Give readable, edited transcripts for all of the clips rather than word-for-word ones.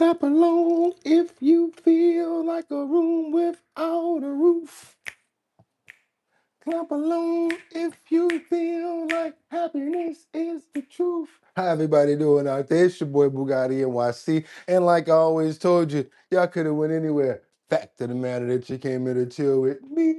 Clap along if you feel like a room without a roof. Clap along if you feel like happiness is the truth. How everybody doing out there? It's your boy Boogotti NYC. And like I always told you, y'all could have went anywhere. Fact of the matter that you came here to chill with me.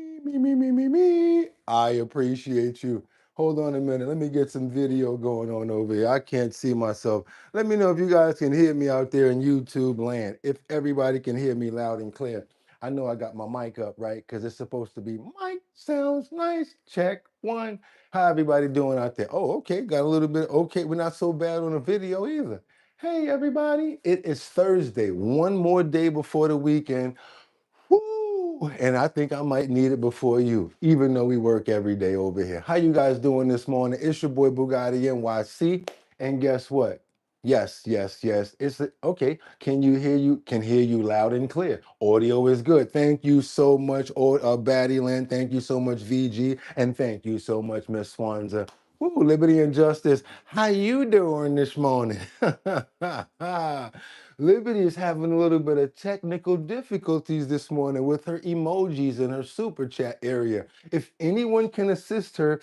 I appreciate you. Hold on a minute. Let me get some video going on over here. I can't see myself. Let me know if you guys can hear me out there in YouTube land. If everybody can hear me loud and clear. I know I got my mic up, right? Because it's supposed to be mic sounds nice. Check one. How everybody doing out there? Oh, okay. Got a little bit. Okay, we're not so bad on the video either. Hey, everybody. It is Thursday. One more day before the weekend. Woo! And I think I might need it before you, even though we work every day over here. How you guys doing this morning? It's your boy Boogotti NYC. And guess what? Yes. It's okay. Can you hear you? Can hear you loud and clear. Audio is good. Thank you so much, Battyland. Thank you so much, VG, and thank you so much, Miss Swanza. Woo, Liberty and Justice. How you doing this morning? Liberty is having a little bit of technical difficulties this morning with her emojis in her super chat area. If anyone can assist her,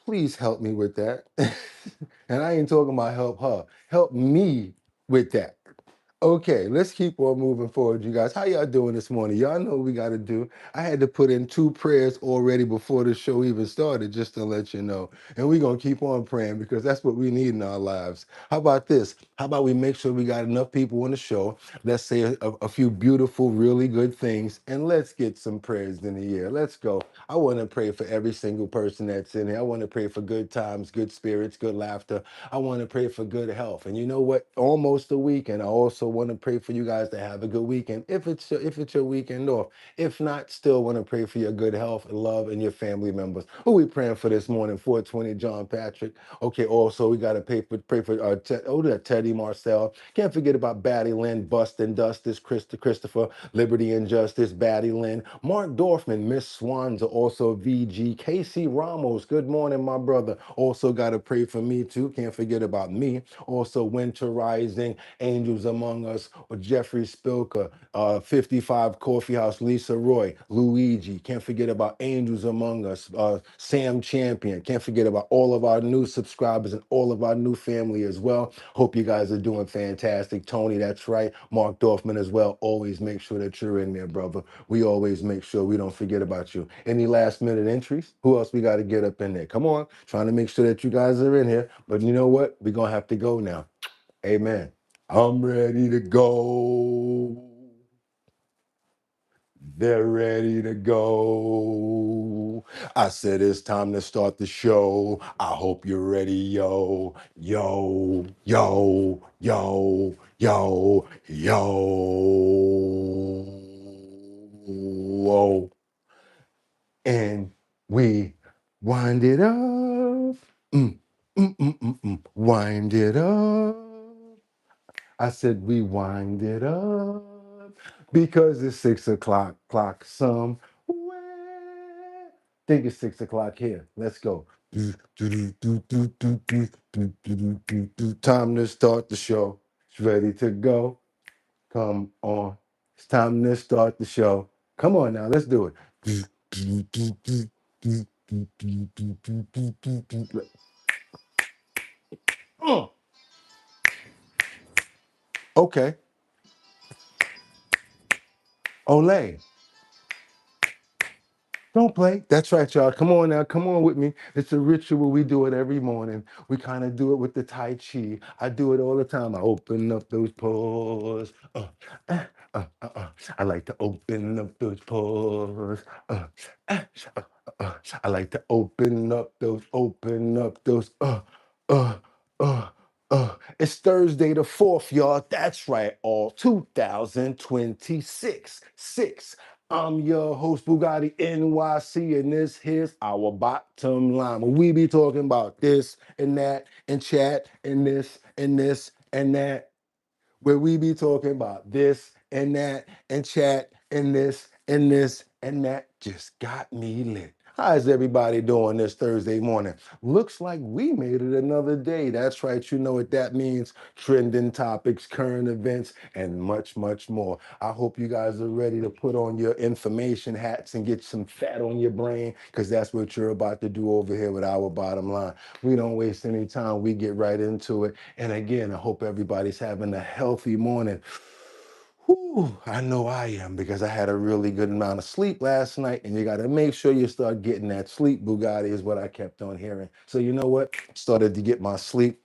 please help me with that. And I ain't talking about help her. Help me with that. Okay, let's keep on moving forward, you guys. How y'all doing this morning? Y'all know what we got to do. I had to put in 2 prayers already before the show even started, just to let you know. And we're going to keep on praying because that's what we need in our lives. How about this? How about we make sure we got enough people on the show? Let's say a few beautiful, really good things, and let's get some prayers in the air. Let's go. I want to pray for every single person that's in here. I want to pray for good times, good spirits, good laughter. I want to pray for good health. And you know what? Almost a weekend. I also want to pray for you guys to have a good weekend. If it's your weekend off. If not, still want to pray for your good health and love and your family members. Who we praying for this morning? 420 John Patrick. Okay, also we got to pray for Teddy Marcel. Can't forget about Batty Lynn, Bust and Dustis, Christopher, Liberty and Justice, Batty Lynn, Mark Dorfman, Miss Swanza, also VG, Casey Ramos. Good morning, my brother. Also got to pray for me too. Can't forget about me. Also Winter Rising, Angels Among Us, or Jeffrey Spilker, 55 Coffee House, Lisa Roy, Luigi. Can't forget about Angels Among Us, Sam Champion. Can't forget about all of our new subscribers and all of our new family as well. Hope you guys are doing fantastic. Tony, that's right. Mark Dorfman as well. Always make sure that you're in there, brother. We always make sure we don't forget about you. Any last minute entries? Who else we got to get up in there? Come on. Trying to make sure that you guys are in here. But you know what? We're going to have to go now. Amen. I'm ready to go. They're ready to go. I said it's time to start the show. I hope you're ready, yo. Yo, yo, yo, yo, yo. Whoa. And we wind it up. Wind it up. I said we wind it up because it's 6 o'clock somewhere. Think it's 6 o'clock here. Let's go. Time to start the show. It's ready to go. Come on. It's time to start the show. Come on now, let's do it. Okay. Olay. Don't play. That's right, y'all. Come on now. Come on with me. It's a ritual. We do it every morning. We kind of do it with the Tai Chi. I do it all the time. I open up those pores. I like to open up those pores. Uh, uh, I like to open up those. Uh, It's Thursday the 4th, y'all. That's right, all 2026. I'm your host, Boogotti NYC, and this here's our bottom line. When we be talking about this and that and chat and this and this and that, where we be talking about this and that and chat and this and this and that, just got me lit. How's everybody doing this Thursday morning? Looks like we made it another day. That's right. You know what that means. Trending topics, current events, and much, much more. I hope you guys are ready to put on your information hats and get some fat on your brain, because that's what you're about to do over here with our bottom line. We don't waste any time. We get right into it. And again, I hope everybody's having a healthy morning. Whew, I know I am, because I had a really good amount of sleep last night, and you got to make sure you start getting that sleep. Boogotti is what I kept on hearing. So you know what? Started to get my sleep.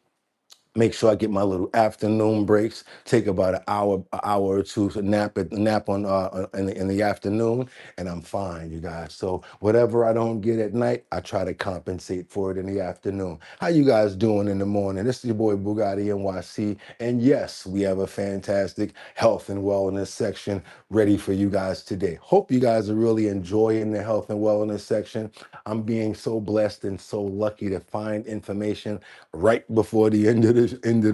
Make sure I get my little afternoon breaks. Take about an hour or two to nap on in the afternoon, and I'm fine, you guys. So whatever I don't get at night, I try to compensate for it in the afternoon. How you guys doing in the morning? This is your boy Boogotti NYC, and yes, we have a fantastic health and wellness section ready for you guys today. Hope you guys are really enjoying the health and wellness section. I'm being so blessed and so lucky to find information right before the end of the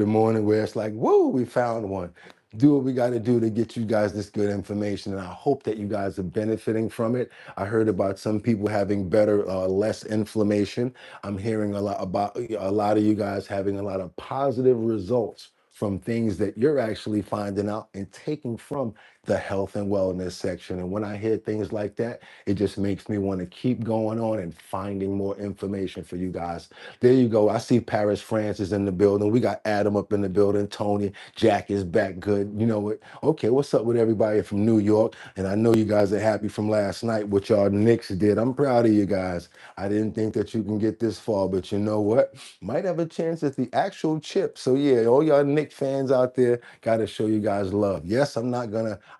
morning, where it's like, whoa, we found one. Do what we got to do to get you guys this good information, and I hope that you guys are benefiting from it. I heard about some people having better, less inflammation. I'm hearing a lot about a lot of you guys having a lot of positive results from things that you're actually finding out and taking from the health and wellness section. And when I hear things like that, it just makes me want to keep going on and finding more information for you guys. There you go. I see Paris France is in the building. We got Adam up in the building. Tony, Jack is back good. You know what? Okay, what's up with everybody from New York? And I know you guys are happy from last night, what y'all Knicks did. I'm proud of you guys. I didn't think that you can get this far, but you know what? Might have a chance at the actual chip. So yeah, all y'all Knicks fans out there, got to show you guys love. Yes,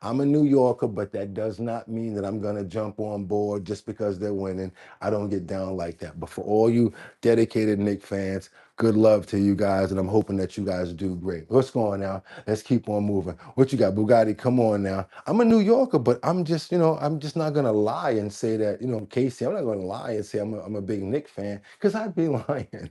I'm a New Yorker, but that does not mean that I'm gonna jump on board just because they're winning. I don't get down like that. But for all you dedicated Knicks fans, good love to you guys, and I'm hoping that you guys do great. What's going on now? Let's keep on moving. What you got, Boogotti? Come on now. I'm a New Yorker, but I'm just not gonna lie and say that, Casey, I'm not gonna lie and say I'm a big Knicks fan, because I'd be lying.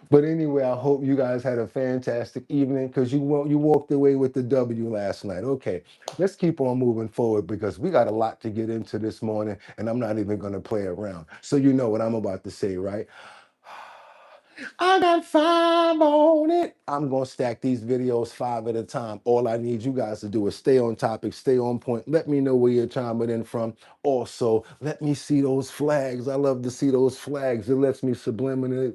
But anyway, I hope you guys had a fantastic evening, because you walked away with the W last night. Okay, let's keep on moving forward, because we got a lot to get into this morning, and I'm not even going to play around. So you know what I'm about to say, right? I got 5 on it. I'm going to stack these videos 5 at a time. All I need you guys to do is stay on topic, stay on point. Let me know where you're chiming in from. Also, let me see those flags. I love to see those flags. It lets me subliminally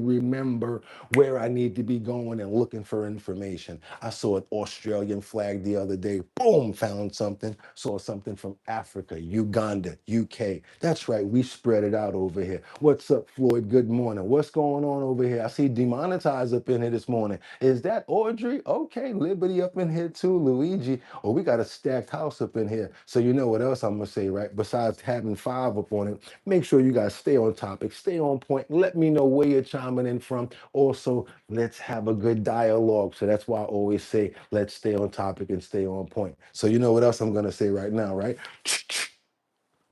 remember where I need to be going and looking for information. I saw an Australian flag the other day. Boom, found something. Saw something from Africa, Uganda, UK. That's right, we spread it out over here. What's up, Floyd? Good morning. What's going on over here? I see Demonetized up in here this morning. Is that Audrey? Okay, Liberty up in here too, Luigi. Oh, we got a stacked house up in here. So you know what else I'm gonna say, right? Besides having 5 up on it, make sure you guys stay on topic, stay on point. Let me know where you're chiming in from. Also, let's have a good dialogue. So that's why I always say, let's stay on topic and stay on point. So you know what else I'm gonna say right now, right?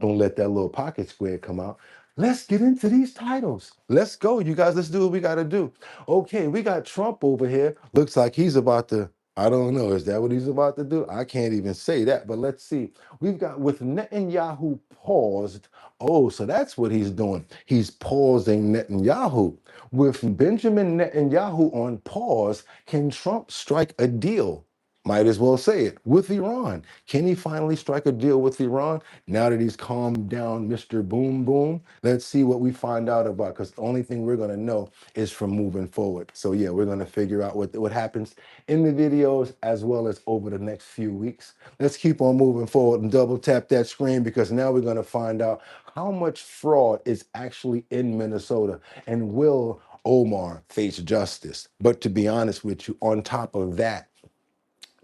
Don't let that little pocket square come out. Let's get into these titles. Let's go, you guys. Let's do what we got to do. Okay, we got Trump over here. Looks like he's about to, I don't know, is that what he's about to do? I can't even say that, but let's see. We've got with Netanyahu paused. Oh, so that's what he's doing. He's pausing Netanyahu. With Benjamin Netanyahu on pause, can Trump strike a deal? Might as well say it, with Iran. Can he finally strike a deal with Iran now that he's calmed down Mr. Boom Boom? Let's see what we find out about, because the only thing we're going to know is from moving forward. So yeah, we're going to figure out what happens in the videos as well as over the next few weeks. Let's keep on moving forward and double tap that screen, because now we're going to find out how much fraud is actually in Minnesota, and will Omar face justice. But to be honest with you, on top of that,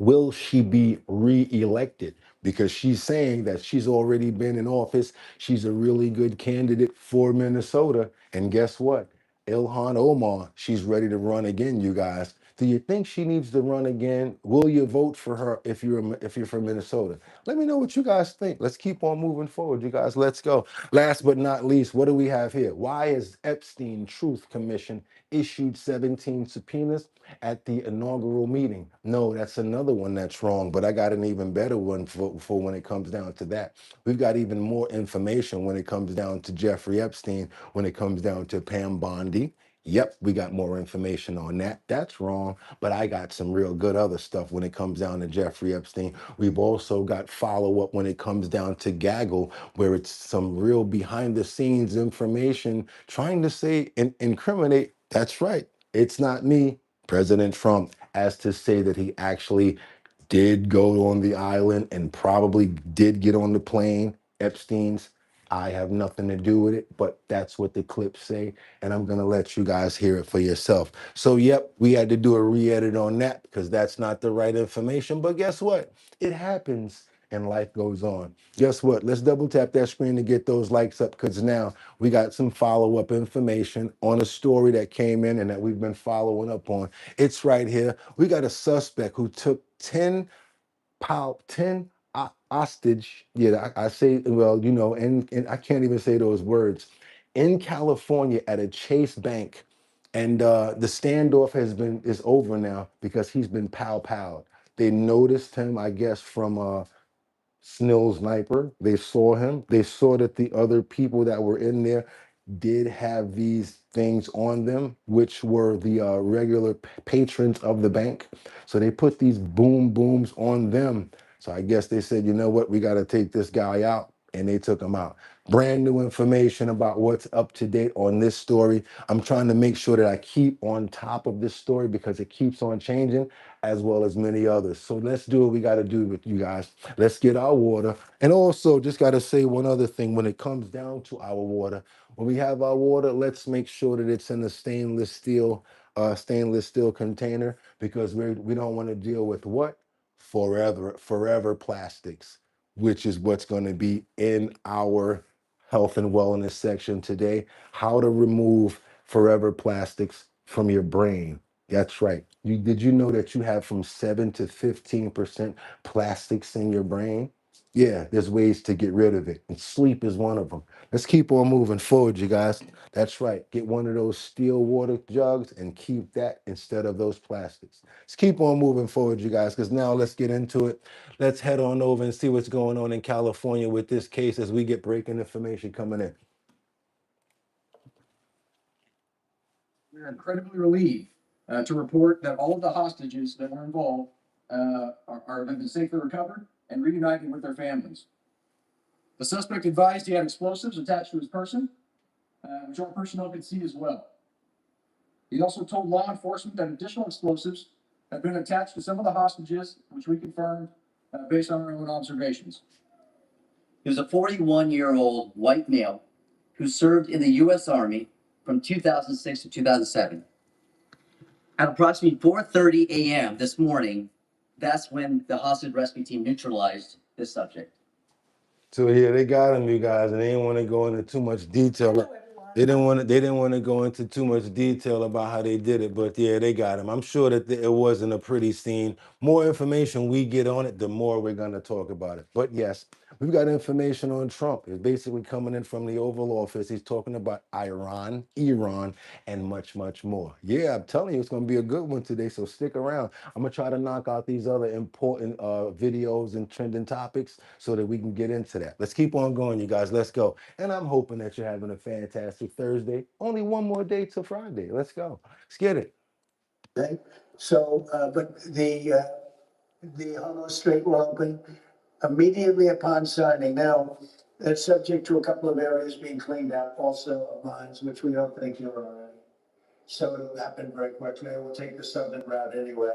will she be re-elected? Because she's saying that she's already been in office. She's a really good candidate for Minnesota. And guess what? Ilhan Omar, she's ready to run again, you guys. Do you think she needs to run again? Will you vote for her if you're from Minnesota? Let me know what you guys think. Let's keep on moving forward, you guys. Let's go. Last but not least, what do we have here? Why has Epstein Truth Commission issued 17 subpoenas at the inaugural meeting? No, that's another one that's wrong, but I got an even better one for when it comes down to that. We've got even more information when it comes down to Jeffrey Epstein, when it comes down to Pam Bondi. Yep, we got more information on that. That's wrong, but I got some real good other stuff when it comes down to Jeffrey Epstein. We've also got follow-up when it comes down to Gaggle, where it's some real behind-the-scenes information trying to say and incriminate. That's right. It's not me, President Trump, as to say that he actually did go on the island and probably did get on the plane, Epstein's. I have nothing to do with it, but that's what the clips say, and I'm gonna let you guys hear it for yourself. So, yep, we had to do a re-edit on that because that's not the right information, but guess what? It happens and life goes on. Guess what? Let's double tap that screen to get those likes up because now we got some follow-up information on a story that came in and that we've been following up on. It's right here. We got a suspect who took 10 hostage. Yeah, I say, well, you know, and I can't even say those words. In California at a Chase Bank. And the standoff is over now because he's been pow-powed. They noticed him, I guess, from Snell Sniper. They saw him. They saw that the other people that were in there did have these things on them, which were the regular patrons of the bank. So they put these boom booms on them. So I guess they said, you know what, we got to take this guy out. And they took him out. Brand new information about what's up to date on this story. I'm trying to make sure that I keep on top of this story because it keeps on changing, as well as many others. So let's do what we got to do with you guys. Let's get our water. And also, just got to say one other thing when it comes down to our water. When we have our water, let's make sure that it's in a stainless steel container because we don't want to deal with what? Forever plastics, which is what's going to be in our health and wellness section today. How to remove forever plastics from your brain. That's right. Did you know that you have from 7 to 15% plastics in your brain? Yeah, there's ways to get rid of it, and sleep is one of them. Let's keep on moving forward, you guys. That's right. Get one of those steel water jugs and keep that instead of those plastics. Let's keep on moving forward, you guys, because now let's get into it. Let's head on over and see what's going on in California with this case as we get breaking information coming in. We're incredibly relieved to report that all of the hostages that were involved have been safely recovered and reunited with their families. The suspect advised he had explosives attached to his person, which our personnel could see as well. He also told law enforcement that additional explosives had been attached to some of the hostages, which we confirmed based on our own observations. He was a 41-year-old white male who served in the U.S. Army from 2006 to 2007. At approximately 4:30 a.m. this morning, that's when the hostage rescue team neutralized this subject. So yeah, they got him, you guys, and they didn't want to go into too much detail. They didn't want to go into too much detail about how they did it, but yeah, they got him. I'm sure that it wasn't a pretty scene. More information we get on it, the more we're going to talk about it. But yes, we've got information on Trump. It's basically coming in from the Oval Office. He's talking about Iran, and much, much more. Yeah, I'm telling you, it's going to be a good one today, so stick around. I'm going to try to knock out these other important videos and trending topics so that we can get into that. Let's keep on going, you guys. Let's go. And I'm hoping that you're having a fantastic Thursday. Only one more day till Friday. Let's go. Let's get it. Okay. So, but the homo straight will open immediately upon signing. Now, that's subject to a couple of areas being cleaned out also of mines, which we don't think you're already. So it'll happen very quickly. We'll take the southern route anyway.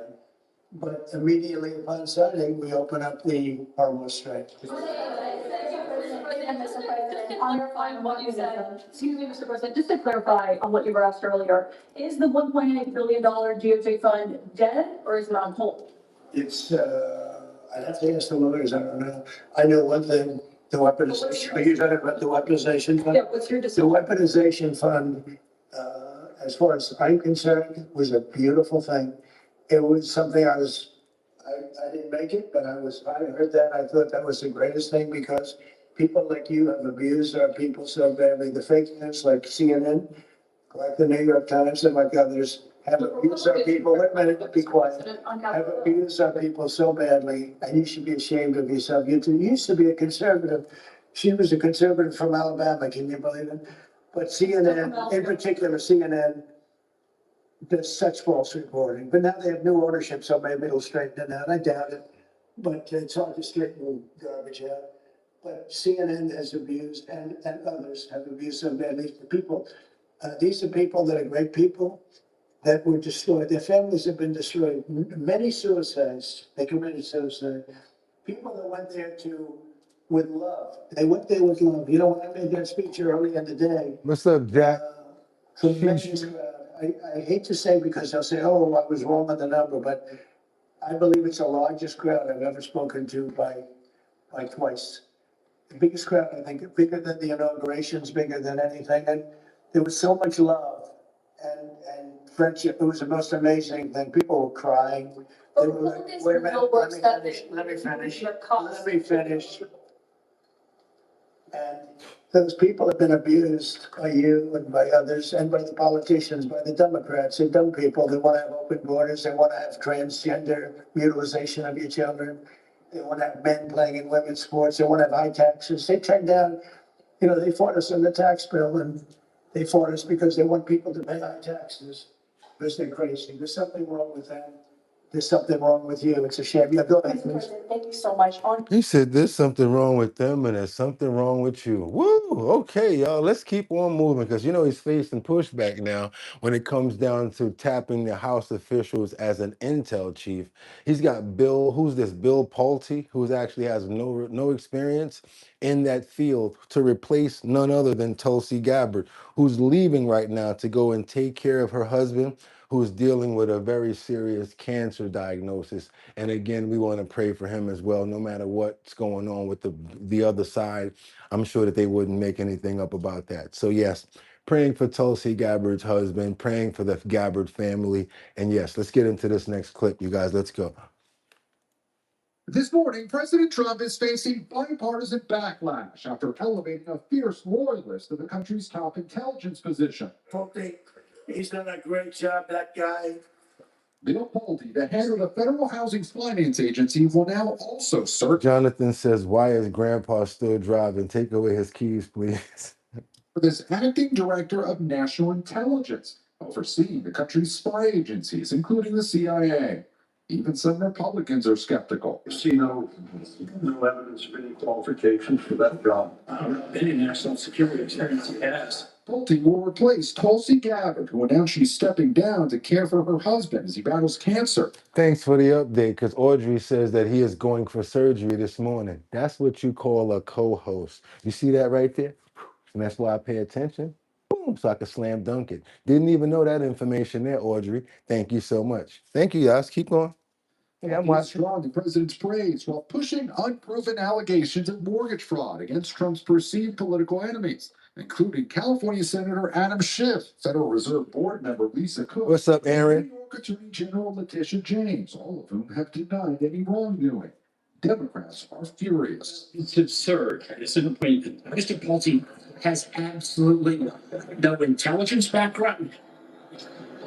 But immediately upon signing, we open up the homo straight. Mr. President, clarifying what you said, excuse me, Mr. President, just to clarify on what you were asked earlier, is the $1.8 billion DOJ fund dead or is it on hold? It's, I'd have to ask the lawyers, I don't know. I know one thing, the weaponization, are you talking about the weaponization fund? Yeah, what's your The decision? weaponization fund, as far as I'm concerned, was a beautiful thing. it was something I didn't make it, but I heard that, I thought that was the greatest thing, because people like you have abused our people so badly. The fake news like CNN, like the New York Times, and like others, have abused our people. Wait a minute, be quiet. Have abused our people so badly, and you should be ashamed of yourself. You used to be a conservative. She was a conservative from Alabama, can you believe it? But CNN, in particular, CNN, does such false reporting. But now they have new ownership, so maybe it'll straighten it out. I doubt it, but it's hard to straighten garbage out. But CNN has abused, and others have abused so badly. These are people that are great people that were destroyed. Their families have been destroyed. Many suicides. They committed suicide. People that went there with love. They went there with love. You know, when I made that speech early in the day, What's up, Jack? tremendous crowd. I hate to say, because they'll say, "Oh, I was wrong on the number," but I believe it's the largest crowd I've ever spoken to by twice. The biggest crowd, I think, bigger than the inaugurations, bigger than anything. And there was so much love and friendship. It was the most amazing thing. People were crying. They were like, wait a minute, let me finish. And those people have been abused by you and by others, and by the politicians, by the Democrats. They're dumb people. They want to have open borders. They want to have transgender mutilization of your children. They want to have men playing in women's sports. They want to have high taxes. They turned down, they fought us on the tax bill, and they fought us because they want people to pay high taxes, because they're crazy. There's something wrong with them. There's something wrong with you. It's a shame. Yeah, go ahead, Mr. please. President, thank you so much. He said there's something wrong with them and there's something wrong with you. Woo! Okay, y'all, let's keep on moving, because he's facing pushback now when it comes down to tapping the House officials as an intel chief. He's got who's this? Bill Pulte, who actually has no experience in that field, to replace none other than Tulsi Gabbard, who's leaving right now to go and take care of her husband, who's dealing with a very serious cancer diagnosis. And again, we want to pray for him as well, no matter what's going on with the other side. I'm sure that they wouldn't make anything up about that. So yes, praying for Tulsi Gabbard's husband, praying for the Gabbard family. And yes, let's get into this next clip, you guys. Let's go. This morning, President Trump is facing bipartisan backlash after elevating a fierce loyalist to the country's top intelligence position. Pulte, he's done a great job, that guy. Bill Pulte, the head of the Federal Housing Finance Agency, will now also serve Jonathan says, why is Grandpa still driving? Take away his keys, please. as acting director of national intelligence, overseeing the country's spy agencies, including the CIA. Even some Republicans are skeptical. See no evidence of any qualifications for that job. Any national security experience he has. Pulte will replace Tulsi Gabbard, who announced she's stepping down to care for her husband as he battles cancer. Thanks for the update, because Audrey says that he is going for surgery this morning. That's what you call a co-host. You see that right there? And that's why I pay attention. Boom, so I can slam dunk it. Didn't even know that information there, Audrey. Thank you so much. Thank you, guys. Keep going. Yeah, I'm He's watching. strong the president's praise while pushing unproven allegations of mortgage fraud against Trump's perceived political enemies, including California Senator Adam Schiff, Federal Reserve Board member Lisa Cook. What's up, and Aaron? New York Attorney General Letitia James, all of whom have denied any wrongdoing. Democrats are furious. It's absurd. Mr. Pulte has absolutely no intelligence background.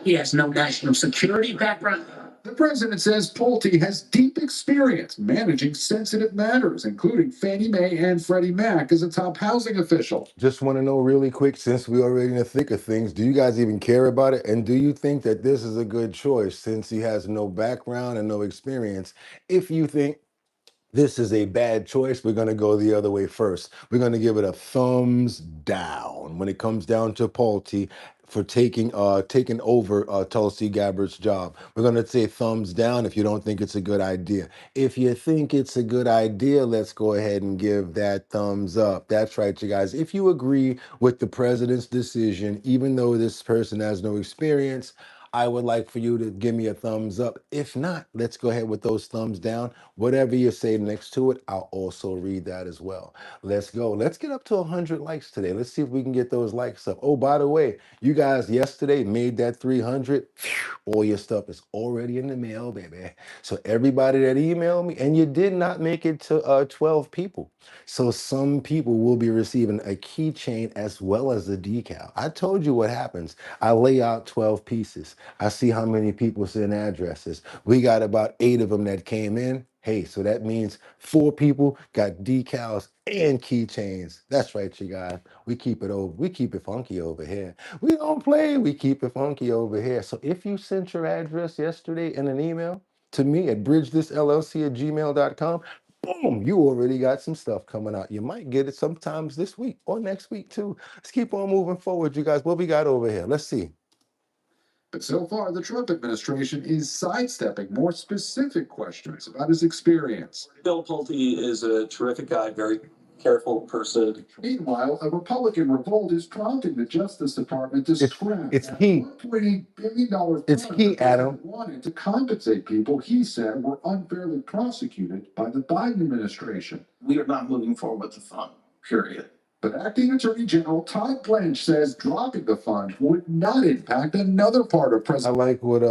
He has no national security background. The president says Pulte has deep experience managing sensitive matters, including Fannie Mae and Freddie Mac as a top housing official. Just want to know really quick, since we're already in the thick of things, do you guys even care about it? And do you think that this is a good choice, since he has no background and no experience? If you think this is a bad choice, we're going to go the other way first. We're going to give it a thumbs down when it comes down to Pulte for taking over Tulsi Gabbard's job. We're going to say thumbs down if you don't think it's a good idea. If you think it's a good idea, let's go ahead and give that thumbs up. That's right, you guys. If you agree with the president's decision, even though this person has no experience, I would like for you to give me a thumbs up. If not, let's go ahead with those thumbs down. Whatever you say next to it, I'll also read that as well. Let's go. Let's get up to 100 likes today. Let's see if we can get those likes up. Oh, by the way, you guys yesterday made that 300. Phew, all your stuff is already in the mail, baby. So everybody that emailed me, and you did not make it to 12 people. So some people will be receiving a keychain as well as a decal. I told you what happens. I lay out 12 pieces. I see how many people send addresses. We got about 8 of them that came in. Hey, so that means 4 people got decals and keychains. That's right, you guys. We keep it funky over here. We don't play, we keep it funky over here. So if you sent your address yesterday in an email to me at bridgethisllc@gmail.com, boom, you already got some stuff coming out. You might get it sometimes this week or next week too. Let's keep on moving forward, you guys. What we got over here? Let's see. But so far, the Trump administration is sidestepping more specific questions about his experience. Bill Pulte is a terrific guy, very careful person. Meanwhile, a Republican revolt is prompting the Justice Department to scrap It's he. $1.8 billion It's he, Adam. wanted to compensate people he said were unfairly prosecuted by the Biden administration. We are not moving forward with the fund, period. But Acting Attorney General Todd Blanche says dropping the fund would not impact another part of I President. like what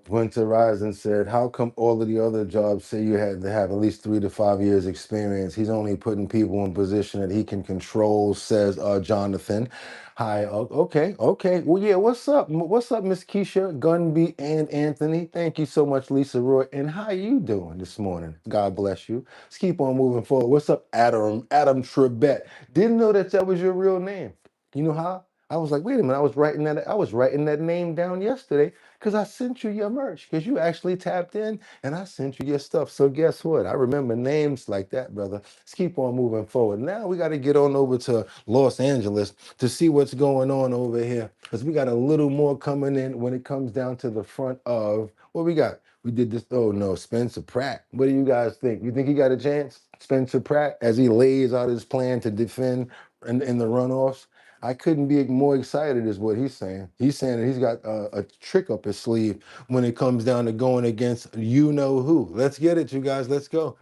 Winter Rising said. How come all of the other jobs say you had to have at least 3 to 5 years experience? He's only putting people in position that he can control, says Jonathan. Hi, okay. Well, yeah, what's up? What's up, Miss Keisha, Gunby, and Anthony? Thank you so much, Lisa Roy. And how you doing this morning? God bless you. Let's keep on moving forward. What's up, Adam Trebet? Didn't know that was your real name. You know how? I was like, wait a minute, I was writing that name down yesterday because I sent you your merch because you actually tapped in and I sent you your stuff. So guess what? I remember names like that, brother. Let's keep on moving forward. Now we got to get on over to Los Angeles to see what's going on over here because we got a little more coming in when it comes down to the front of what we got. We did this. Oh no, Spencer Pratt. What do you guys think? You think he got a chance? Spencer Pratt, as he lays out his plan to defend in the runoffs. I couldn't be more excited, is what he's saying. He's saying that he's got a trick up his sleeve when it comes down to going against you know who. Let's get it, you guys. Let's go.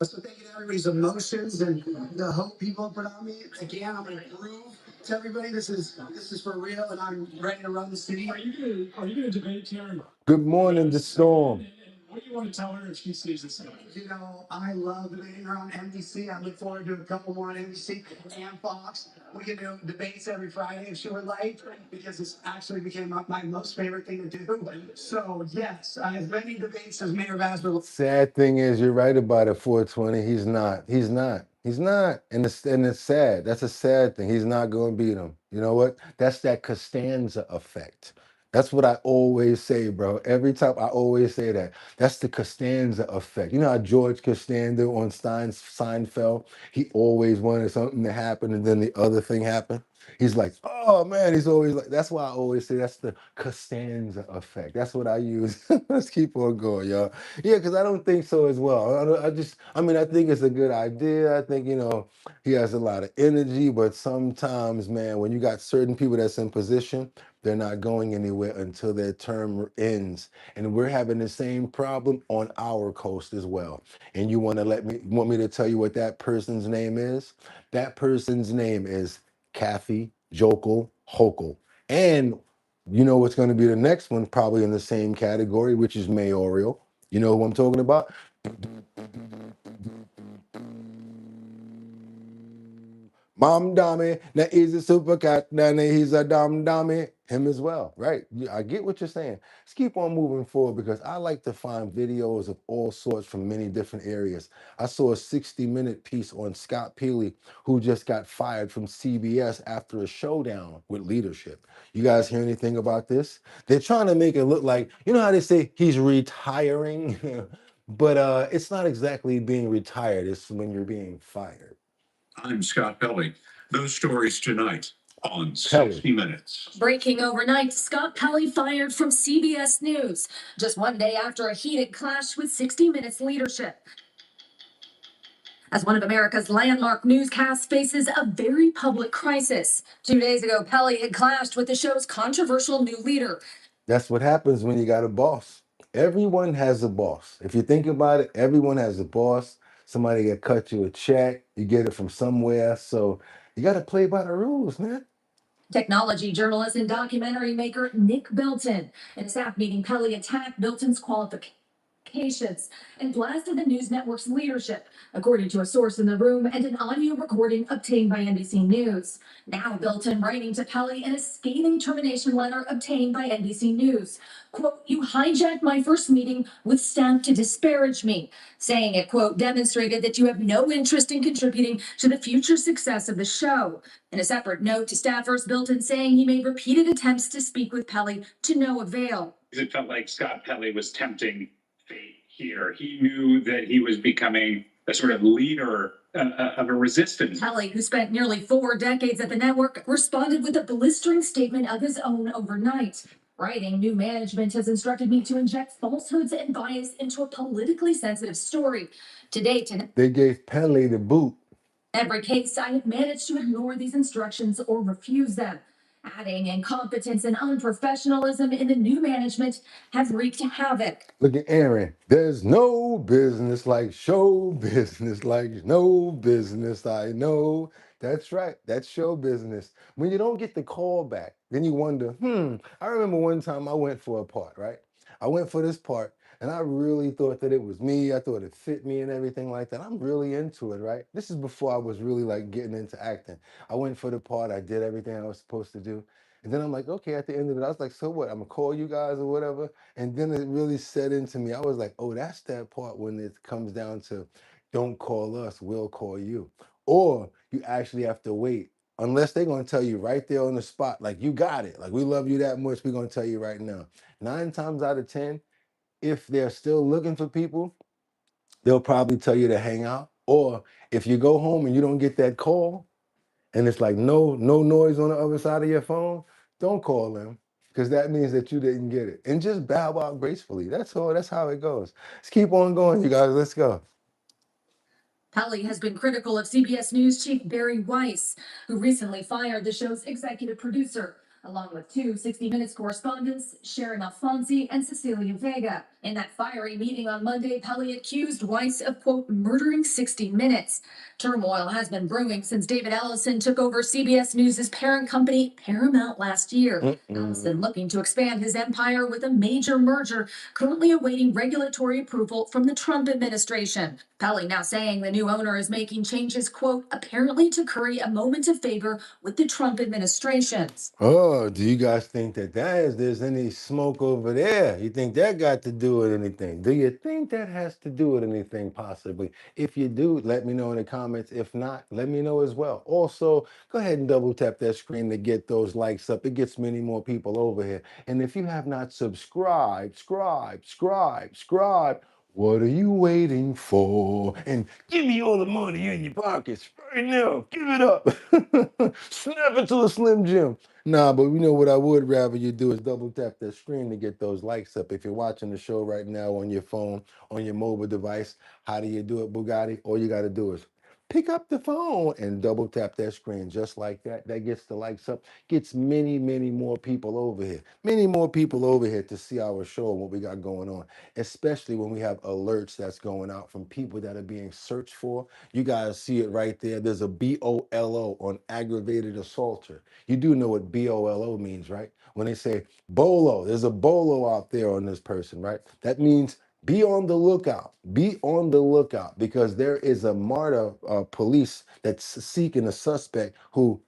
So thank you to everybody's emotions and the hope people put on me. Again, I'm going to prove to everybody this is for real, and I'm ready to run the city. Are you gonna debate Karen? Good morning, the storm. What do you want to tell her if she sees this? You know, I love debating her on NBC. I look forward to a couple more on NBC and Fox. We can do debates every Friday if she would like, because it's actually became my most favorite thing to do. So yes, as many debates as Mayor Vasper. Sad thing is, you're right about it, 420. He's not. And it's sad. That's a sad thing. He's not going to beat him. You know what? That's that Costanza effect. That's what I always say, bro. Every time I always say that. That's the Costanza effect. You know how George Costanza on Seinfeld, he always wanted something to happen and then the other thing happened. He's like, oh man, he's always like, that's why I always say that's the Costanza effect. That's what I use. Let's keep on going, y'all. Yeah, because I don't think so as well. I think it's a good idea. I think, he has a lot of energy, but sometimes, man, when you got certain people that's in position, they're not going anywhere until their term ends. And we're having the same problem on our coast as well. And you want me to tell you what that person's name is? That person's name is Kathy Jokel Hochul. And you know what's going to be the next one, probably in the same category, which is mayoral. You know who I'm talking about? Mom Dummy, now he's a super cat, then he's a dumb dummy. Him as well, right? I get what you're saying. Let's keep on moving forward because I like to find videos of all sorts from many different areas. I saw a 60-minute piece on Scott Peely, who just got fired from CBS after a showdown with leadership. You guys hear anything about this? They're trying to make it look like, you know how they say he's retiring? But it's not exactly being retired. It's when you're being fired. I'm Scott Pelley. Those stories tonight on 60 Minutes. Breaking overnight, Scott Pelley fired from CBS News, just one day after a heated clash with 60 Minutes leadership. As one of America's landmark newscasts faces a very public crisis. 2 days ago, Pelley had clashed with the show's controversial new leader. That's what happens when you got a boss. Everyone has a boss. If you think about it, everyone has a boss. Somebody that cut you a check, you get it from somewhere. So you got to play by the rules, man. Technology journalist and documentary maker Nick Bilton. In a staff meeting, Pelly attacked Bilton's qualifications and blasted the news network's leadership, according to a source in the room and an audio recording obtained by NBC News. Now Bilton writing to Pelly in a scathing termination letter obtained by NBC News. Quote, "You hijacked my first meeting with staff to disparage me," saying it, quote, "demonstrated that you have no interest in contributing to the future success of the show." In a separate note to staffers, Bilton saying he made repeated attempts to speak with Pelly to no avail. It felt like Scott Pelley was tempting fate here. He knew that he was becoming a sort of leader of a resistance. Pelly, who spent nearly 4 decades at the network, responded with a blistering statement of his own overnight. Writing, "New management has instructed me to inject falsehoods and bias into a politically sensitive story. To date, in They gave Penley the boot. every case, I have managed to ignore these instructions or refuse them." Adding, "Incompetence and unprofessionalism in the new management have wreaked havoc." Look at Aaron. There's no business like show business, like no business I know. That's right. That's show business. When you don't get the call back, then you wonder, I remember one time I went for a part, right? I went for this part and I really thought that it was me. I thought it fit me and everything like that. I'm really into it, right? This is before I was really like getting into acting. I went for the part. I did everything I was supposed to do. And then I'm like, okay, at the end of it, I was like, so what? I'm gonna call you guys or whatever. And then it really set into me. I was like, oh, that's that part when it comes down to don't call us, we'll call you. Or you actually have to wait. Unless they're gonna tell you right there on the spot, like you got it. Like we love you that much, we're gonna tell you right now. 9 times out of 10, if they're still looking for people, they'll probably tell you to hang out. Or if you go home and you don't get that call, and it's like no noise on the other side of your phone, don't call them because that means that you didn't get it. And just bow out gracefully. That's all. That's how it goes. Let's keep on going, you guys. Let's go. Pelly has been critical of CBS News chief Barry Weiss, who recently fired the show's executive producer, along with 2 60 Minutes correspondents, Sharon Alfonsi and Cecilia Vega. In that fiery meeting on Monday, Pelly accused Weiss of, quote, "murdering 60 Minutes. Turmoil has been brewing since David Ellison took over CBS News' parent company, Paramount, last year. Ellison looking to expand his empire with a major merger, currently awaiting regulatory approval from the Trump administration. Pelly now saying the new owner is making changes, quote, "apparently to curry a moment of favor with the Trump administration." Oh, do you guys think that there's any smoke over there? You think that got to do with anything? Do you think that has to do with anything possibly? If you do, let me know in the comments. If not, let me know as well. Also, go ahead and double tap that screen to get those likes up. It gets many more people over here. And if you have not subscribed, subscribe. What are you waiting for? And give me all the money in your pockets right now. Give it up. Snap it to a Slim Jim. Nah, but you know what I would rather you do is double tap that screen to get those likes up. If you're watching the show right now on your phone, on your mobile device, how do you do it, Boogotti? All you got to do is pick up the phone and double tap that screen just like that. That gets the likes up, gets many more people over here. Many more people over here to see our show and what we got going on, especially when we have alerts that's going out from people that are being searched for. You guys see it right there. There's a BOLO on aggravated assaulter. You do know what BOLO means, right? When they say BOLO, there's a BOLO out there on this person, right? That means be on the lookout. Be on the lookout because there is a MARTA police that's seeking a suspect who,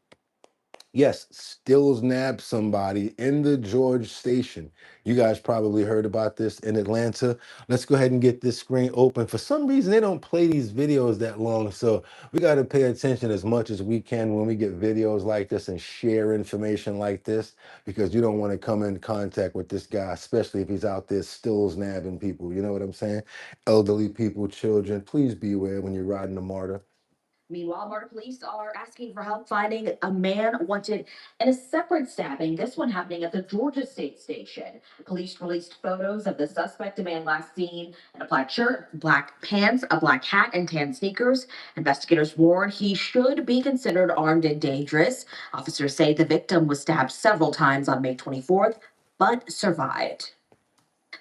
yes, still nabbed somebody in the George station. You guys probably heard about this in Atlanta. Let's go ahead and get this screen open. For some reason, they don't play these videos that long, so we got to pay attention as much as we can when we get videos like this and share information like this, because you don't want to come in contact with this guy, especially if he's out there still nabbing people. You know what I'm saying? Elderly people, children, please beware when you're riding a MARTA. Meanwhile, Marta police are asking for help finding a man wanted in a separate stabbing, this one happening at the Georgia State Station. Police released photos of the suspect, a man last seen in a black shirt, black pants, a black hat, and tan sneakers. Investigators warn he should be considered armed and dangerous. Officers say the victim was stabbed several times on May 24th. but survived.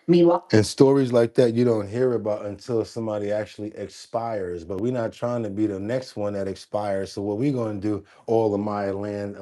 Meanwhile, And stories like that you don't hear about until somebody actually expires. But we're not trying to be the next one that expires. So what we're going to do, all of my Atlanteans,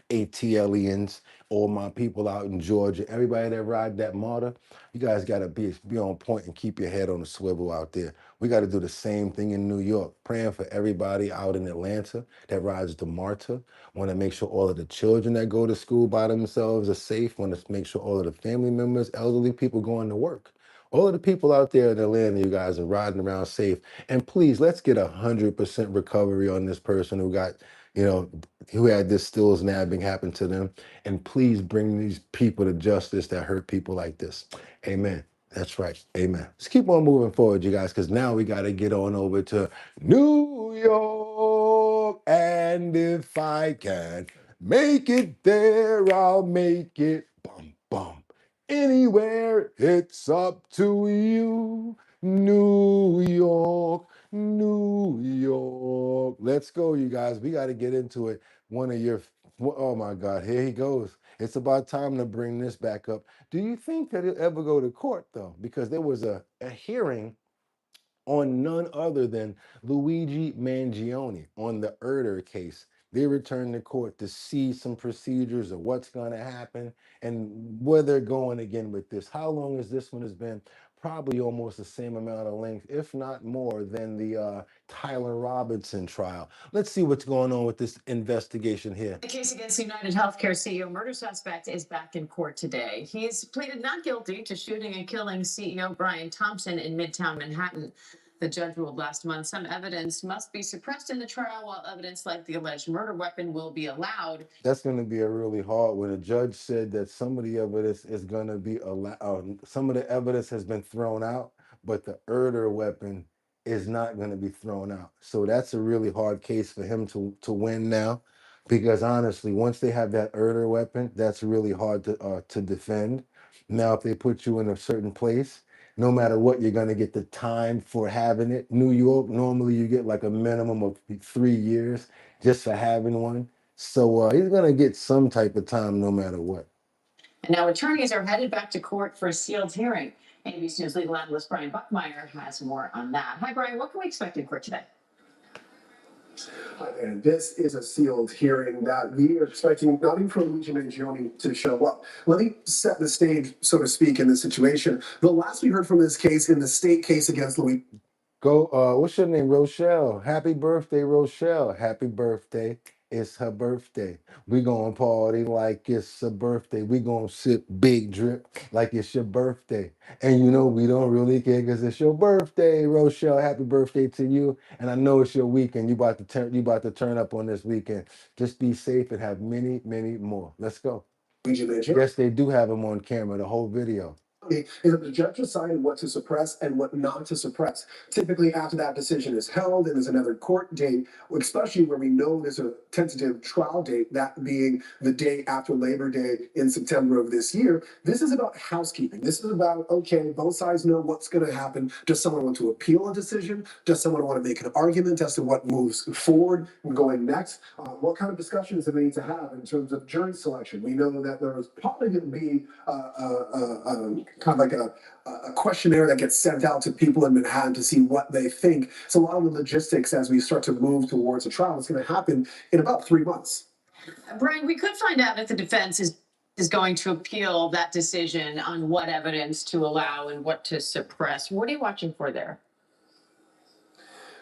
ATLians, all my people out in Georgia, everybody that ride that martyr, you guys got to be on point and keep your head on the swivel out there. We got to do the same thing in New York, praying for everybody out in Atlanta that rides the martyr. Want to make sure all of the children that go to school by themselves are safe. Want to make sure all of the family members, elderly people going to work. All of the people out there in Atlanta, you guys are riding around safe. And please, let's get 100% recovery on this person who got, who had this stills nabbing happen to them. And please bring these people to justice that hurt people like this. Amen. That's right. Amen. Let's keep on moving forward, you guys, because now we got to get on over to New York. And if I can make it there, I'll make it. Bum, bum. Anywhere, it's up to you. New York, New York. Let's go, you guys. We got to get into it. Oh my God, here he goes. It's about time to bring this back up. Do you think that it'll ever go to court, though? Because there was a hearing on none other than Luigi Mangione on the Erder case. They returned to court to see some procedures of what's going to happen and where they're going again with this. How long has this one has been? Probably almost the same amount of length, if not more, than the Tyler Robinson trial. Let's see what's going on with this investigation here. The case against United Healthcare CEO murder suspect is back in court today. He's pleaded not guilty to shooting and killing CEO Brian Thompson in Midtown Manhattan. The judge ruled last month some evidence must be suppressed in the trial, while evidence like the alleged murder weapon will be allowed. That's going to be a really hard when a judge said that some of the evidence is going to be allowed. Some of the evidence has been thrown out, but the Erder weapon is not going to be thrown out. So that's a really hard case for him to win now, because honestly, once they have that Erder weapon, that's really hard to defend. Now, if they put you in a certain place, no matter what, you're going to get the time for having it. New York, normally you get like a minimum of 3 years just for having one. So he's going to get some type of time no matter what. And now attorneys are headed back to court for a sealed hearing. ABC News legal analyst Brian Buckmeyer has more on that. Hi, Brian. What can we expect in court today? And this is a sealed hearing that we are expecting not even from Luigi Mangione to show up. Let me set the stage, so to speak, in this situation. The last we heard from this case in the state case against Luigi. What's your name? Rochelle. Happy birthday, Rochelle. Happy birthday. It's her birthday. We gonna party like it's her birthday. We gonna sip big drip like it's your birthday. And we don't really care because it's your birthday, Rochelle. Happy birthday to you. And I know it's your weekend. You about to turn up on this weekend. Just be safe and have many, many more. Let's go. Yes, they do have him on camera, the whole video. Is that the judge decided what to suppress and what not to suppress. Typically, after that decision is held and there's another court date, especially where we know there's a tentative trial date, that being the day after Labor Day in September of this year, this is about housekeeping. This is about, okay, both sides know what's going to happen. Does someone want to appeal a decision? Does someone want to make an argument as to what moves forward and going next? What kind of discussions do they need to have in terms of jury selection? We know that there is probably going to be kind of like a questionnaire that gets sent out to people in Manhattan to see what they think. So a lot of the logistics as we start to move towards a trial is going to happen in about 3 months. Brian, we could find out if the defense is going to appeal that decision on what evidence to allow and what to suppress. What are you watching for there?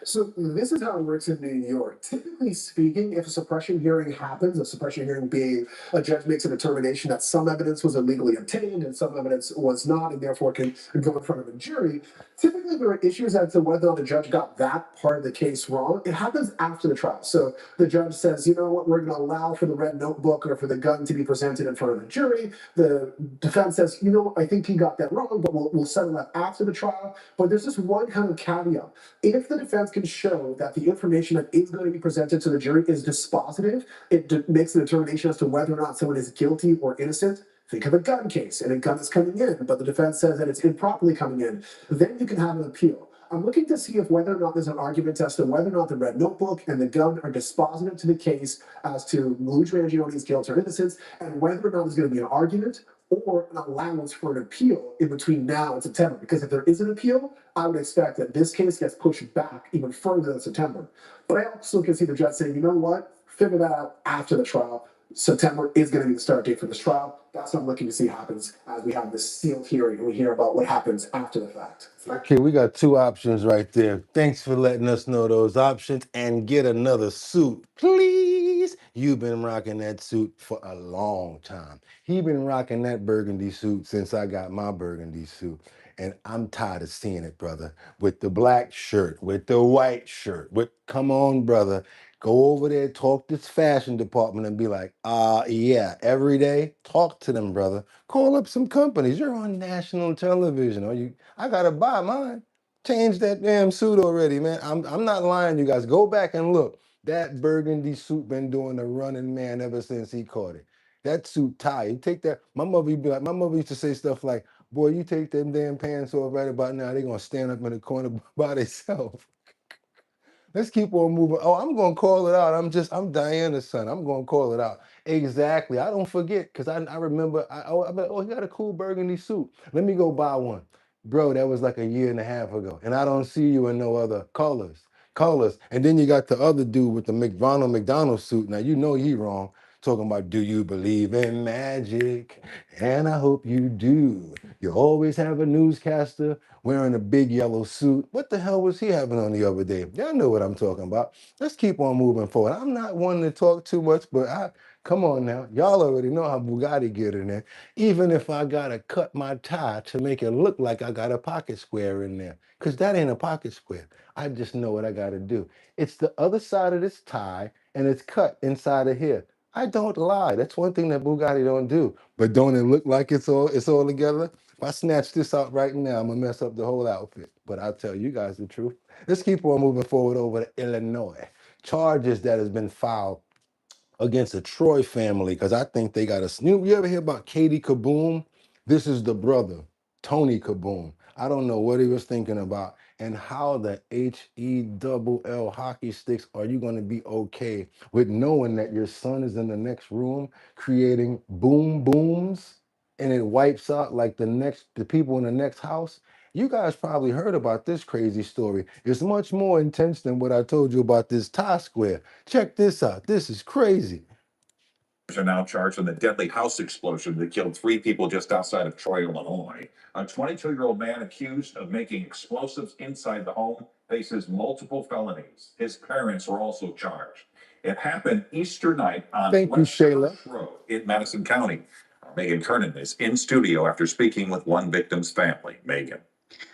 So this is how it works in New York. Typically speaking, if a suppression hearing happens, a suppression hearing being a judge makes a determination that some evidence was illegally obtained and some evidence was not, and therefore can go in front of a jury. Typically, there are issues as to whether or not the judge got that part of the case wrong. It happens after the trial. So the judge says, you know what, we're going to allow for the red notebook or for the gun to be presented in front of the jury. The defense says, you know, I think he got that wrong, but we'll settle that after the trial. But there's just one kind of caveat. If the defense can show that the information that is going to be presented to the jury is dispositive, it makes a determination as to whether or not someone is guilty or innocent. Think of a gun case, and a gun is coming in, but the defense says that it's improperly coming in. Then you can have an appeal. I'm looking to see if whether or not there's an argument as to whether or not the red notebook and the gun are dispositive to the case as to Luigi Mangioni's guilt or innocence, and whether or not there's going to be an argument or an allowance for an appeal in between now and September. Because if there is an appeal, I would expect that this case gets pushed back even further than September. But I also can see the judge saying, you know what, figure that out after the trial. September is going to be the start date for this trial. That's what I'm looking to see happens as we have this sealed hearing and we hear about what happens after the fact. Okay, we got two options right there. Thanks for letting us know those options and get another suit, please. You've been rocking that suit for a long time. He been rocking that burgundy suit since I got my burgundy suit. And I'm tired of seeing it, brother. With the black shirt, with the white shirt, come on, brother. Go over there, talk this fashion department and be like, yeah, every day, talk to them, brother. Call up some companies. You're on national television. I gotta buy mine. Change that damn suit already, man. I'm not lying, you guys. Go back and look. That burgundy suit been doing the running man ever since he caught it. That suit tie. You take that. My mother used to say stuff like, boy, you take them damn pants off right about now, they're gonna stand up in the corner by themselves. Let's keep on moving. Oh, I'm gonna call it out. I'm Diana's son. I'm gonna call it out. Exactly. I don't forget because I remember. I bet, oh, he got a cool burgundy suit. Let me go buy one, bro. That was like a year and a half ago, and I don't see you in no other colors. And then you got the other dude with the Ronald McDonald suit. Now you know he wrong. Talking about, do you believe in magic? And I hope you do. You always have a newscaster wearing a big yellow suit. What the hell was he having on the other day? Y'all know what I'm talking about. Let's keep on moving forward. I'm not one to talk too much, but come on now. Y'all already know how Bugatti get in there. Even if I gotta cut my tie to make it look like I got a pocket square in there, because that ain't a pocket square. I just know what I gotta do. It's the other side of this tie, and it's cut inside of here. I don't lie. That's one thing that Bugatti don't do. But don't it look like it's all together? If I snatch this out right now, I'm gonna mess up the whole outfit. But I'll tell you guys the truth. Let's keep on moving forward over to Illinois. Charges that has been filed against a Troy family because I think they got a. You ever hear about Katie Kaboom? This is the brother, Tony Kaboom. I don't know what he was thinking about and how the HELL hockey sticks are you going to be okay with knowing that your son is in the next room creating boom booms and it wipes out like the people in the next house. You guys probably heard about this crazy story. It's much more intense than what I told you about this tie square. Check this out. This is crazy. Are now charged in the deadly house explosion that killed 3 people just outside of Troy, Illinois. A 22-year-old man accused of making explosives inside the home faces multiple felonies. His parents were also charged. It happened Easter night on Thank you, Shayla. Road in Madison County. Megan Kernan is in studio after speaking with one victim's family. Megan.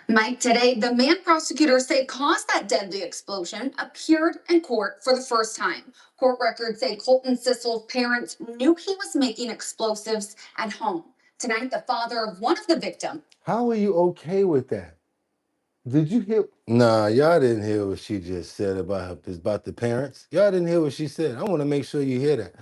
Mike, today, the man prosecutors say caused that deadly explosion appeared in court for the first time. Court records say Colton Sissel's parents knew he was making explosives at home. Tonight, the father of one of the victims. How are you okay with that? Did you hear? Nah, y'all didn't hear what she just said about the parents. Y'all didn't hear what she said. I want to make sure you hear that.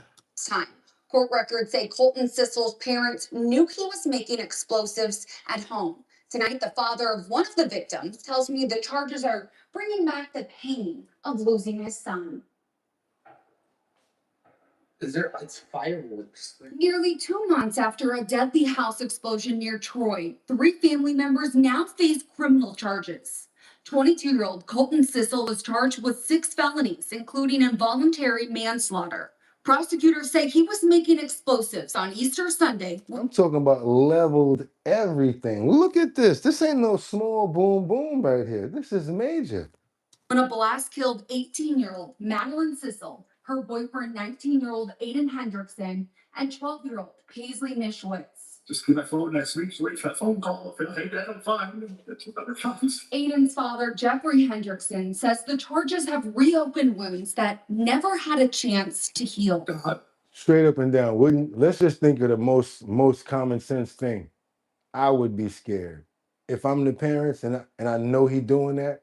Time. Court records say Colton Sissel's parents knew he was making explosives at home. Tonight, the father of one of the victims tells me the charges are bringing back the pain of losing his son. It's fireworks. Nearly 2 months after a deadly house explosion near Troy, 3 family members now face criminal charges. 22-year-old Colton Sissel was charged with 6 felonies, including involuntary manslaughter. Prosecutors say he was making explosives on Easter Sunday. I'm talking about leveled everything. Look at this. This ain't no small boom boom right here. This is major. When a blast killed 18-year-old Madeline Sissel, her boyfriend 19-year-old Aiden Hendrickson, and 12-year-old Paisley Mishwitz. Just keep my phone next week, so wait for a phone call. If it ain't that, I'm fine. That's what other comes. Aiden's father, Jeffrey Hendrickson, says the charges have reopened wounds that never had a chance to heal. God. Straight up and down. Let's just think of the most common sense thing. I would be scared. If I'm the parents and I know he doing that,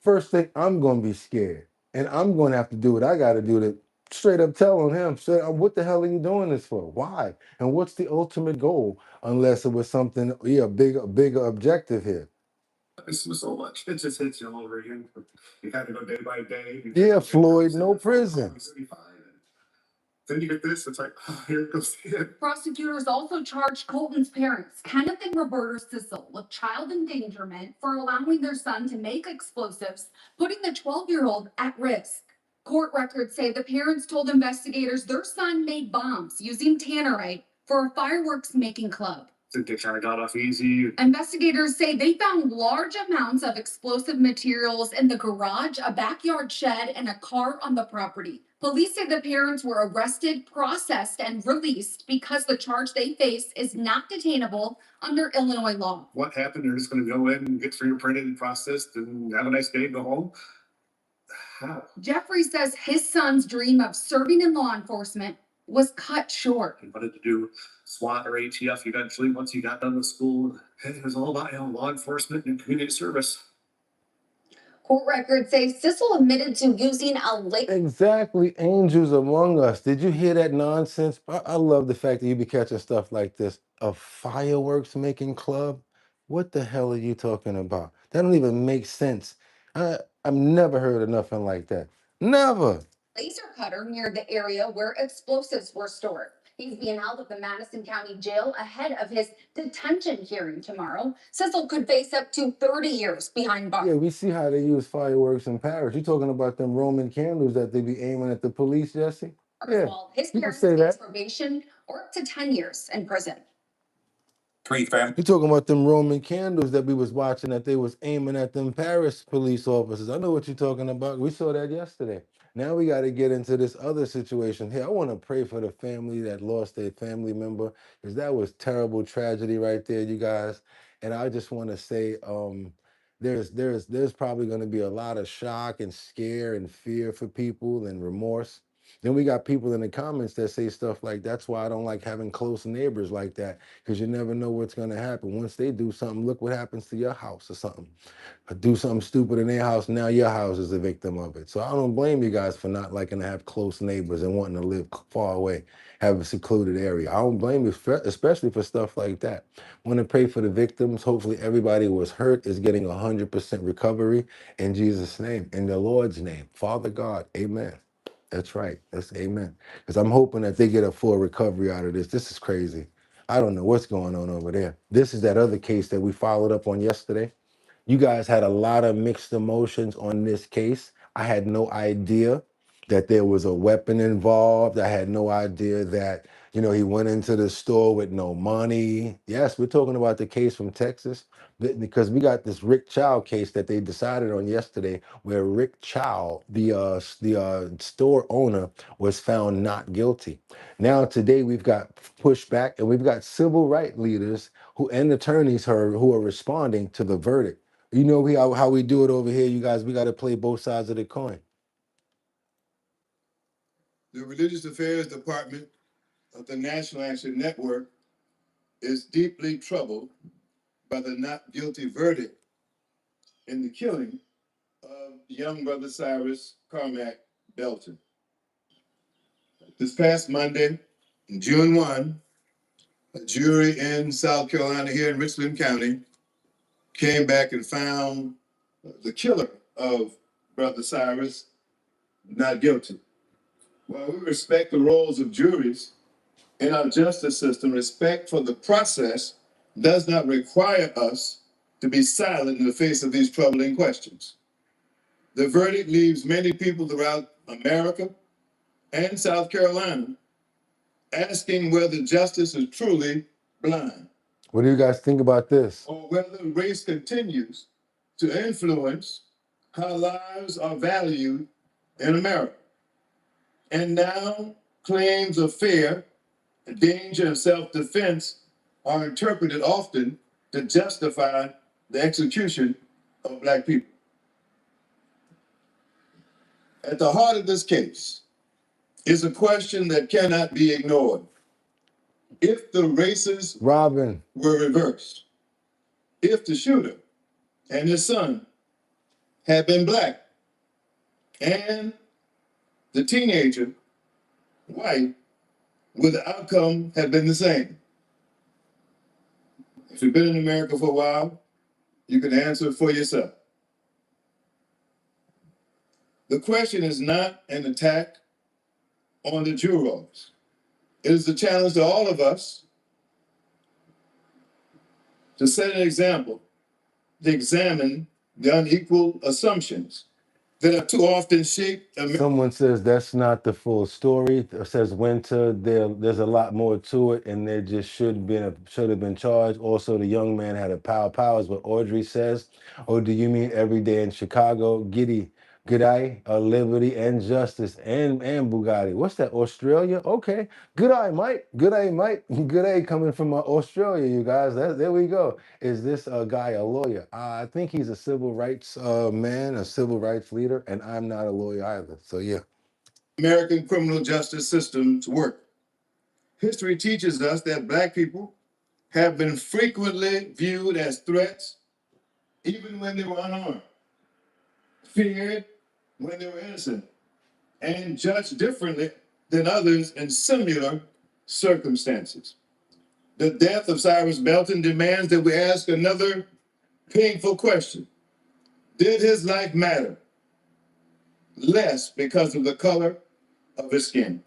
first thing, I'm going to be scared. And I'm going to have to do what I got to do to straight up tell on him, what the hell are you doing this for? Why? And what's the ultimate goal? Unless it was something, a bigger objective here. This was so much. It just hits you all over again. You kind of go day by day. Yeah, Floyd, no prison. Then you get this, it's like, oh, here it goes again. Prosecutors also charged Colton's parents, Kenneth and Roberta Sissel, with child endangerment for allowing their son to make explosives, putting the 12-year-old at risk. Court records say the parents told investigators their son made bombs using tannerite for a fireworks making club. I think they kind of got off easy. Investigators say they found large amounts of explosive materials in the garage, a backyard shed, and a car on the property. Police say the parents were arrested, processed, and released because the charge they face is not detainable under Illinois law. What happened? They're just going to go in and get fingerprinted and processed and have a nice day and go home? How? Jeffrey says his son's dream of serving in law enforcement was cut short. He wanted to do SWAT or ATF eventually once he got done with school. It was all about law enforcement and community service. Court records say Sissel admitted to using a lake. Exactly, angels among us. Did you hear that nonsense? I love the fact that you be catching stuff like this. A fireworks making club? What the hell are you talking about? That don't even make sense. I've never heard of nothing like that. Never. Laser cutter near the area where explosives were stored. He's being held at the Madison County Jail ahead of his detention hearing tomorrow. Sissel could face up to 30 years behind bars. Yeah, we see how they use fireworks in Paris. You talking about them Roman candles that they be aiming at the police, Jesse? Yeah, Well, his you can parents say face that. probation or up to 10 years in prison. Three families. You talking about them Roman candles that we was watching that they was aiming at them Paris police officers. I know what you're talking about. We saw that yesterday. Now we got to get into this other situation here. I want to pray for the family that lost their family member, because that was terrible tragedy right there, you guys. And I just want to say, there's probably going to be a lot of shock and scare and fear for people and remorse. Then we got people in the comments that say stuff like, that's why I don't like having close neighbors like that, because you never know what's going to happen. Once they do something, look what happens to your house or something. Or do something stupid in their house, now your house is a victim of it. So I don't blame you guys for not liking to have close neighbors and wanting to live far away, have a secluded area. I don't blame you, especially for stuff like that. Want to pray for the victims. Hopefully everybody who was hurt is getting 100% recovery in Jesus' name, in the Lord's name. Father God, amen. That's right. That's amen. Because I'm hoping that they get a full recovery out of this. This is crazy. I don't know what's going on over there. This is that other case that we followed up on yesterday. You guys had a lot of mixed emotions on this case. I had no idea that there was a weapon involved. I had no idea that, he went into the store with no money. Yes, we're talking about the case from Texas, because we got this Rick Chow case that they decided on yesterday, where Rick Chow, the store owner, was found not guilty. Now today we've got pushback, and we've got civil rights leaders and attorneys who are responding to the verdict. You know how we do it over here, you guys. We got to play both sides of the coin. The Religious Affairs Department of the National Action Network is deeply troubled by the not guilty verdict in the killing of young brother Cyrus Carmack Belton. This past Monday, June 1, a jury in South Carolina here in Richland County came back and found the killer of brother Cyrus not guilty. While we respect the roles of juries in our justice system, respect for the process does not require us to be silent in the face of these troubling questions. The verdict leaves many people throughout America and South Carolina asking whether justice is truly blind. What do you guys think about this? Or whether race continues to influence how lives are valued in America. And now claims of fear, danger, and self-defense are interpreted often to justify the execution of Black people. At the heart of this case is a question that cannot be ignored. If the races were reversed, if the shooter and his son had been Black and the teenager white, would the outcome have been the same? If you've been in America for a while, You can answer for yourself. The question is not an attack on the jurors. It is a challenge to all of us to set an example, to examine the unequal assumptions that have too often shaped America. Someone says that's not the full story. Says Winter, there's a lot more to it, and there just should have been charged. Also, the young man had a pow is what Audrey says. Oh, do you mean every day in Chicago? G'day, liberty and justice and Bugatti. What's that? Australia? Okay. G'day, Mike. G'day, Mike. G'day, coming from Australia, you guys. There we go. Is this guy a lawyer? I think he's a civil rights man, a civil rights leader, and I'm not a lawyer either. So yeah. American criminal justice systems work. History teaches us that Black people have been frequently viewed as threats, even when they were unarmed, feared when they were innocent, and judged differently than others in similar circumstances. The death of Cyrus Belton demands that we ask another painful question. Did his life matter less because of the color of his skin?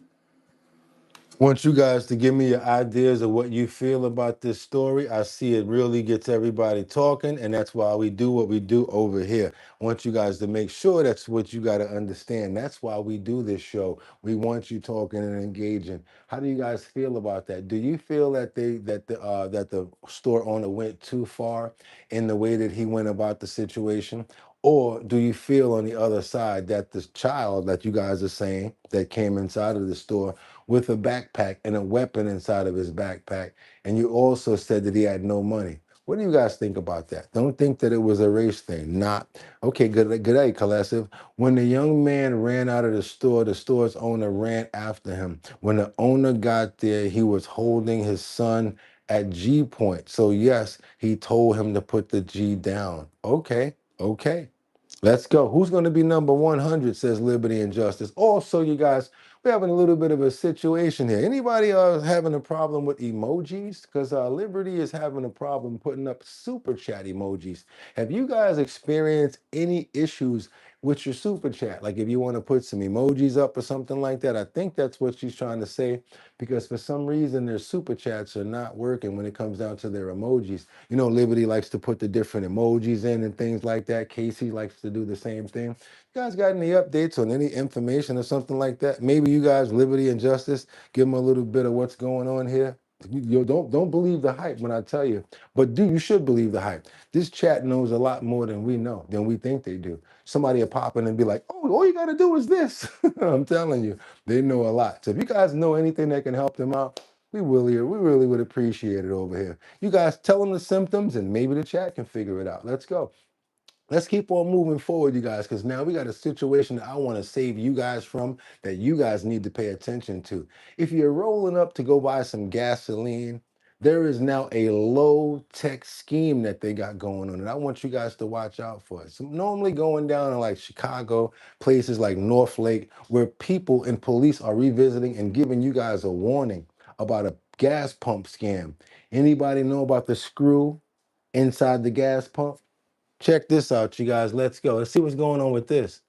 Want you guys to give me your ideas of what you feel about this story. I see it really gets everybody talking, and that's why we do what we do over here. I want you guys to make sure that's what you got to understand. That's why we do this show. We want you talking and engaging. How do you guys feel about that? Do you feel that the store owner went too far in the way that he went about the situation? Or do you feel on the other side that this child that you guys are saying that came inside of the store with a backpack and a weapon inside of his backpack, and you also said that he had no money? What do you guys think about that? Don't think that it was a race thing. Not. Okay, good day, Kalesiv. When the young man ran out of the store's owner ran after him. When the owner got there, he was holding his son at G point. So yes, he told him to put the G down. Okay. Let's go. Who's going to be number 100, says Liberty and Justice. Also, you guys, we're having a little bit of a situation here. Anybody having a problem with emojis? Because Liberty is having a problem putting up super chat emojis. Have you guys experienced any issues with your super chat? Like if you want to put some emojis up or something like that? I think that's what she's trying to say, because for some reason their super chats are not working when it comes down to their emojis. You know, Liberty likes to put the different emojis in and things like that. Casey likes to do the same thing. You guys got any updates on any information or something like that? Maybe you guys, Liberty and Justice, give them a little bit of what's going on here. You don't believe the hype when I tell you, but you should believe the hype. This chat knows a lot more than we know, than we think they do. Somebody will pop in and be like, oh, all you got to do is this. I'm telling you, they know a lot. So if you guys know anything that can help them out, we really would appreciate it over here. You guys tell them the symptoms and maybe the chat can figure it out. Let's go. Let's keep on moving forward, you guys, because now we got a situation that I want to save you guys from, that you guys need to pay attention to. If you're rolling up to go buy some gasoline, there is now a low-tech scheme that they got going on, and I want you guys to watch out for it. So normally going down in like Chicago, places like North Lake, where people and police are revisiting and giving you guys a warning about a gas pump scam. Anybody know about the screw inside the gas pump? Check this out, you guys. Let's go. Let's see what's going on with this.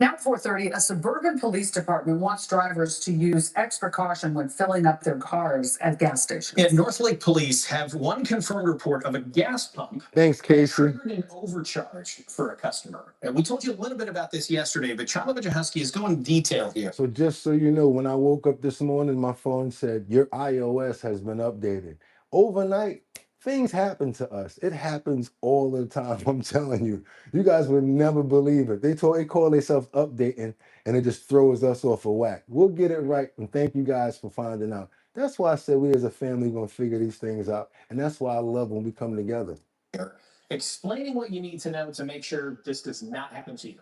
Now at 4:30, a suburban police department wants drivers to use extra caution when filling up their cars at gas stations. Yeah, North Lake Police have one confirmed report of a gas pump. Thanks, Casey. Triggered an overcharge for a customer. And we told you a little bit about this yesterday, but Chama Bridgethisllc is going detail here. So just so you know, when I woke up this morning, my phone said, your iOS has been updated. Overnight, things happen to us. It happens all the time. I'm telling you. You guys would never believe it. They call themselves updating, and it just throws us off a whack. We'll get it right, and thank you guys for finding out. That's why I said we as a family going to figure these things out, and that's why I love when we come together. Explaining what you need to know to make sure this does not happen to you.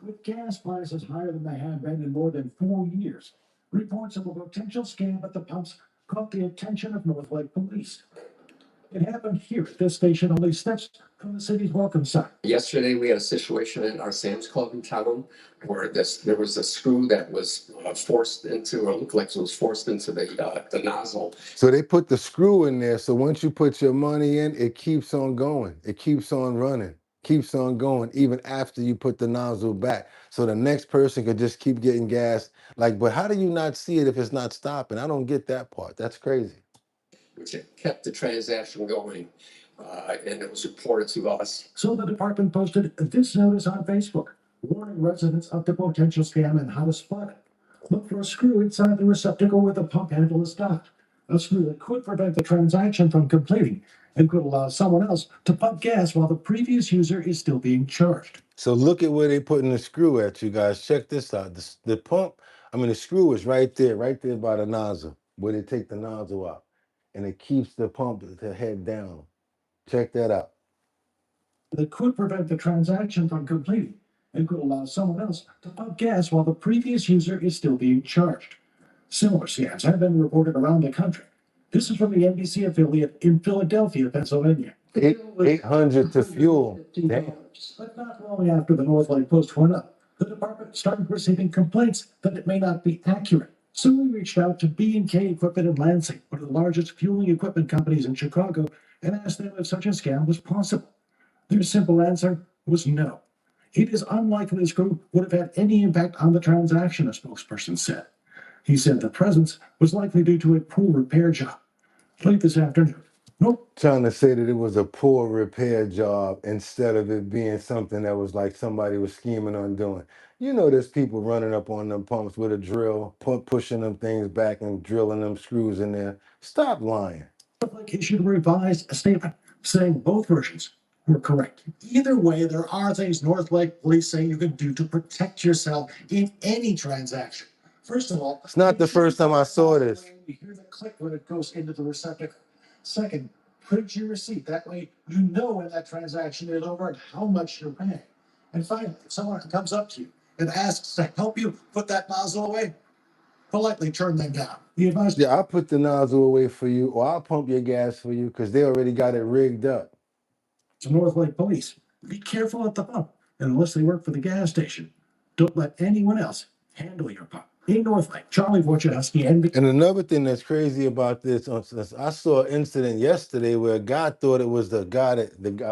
With gas prices higher than they have been in more than 4 years, reports of a potential scam at the pumps caught the attention of North Lake Police. It happened here at this station, only steps from the city's welcome sign. Yesterday, we had a situation at our Sam's Club in town where there was a screw that was forced into, or looked like it was forced into the nozzle. So they put the screw in there. So once you put your money in, it keeps on going. It keeps on running, keeps on going, even after you put the nozzle back. So the next person could just keep getting gas. Like, but how do you not see it if it's not stopping? I don't get that part. That's crazy. Which kept the transaction going, and it was reported to us. So the department posted this notice on Facebook, warning residents of the potential scam and how to spot it. Look for a screw inside the receptacle where the pump handle is stopped. A screw that could prevent the transaction from completing and could allow someone else to pump gas while the previous user is still being charged. So look at where they putting the screw at, you guys. Check this out. The pump, the screw is right there by the nozzle, where they take the nozzle out. And it keeps the pump to head down. Check that out. That could prevent the transaction from completing and could allow someone else to pump gas while the previous user is still being charged. Similar scams have been reported around the country. This is from the NBC affiliate in Philadelphia, Pennsylvania. 800 to fuel. Damn. But not long after the North Lake Post went up, the department started receiving complaints that it may not be accurate. So we reached out to B&K Equipment in Lansing, one of the largest fueling equipment companies in Chicago, and asked them if such a scam was possible. Their simple answer was no. It is unlikely this group would have had any impact on the transaction, a spokesperson said. He said the presence was likely due to a pool repair job. Late this afternoon. Nope. Trying to say that it was a poor repair job instead of it being something that was like somebody was scheming on doing. You know, there's people running up on them pumps with a drill, pushing them things back and drilling them screws in there. Stop lying. Like issued a revised statement saying both versions were correct. Either way, there are things North Lake Police say you can do to protect yourself in any transaction. First of all, it's not the first time I saw this. You hear the click when it goes into the receptacle. Second, print your receipt. That way you know when that transaction is over and how much you're paying. And finally, if someone comes up to you and asks to help you put that nozzle away, politely turn them down. Yeah, I'll put the nozzle away for you, or I'll pump your gas for you because they already got it rigged up. To North Lake Police, be careful at the pump, and unless they work for the gas station, don't let anyone else handle your pump. In North Lake, Charlie Wojciechowski, NBC. And another thing that's crazy about this, I saw an incident yesterday where a guy thought it was the guy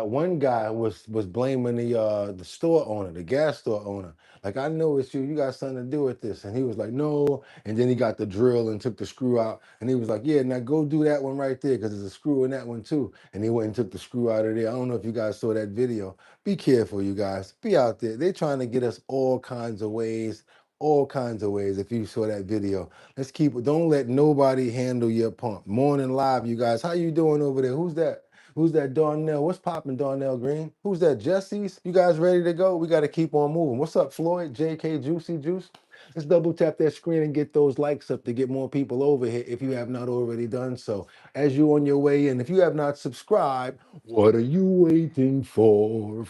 one guy was blaming the store owner, the gas store owner. Like, I know it's you got something to do with this. And he was like, no. And then he got the drill and took the screw out. And he was like, yeah, now go do that one right there because there's a screw in that one too. And he went and took the screw out of there. I don't know if you guys saw that video. Be careful, you guys. Be out there. They're trying to get us all kinds of ways. If you saw that video. Let's keep it. Don't let nobody handle your pump. Morning Live, you guys. How you doing over there? Who's that? Who's that? Darnell? What's popping, Darnell Green? Who's that? Jesse's? You guys ready to go? We got to keep on moving. What's up, Floyd? JK Juicy Juice? Let's double tap that screen and get those likes up to get more people over here if you have not already done so. As you on your way in, if you have not subscribed, what are you waiting for?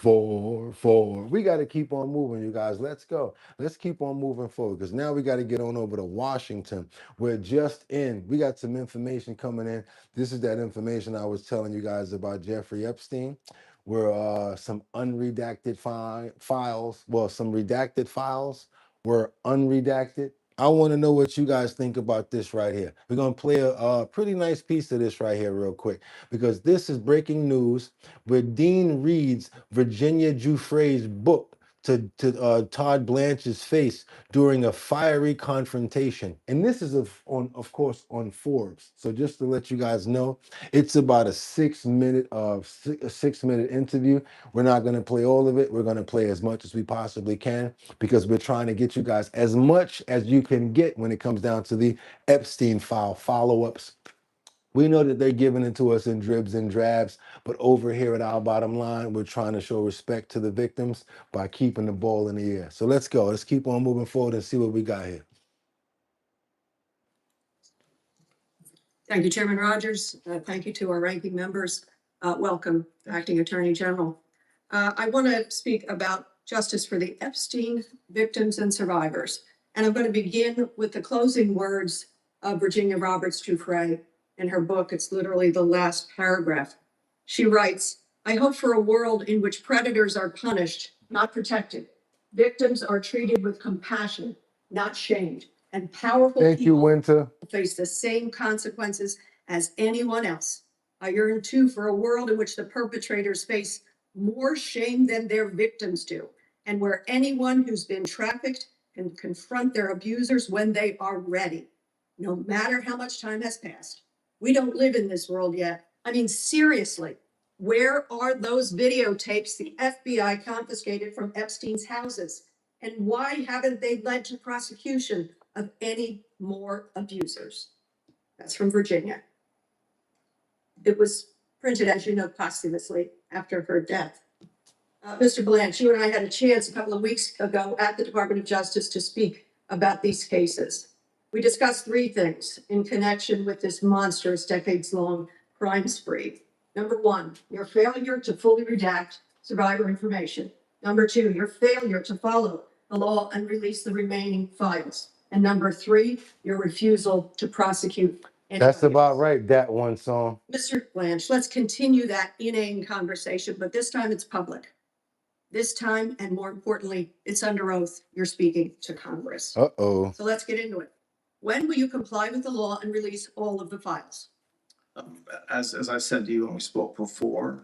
We got to keep on moving, you guys. Let's go. Let's keep on moving forward because now we got to get on over to Washington. We're just in. We got some information coming in. This is that information I was telling you guys about Jeffrey Epstein, where some unredacted files, well, some redacted files were unredacted. I want to know what you guys think about this right here. We're going to play a pretty nice piece of this right here real quick because this is breaking news where Dean reads Virginia Giuffre's book to Todd Blanche's face during a fiery confrontation. And this is of course on Forbes. So just to let you guys know, it's about a 6 minute interview. We're not going to play all of it. We're going to play as much as we possibly can because we're trying to get you guys as much as you can get when it comes down to the Epstein file follow-ups. We know that they're giving it to us in dribs and drabs, but over here at Our Bottom Line, we're trying to show respect to the victims by keeping the ball in the air. So let's go. Let's keep on moving forward and see what we got here. Thank you, Chairman Rogers. Thank you to our ranking members. Welcome, Acting Attorney General. I want to speak about justice for the Epstein victims and survivors. And I'm going to begin with the closing words of Virginia Roberts Giuffre in her book. It's literally the last paragraph. She writes, I hope for a world in which predators are punished, not protected. Victims are treated with compassion, not shamed, and powerful Thank you, people Winter. face the same consequences as anyone else. I yearn too for a world in which the perpetrators face more shame than their victims do, and where anyone who's been trafficked can confront their abusers when they are ready, no matter how much time has passed. We don't live in this world yet. I mean, seriously, where are those videotapes the FBI confiscated from Epstein's houses? And why haven't they led to prosecution of any more abusers? That's from Virginia. It was printed, as you know, posthumously after her death. Mr. Blanche, you and I had a chance a couple of weeks ago at the Department of Justice to speak about these cases. We discussed three things in connection with this monstrous decades-long crime spree. Number one, your failure to fully redact survivor information. Number two, your failure to follow the law and release the remaining files. And number three, your refusal to prosecute anybody That's about else. right, that one song. Mr. Blanche, let's continue that inane conversation, but this time it's public. This time, and more importantly, it's under oath. You're speaking to Congress. Uh-oh. So let's get into it. When will you comply with the law and release all of the files? As I said to you when we spoke before,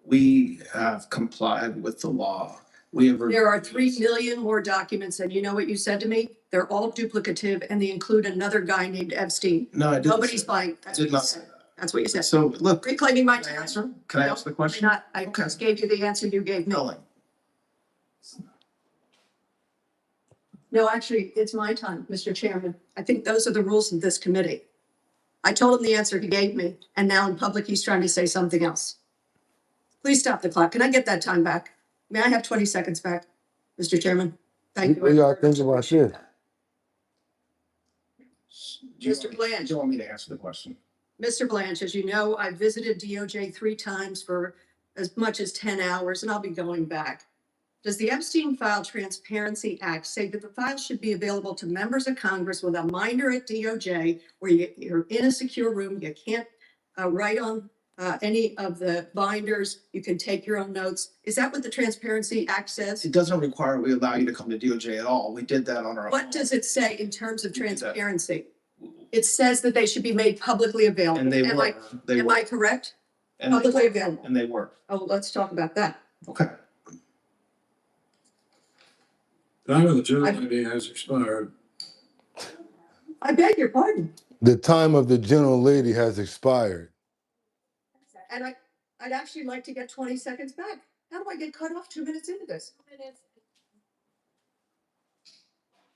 we have complied with the law. We have. There are 3 million more documents, and you know what you said to me? They're all duplicative, and they include another guy named Epstein. No, I didn't. Nobody's buying. That's Did what you not said. say that. That's what you said. So look. Reclaiming my Can I time. answer? Can I ask the question? I just gave you the answer you gave me. No, actually, it's my time, Mr. Chairman. I think those are the rules of this committee. I told him the answer he gave me, and now in public, he's trying to say something else. Please stop the clock. Can I get that time back? May I have 20 seconds back, Mr. Chairman? Thank you. What do y'all think about this? Mr. Blanche. Do you want me to answer the question? Mr. Blanche, as you know, I visited DOJ 3 times for as much as 10 hours, and I'll be going back. Does the Epstein File Transparency Act say that the files should be available to members of Congress with a minder at DOJ, where you're in a secure room, you can't write on any of the binders, you can take your own notes? Is that what the Transparency Act says? It doesn't require we allow you to come to DOJ at all. We did that on our own. What does it say in terms of transparency? It says that they should be made publicly available. And they Am were. I- They Am were. I correct? And they Publicly were. available. And they were. Oh, let's talk about that. Okay. Time of the gentlelady has expired. I beg your pardon. The time of the gentle lady has expired. And I'd actually like to get 20 seconds back. How do I get cut off 2 minutes into this?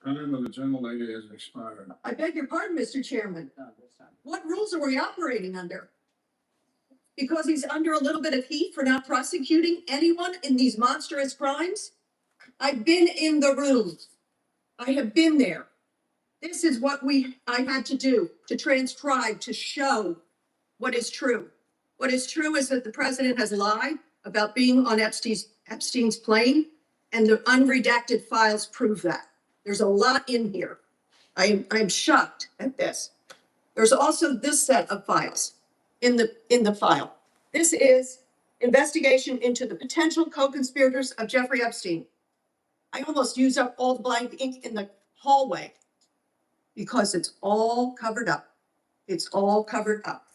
Time of the gentlelady has expired. I beg your pardon, Mr. Chairman. What rules are we operating under? Because he's under a little bit of heat for not prosecuting anyone in these monstrous crimes? I've been in the room. I have been there. This is what I had to do, to transcribe, to show what is true. What is true is that the president has lied about being on Epstein's plane, and the unredacted files prove that. There's a lot in here. I'm shocked at this. There's also this set of files in the file. This is investigation into the potential co-conspirators of Jeffrey Epstein. I almost used up all the blank ink in the hallway because it's all covered up. It's all covered up.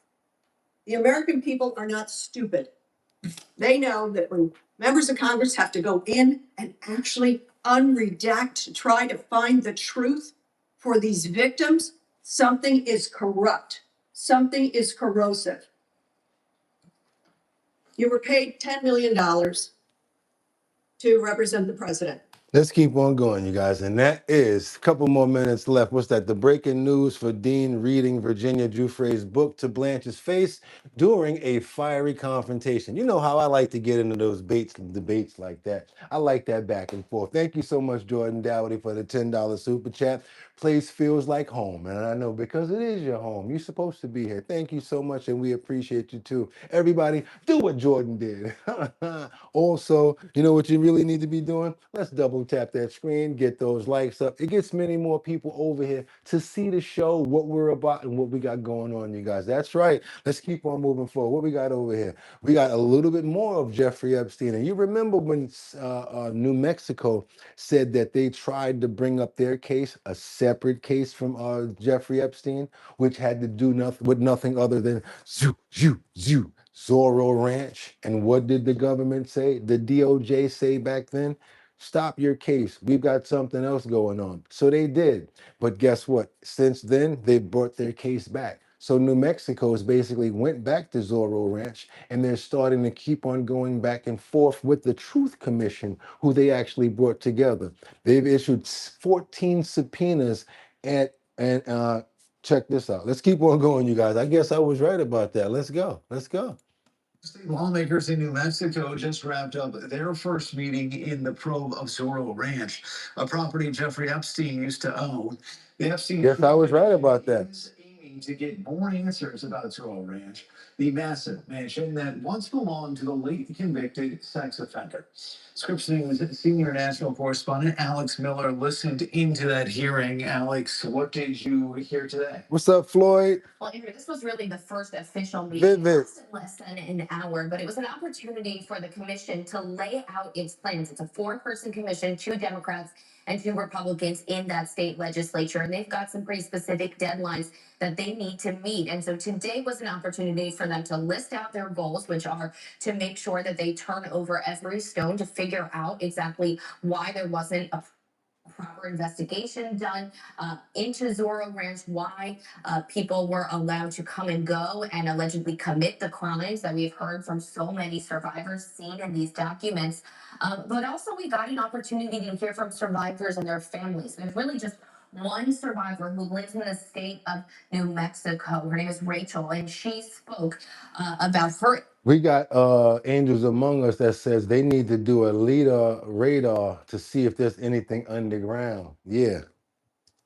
The American people are not stupid. They know that when members of Congress have to go in and actually unredact to try to find the truth for these victims, something is corrupt. Something is corrosive. You were paid $10 million to represent the president. Let's keep on going, you guys. And that is a couple more minutes left. What's that? The breaking news for Dean reading Virginia Giuffre's book to Blanche's face during a fiery confrontation. You know how I like to get into those debates like that. I like that back and forth. Thank you so much, Jordan Dowdy, for the $10 super chat. Place feels like home. And I know because it is your home. You're supposed to be here. Thank you so much. And we appreciate you too. Everybody, do what Jordan did. Also, you know what you really need to be doing? Let's double tap that screen, get those likes up. It gets many more people over here to see the show, what we're about, and what we got going on, you guys. That's right. Let's keep on moving forward. What we got over here? We got a little bit more of Jeffrey Epstein. And you remember when New Mexico said that they tried to bring up their case, a separate case from Jeffrey Epstein, which had to do with nothing other than Zorro Ranch. And what did the government say? The DOJ say back then? Stop your case. We've got something else going on. So they did. But guess what? Since then, they brought their case back. So New Mexico has basically went back to Zorro Ranch, and they're starting to keep on going back and forth with the Truth Commission, who they actually brought together. They've issued 14 subpoenas and check this out. Let's keep on going, you guys. I guess I was right about that. Let's go. Let's go. State lawmakers in New Mexico just wrapped up their first meeting in the probe of Zorro Ranch, a property Jeffrey Epstein used to own. The Epstein Guess I was right about that. is aiming to get more answers about Zorro Ranch, the massive mansion that once belonged to the late convicted sex offender. Scripps News senior national correspondent Alex Miller listened into that hearing. Alex, what did you hear today? What's up, Floyd? Well, Andrew, this was really the first official meeting. It Vivid. lasted less than an hour, but it was an opportunity for the commission to lay out its plans. It's a 4-person commission, 2 Democrats and 2 Republicans in that state legislature, and they've got some pretty specific deadlines that they need to meet. And so today was an opportunity for them to list out their goals, which are to make sure that they turn over every stone to figure out exactly why there wasn't a proper investigation done into Zorro Ranch, why people were allowed to come and go and allegedly commit the crimes that we've heard from so many survivors seen in these documents. But also we got an opportunity to hear from survivors and their families. There's really just one survivor who lives in the state of New Mexico. Her name is Rachel, and she spoke about her. We got Angels Among Us that says they need to do a LIDAR radar to see if there's anything underground. Yeah.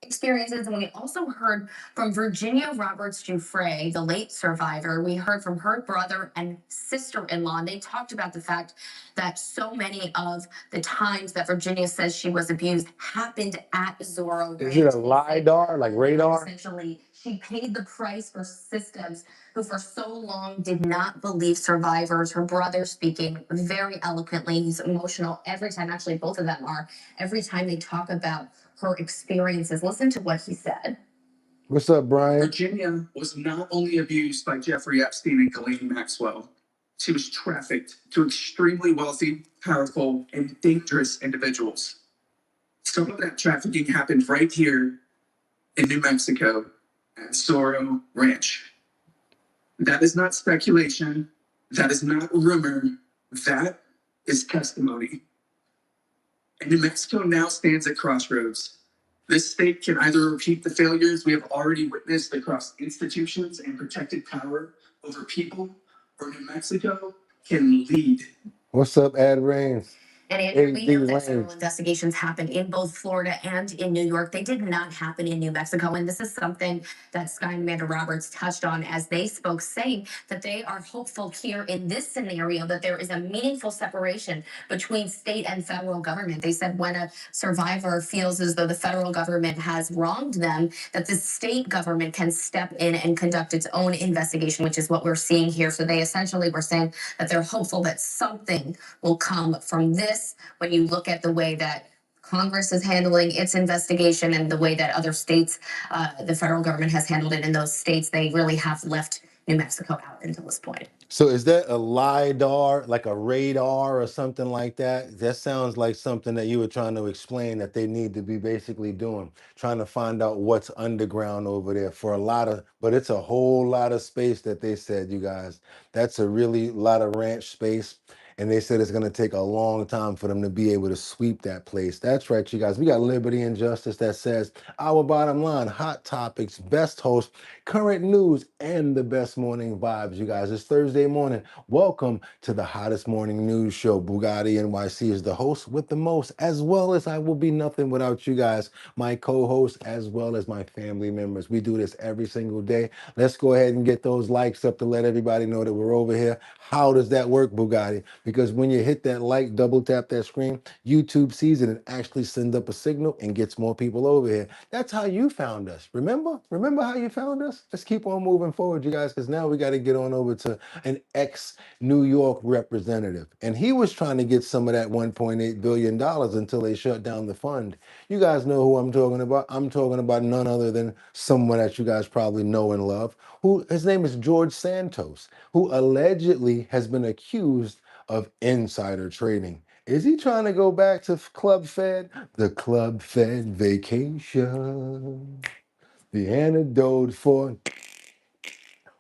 Experiences, and we also heard from Virginia Roberts Giuffre, the late survivor. We heard from her brother and sister-in-law, and they talked about the fact that so many of the times that Virginia says she was abused happened at Zorro Ranch. Is it a LIDAR, like radar? Essentially, she paid the price for systems who for so long did not believe survivors. Her brother speaking very eloquently. He's emotional every time, actually both of them are, every time they talk about her experiences. Listen to what he said. What's up, Brian? Virginia was not only abused by Jeffrey Epstein and Ghislaine Maxwell, she was trafficked to extremely wealthy, powerful, and dangerous individuals. Some of that trafficking happened right here in New Mexico at Zorro Ranch. That is not speculation. That is not rumor. That is testimony. And New Mexico now stands at crossroads. This state can either repeat the failures we have already witnessed across institutions and protected power over people, or New Mexico can lead. What's up, Ad Rains? And Andrew, we know that several investigations happened in both Florida and in New York. They did not happen in New Mexico. And this is something that Sky and Amanda Roberts touched on as they spoke, saying that they are hopeful here in this scenario that there is a meaningful separation between state and federal government. They said when a survivor feels as though the federal government has wronged them, that the state government can step in and conduct its own investigation, which is what we're seeing here. So they essentially were saying that they're hopeful that something will come from this. When you look at the way that Congress is handling its investigation and the way that other states, the federal government has handled it in those states, they really have left New Mexico out until this point. So is that a LIDAR, like a radar or something like that? That sounds like something that you were trying to explain that they need to be basically doing, trying to find out what's underground over there for a lot of, but it's a whole lot of space that they said, you guys. That's a really lot of ranch space. And they said it's going to take a long time for them to be able to sweep that place. That's right, you guys. We got Liberty and Justice that says our bottom line, hot topics, best host, current news, and the best morning vibes, you guys. It's Thursday morning. Welcome to the hottest morning news show. Boogotti NYC is the host with the most, as well as I will be nothing without you guys, my co-host, as well as my family members. We do this every single day. Let's go ahead and get those likes up to let everybody know that we're over here. How does that work, Boogotti? because when you hit that like, double tap that screen, YouTube sees it and actually sends up a signal and gets more people over here. That's how you found us. Remember? Remember how you found us? Let's keep on moving forward, you guys, because now we got to get on over to an ex-New York representative. And he was trying to get some of that $1.8 billion until they shut down the fund. You guys know who I'm talking about. I'm talking about none other than someone that you guys probably know and love, who his name is George Santos, who allegedly has been accused of insider trading. Is he trying to go back to Club Fed? The Club Fed vacation. The antidote for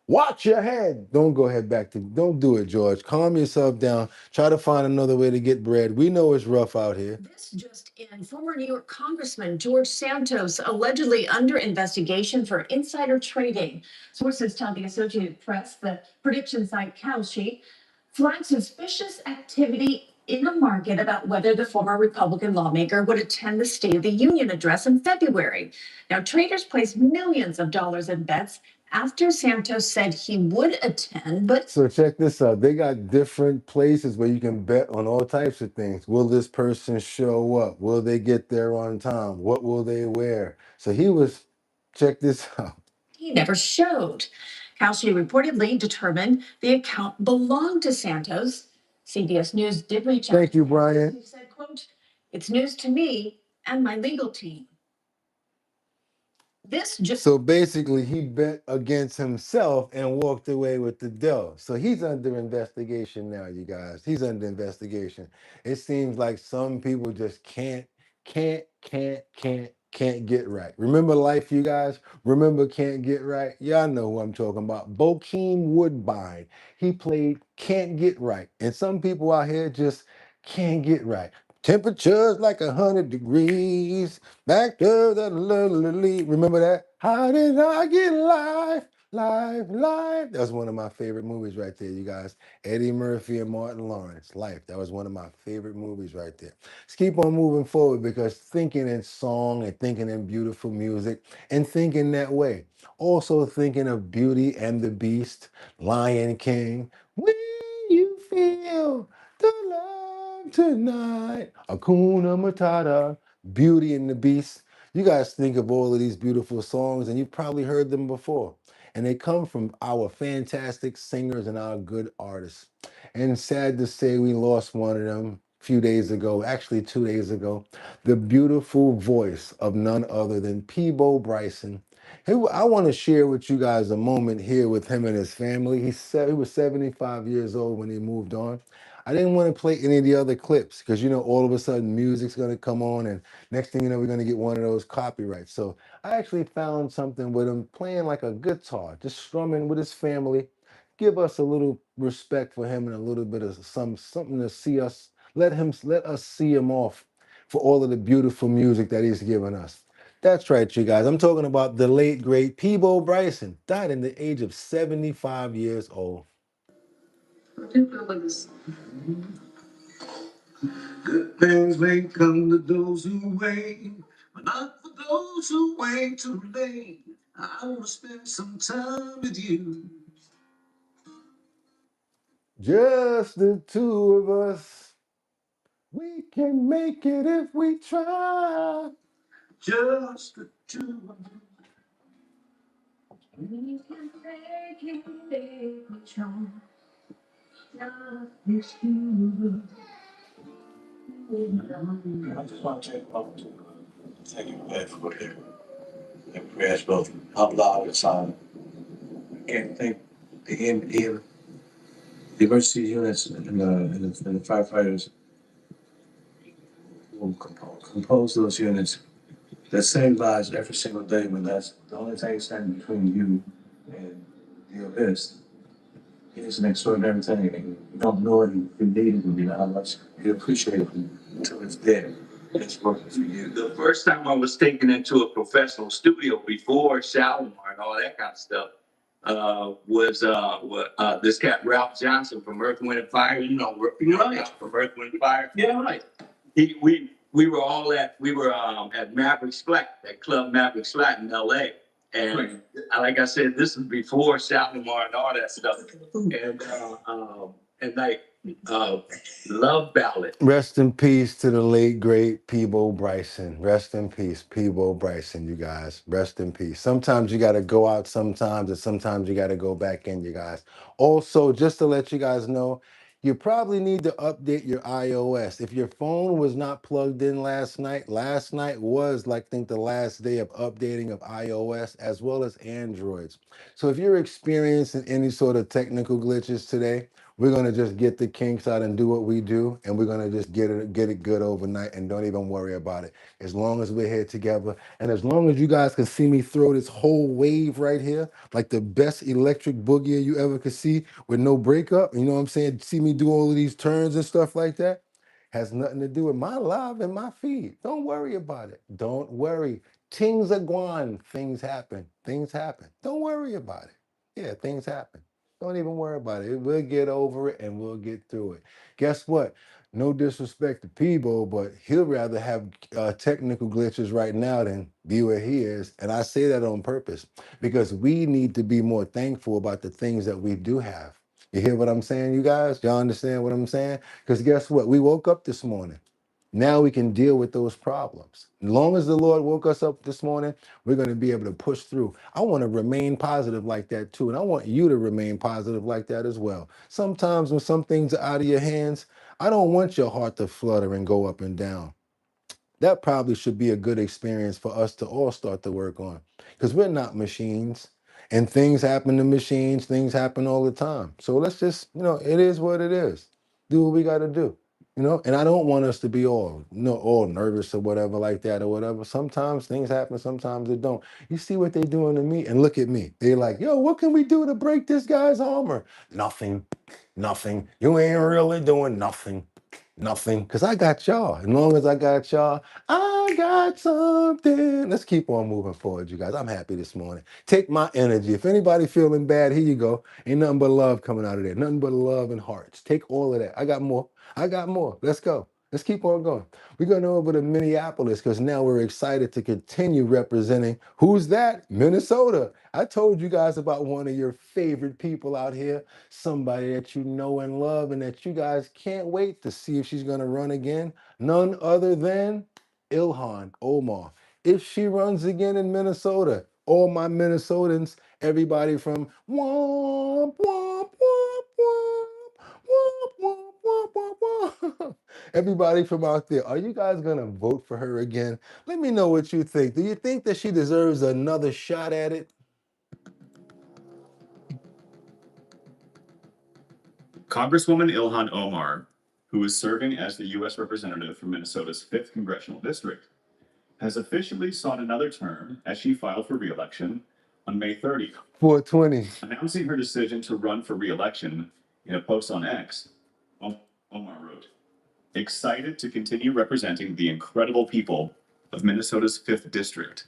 watch your head. Don't go head back to, don't do it, George. Calm yourself down. Try to find another way to get bread. We know it's rough out here. This just in, former New York Congressman George Santos allegedly under investigation for insider trading. Sources tell the Associated Press the prediction site Kalshi flagged suspicious activity in the market about whether the former Republican lawmaker would attend the State of the Union address in February. Now, traders placed millions of dollars in bets after Santos said he would attend, but So check this out. They got different places where you can bet on all types of things. Will this person show up? Will they get there on time? What will they wear? So he was, check this out. he never showed. Kalshi reportedly determined the account belonged to Santos. CBS News did reach out. Thank you, Brian. He said, quote, "It's news to me and my legal team." This just So basically, he bet against himself and walked away with the dough. So he's under investigation now, you guys. He's under investigation. It seems like some people just can't get right. Remember Life, you guys? Remember Can't Get Right? Y'all know who I'm talking about. Bokeem Woodbine. He played Can't Get Right. And some people out here just can't get right. Temperatures like 100 degrees. Back to the lovely. Remember that? How did I get life? Life. That's one of my favorite movies right there, you guys. Eddie Murphy and Martin Lawrence. Life. That was one of my favorite movies right there. Let's keep on moving forward because thinking in song and thinking in beautiful music and thinking that way. Also thinking of Beauty and the Beast, Lion King. When you feel the love tonight, Hakuna Matata, Beauty and the Beast. You guys think of all of these beautiful songs and you've probably heard them before. And they come from our fantastic singers and our good artists. And sad to say we lost one of them a few days ago, actually 2 days ago. The beautiful voice of none other than Peabo Bryson. I want to share with you guys a moment here with him and his family. He was 75 years old when he moved on. I didn't want to play any of the other clips because, you know, all of a sudden music's going to come on and next thing you know, we're going to get one of those copyrights. So I actually found something with him playing like a guitar, just strumming with his family. Give us a little respect for him and a little bit of something to see us. Let us see him off for all of the beautiful music that he's given us. That's right, you guys. I'm talking about the late, great Peabo Bryson. Died in the age of 75 years old. Good things may come to those who wait, but not for those who wait too late. I want to spend some time with you. Just the two of us. We can make it if we try. Just the two of us. we can make it if we try. Just the two I just want to take a moment to thank you for their prayers, both out loud and silent. Again, thank the emergency units and the firefighters who compose those units that save lives every single day when that's the only thing standing between you and the abyss. It is an extraordinary thing, and you don't know it, you need it, and you know how much you appreciate it until it's there. It's working for you. The first time I was taken into a professional studio before Shalimar and all that kind of stuff was this cat Ralph Johnson from Earth, Wind and Fire. You know Ralph from Earth, Wind and Fire. Yeah, right. We were at Maverick's Flat, at Club Maverick's Flat in L.A. And like I said, this is before Shalimar and all that stuff. And like love ballad. Rest in peace to the late great Peebo Bryson. Rest in peace, Peebo Bryson, you guys. Rest in peace. Sometimes you got to go out sometimes, and sometimes you got to go back in, you guys. Also, just to let you guys know, you probably need to update your iOS. If your phone was not plugged in last night was, like, I think, the last day of updating of iOS as well as Androids. So if you're experiencing any sort of technical glitches today, we're gonna just get the kinks out and do what we do, and we're gonna just get it good overnight, and don't even worry about it. As long as we're here together, and as long as you guys can see me throw this whole wave right here, like the best electric boogie you ever could see with no breakup. You know what I'm saying? See me do all of these turns and stuff like that. Has nothing to do with my live and my feed. Don't worry about it. Don't worry. Things are gone. Things happen. Things happen. Don't worry about it. Yeah, things happen. Don't even worry about it. We'll get over it and we'll get through it. Guess what? No disrespect to Peebo, but he'll rather have technical glitches right now than be where he is. And I say that on purpose because we need to be more thankful about the things that we do have. You hear what I'm saying, you guys? Y'all understand what I'm saying? Because guess what? We woke up this morning. Now we can deal with those problems. As long as the Lord woke us up this morning, we're going to be able to push through. I want to remain positive like that too. And I want you to remain positive like that as well. Sometimes when some things are out of your hands, I don't want your heart to flutter and go up and down. That probably should be a good experience for us to all start to work on because we're not machines and things happen to machines, things happen all the time. So let's just, it is what it is. Do what we got to do. And I don't want us to be all nervous or whatever like that or whatever. Sometimes things happen, sometimes they don't. You see what they're doing to me, and look at me. They're like, yo, what can we do to break this guy's armor? Nothing, nothing. You ain't really doing nothing. Nothing, because I got y'all. As long as I got y'all, I got something. Let's keep on moving forward, you guys. I'm happy this morning. Take my energy. If anybody feeling bad, here you go. Ain't nothing but love coming out of there. Nothing but love and hearts. Take all of that. I got more. I got more. Let's go. Let's keep on going. We're going over to Minneapolis because now we're excited to continue representing. Who's that? Minnesota. I told you guys about one of your favorite people out here, somebody that you know and love and that you guys can't wait to see if she's going to run again. None other than Ilhan Omar. If she runs again in Minnesota, all my Minnesotans, everybody from womp, womp, womp, womp, womp, womp, womp, womp, womp. Everybody from out there, are you guys going to vote for her again? Let me know what you think. Do you think that she deserves another shot at it? Congresswoman Ilhan Omar, who is serving as the U.S. representative for Minnesota's 5th congressional district, has officially sought another term as she filed for re-election on May 30th. 420. Announcing her decision to run for re-election in a post on X, Omar wrote, "Excited to continue representing the incredible people of Minnesota's 5th district."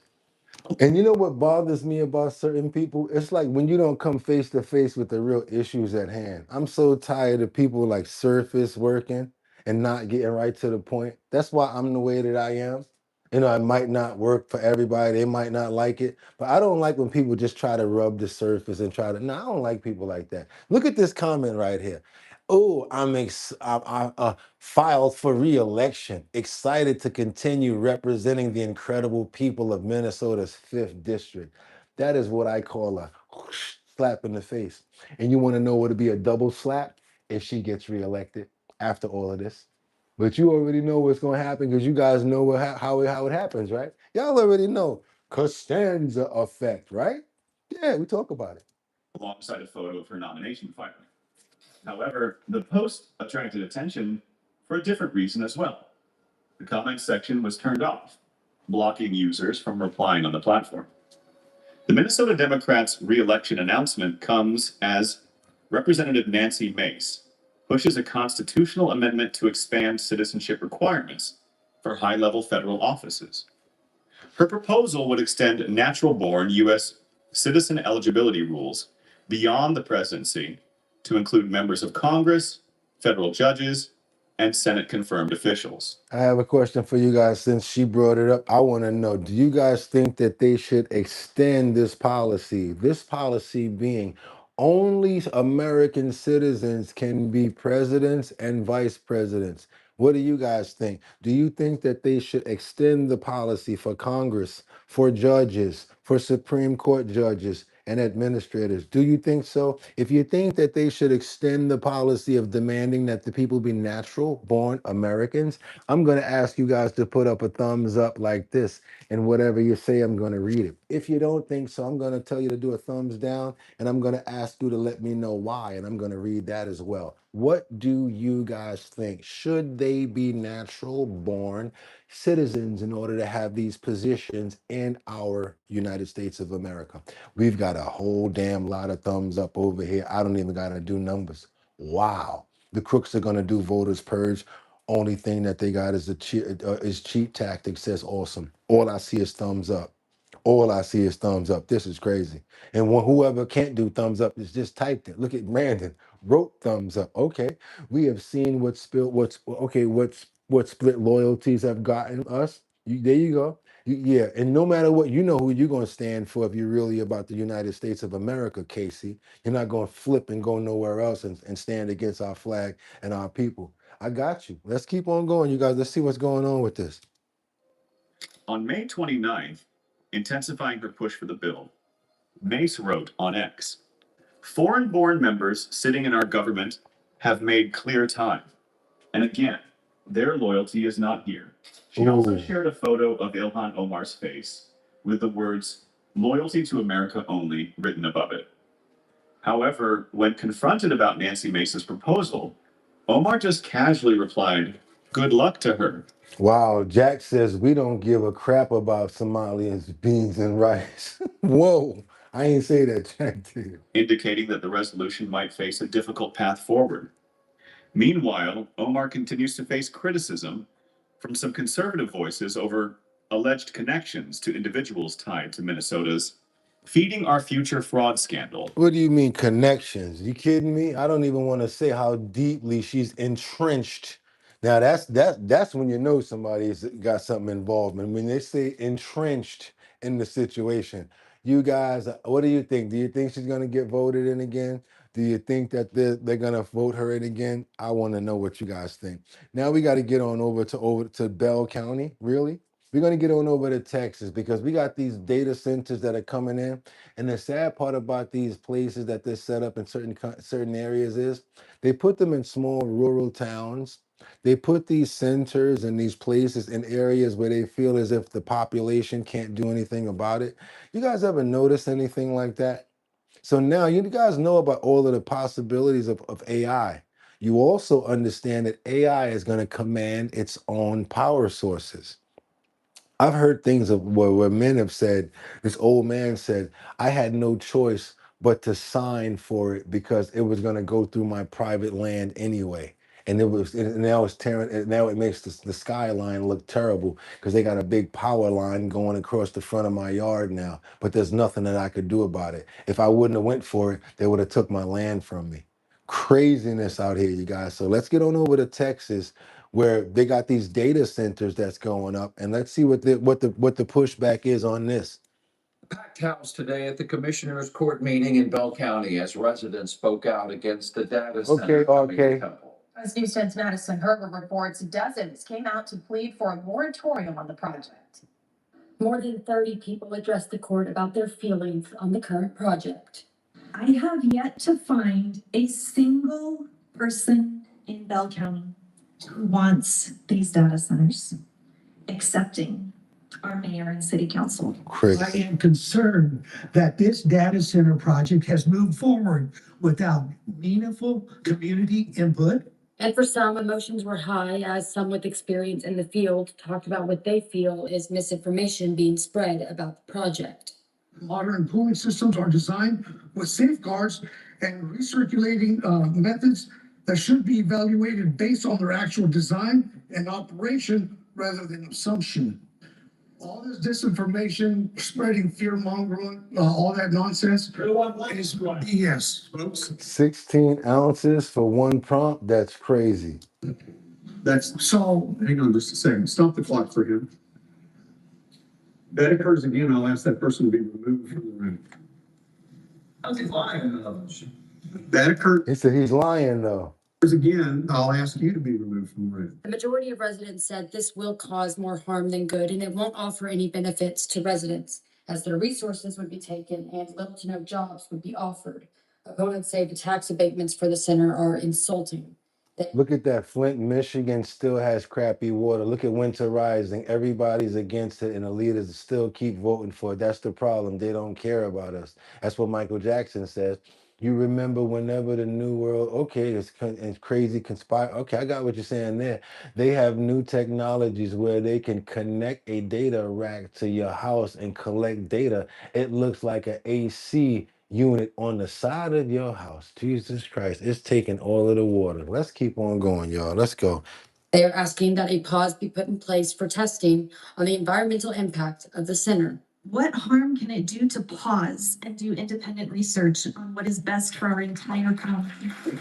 And you know what bothers me about certain people? It's like when you don't come face to face with the real issues at hand. I'm so tired of people like surface working and not getting right to the point. That's why I'm the way that I am. It might not work for everybody. They might not like it. But I don't like when people just try to rub the surface and try to. No, I don't like people like that. Look at this comment right here. Oh, I filed for re-election, excited to continue representing the incredible people of Minnesota's 5th district. That is what I call a slap in the face. And you want to know what would be a double slap? If she gets reelected after all of this. But you already know what's going to happen because you guys know how it happens, right? Y'all already know. Costanza effect, right? Yeah, we talk about it. Alongside a photo of her nomination filing. However, the post attracted attention for a different reason as well. The comment section was turned off, blocking users from replying on the platform. The Minnesota Democrats' re-election announcement comes as Representative Nancy Mace pushes a constitutional amendment to expand citizenship requirements for high-level federal offices. Her proposal would extend natural-born U.S. citizen eligibility rules beyond the presidency to include members of Congress, federal judges, and Senate-confirmed officials. I have a question for you guys since she brought it up. I want to know, do you guys think that they should extend this policy? This policy being Only American citizens can be presidents and vice presidents. What do you guys think? Do you think that they should extend the policy for Congress, for judges, for Supreme Court judges and administrators? Do you think so? If you think that they should extend the policy of demanding that the people be natural born Americans, I'm going to ask you guys to put up a thumbs up like this, and whatever you say, I'm going to read it. If you don't think so, I'm going to tell you to do a thumbs down, and I'm going to ask you to let me know why, and I'm going to read that as well. What do you guys think? Should they be natural born citizens in order to have these positions in our United States of America? We've got a whole damn lot of thumbs up over here. I don't even got to do numbers. Wow. The crooks are going to do voters purge. Only thing that they got is cheat tactics. Says awesome. All I see is thumbs up. All I see is thumbs up. This is crazy. And whoever can't do thumbs up is just typed it. Look at Brandon wrote thumbs up. Okay, we have seen what split loyalties have gotten us. There you go. Yeah, and no matter what, you know who you're going to stand for if you're really about the United States of America, Casey. You're not going to flip and go nowhere else and stand against our flag and our people. I got you. Let's keep on going, you guys. Let's see what's going on with this. On May 29th, intensifying her push for the bill, Mace wrote on X, "Foreign-born members sitting in our government have made clear time. And again, their loyalty is not here." She also shared a photo of Ilhan Omar's face with the words, "Loyalty to America only," written above it. However, when confronted about Nancy Mace's proposal, Omar just casually replied, "Good luck to her." Wow, Jack says we don't give a crap about Somalians, beans, and rice. Whoa, I ain't say that, Jack did. Indicating that the resolution might face a difficult path forward. Meanwhile, Omar continues to face criticism from some conservative voices over alleged connections to individuals tied to Minnesota's Feeding Our Future fraud scandal. What do you mean connections? You kidding me? I don't even want to say how deeply she's entrenched. Now that's when you know somebody's got something involved. And when they say entrenched in the situation, you guys, what do you think? Do you think she's gonna get voted in again? Do you think that they're gonna vote her in again? I want to know what you guys think. Now we got to get on over to Bell County. Really? We're going to get on over to Texas because we got these data centers that are coming in. And the sad part about these places that they're set up in certain areas is they put them in small rural towns. They put these centers and these places in areas where they feel as if the population can't do anything about it. You guys ever notice anything like that? So now you guys know about all of the possibilities of AI. You also understand that AI is going to command its own power sources. I've heard things of where men have said, this old man said, I had no choice but to sign for it because it was going to go through my private land anyway. And now it's tearing, and now it makes the skyline look terrible because they got a big power line going across the front of my yard now. But there's nothing that I could do about it. If I wouldn't have went for it, they would have took my land from me. Craziness out here, you guys. So let's get on over to Texas, where they got these data centers that's going up, and let's see what the pushback is on this. Packed house today at the Commissioner's Court meeting in Bell County as residents spoke out against the data center. Okay. As News 10's Madison Herber reports, dozens came out to plead for a moratorium on the project. More than 30 people addressed the court about their feelings on the current project. I have yet to find a single person in Bell County who wants these data centers, excepting our mayor and city council. I am concerned that this data center project has moved forward without meaningful community input. And for some, emotions were high as some with experience in the field talked about what they feel is misinformation being spread about the project. Modern cooling systems are designed with safeguards and recirculating methods that should be evaluated based on their actual design and operation rather than assumption. All this disinformation, spreading fear mongering, all that nonsense is BS, folks. 16 ounces for one prompt? That's crazy. That's so, hang on just a second. Stop the clock for him. If that occurs again, I'll ask that person to be removed from the room. How's he lying though? That occurs He said he's lying though. again. I'll ask you to be removed from the room. The majority of residents said this will cause more harm than good, and it won't offer any benefits to residents, as their resources would be taken and little to no jobs would be offered. Opponents say the tax abatements for the center are insulting. Look at that. Flint, Michigan still has crappy water. Look at Winter Rising. Everybody's against it, and the leaders still keep voting for it. That's the problem. They don't care about us. That's what Michael Jackson says. You remember whenever the new world, okay, it's crazy conspire. Okay, I got what you're saying there. They have new technologies where they can connect a data rack to your house and collect data. It looks like an AC unit on the side of your house. Jesus Christ, it's taking all of the water. Let's keep on going, y'all. Let's go. They are asking that a pause be put in place for testing on the environmental impact of the center. What harm can it do to pause and do independent research on what is best for our entire community?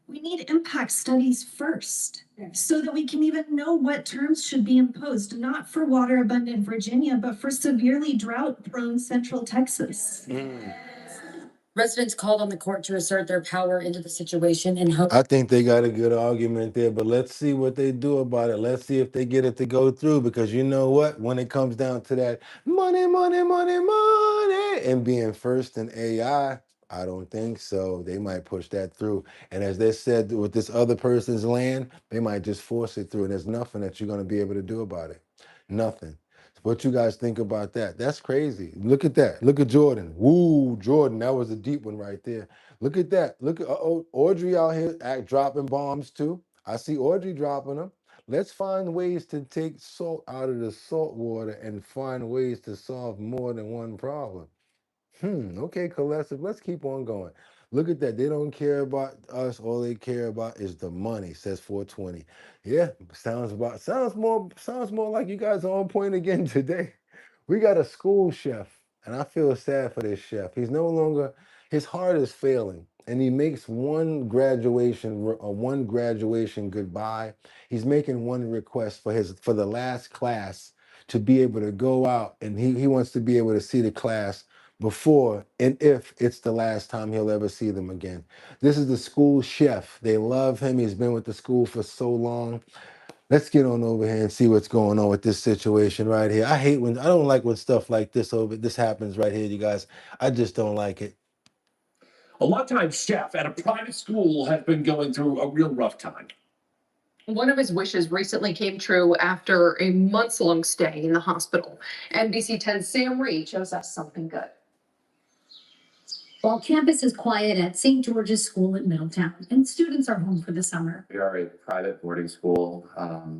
We need impact studies first, so that we can even know what terms should be imposed, not for water abundant Virginia, but for severely drought prone Central Texas. Residents called on the court to assert their power into the situation and hope. I think they got a good argument there, but let's see what they do about it. Let's see if they get it to go through, because you know what? When it comes down to that money, money, money, money, and being first in AI, I don't think so. They might push that through. And as they said with this other person's land, they might just force it through. And there's nothing that you're going to be able to do about it. Nothing. What you guys think about that? That's crazy. Look at that. Look at Jordan. Woo, Jordan. That was a deep one right there. Look at that. Look at Audrey out here dropping bombs too. I see Audrey dropping them. Let's find ways to take salt out of the salt water and find ways to solve more than one problem. Okay, Collective, let's keep on going. Look at that. They don't care about us. All they care about is the money, says 420. Yeah, sounds more like you guys are on point again today. We got a school chef, and I feel sad for this chef. He's no longer, his heart is failing, and he makes one graduation goodbye. He's making one request for the last class to be able to go out, and he wants to be able to see the class before and if it's the last time he'll ever see them again. This is the school chef. They love him. He's been with the school for so long. Let's get on over here and see what's going on with this situation right here. I don't like when stuff like this happens right here, you guys. I just don't like it. A longtime chef at a private school has been going through a real rough time. One of his wishes recently came true after a months-long stay in the hospital. NBC 10's Sam Reed shows us something good. While campus is quiet at St. George's School in Middletown, and students are home for the summer. We are a private boarding school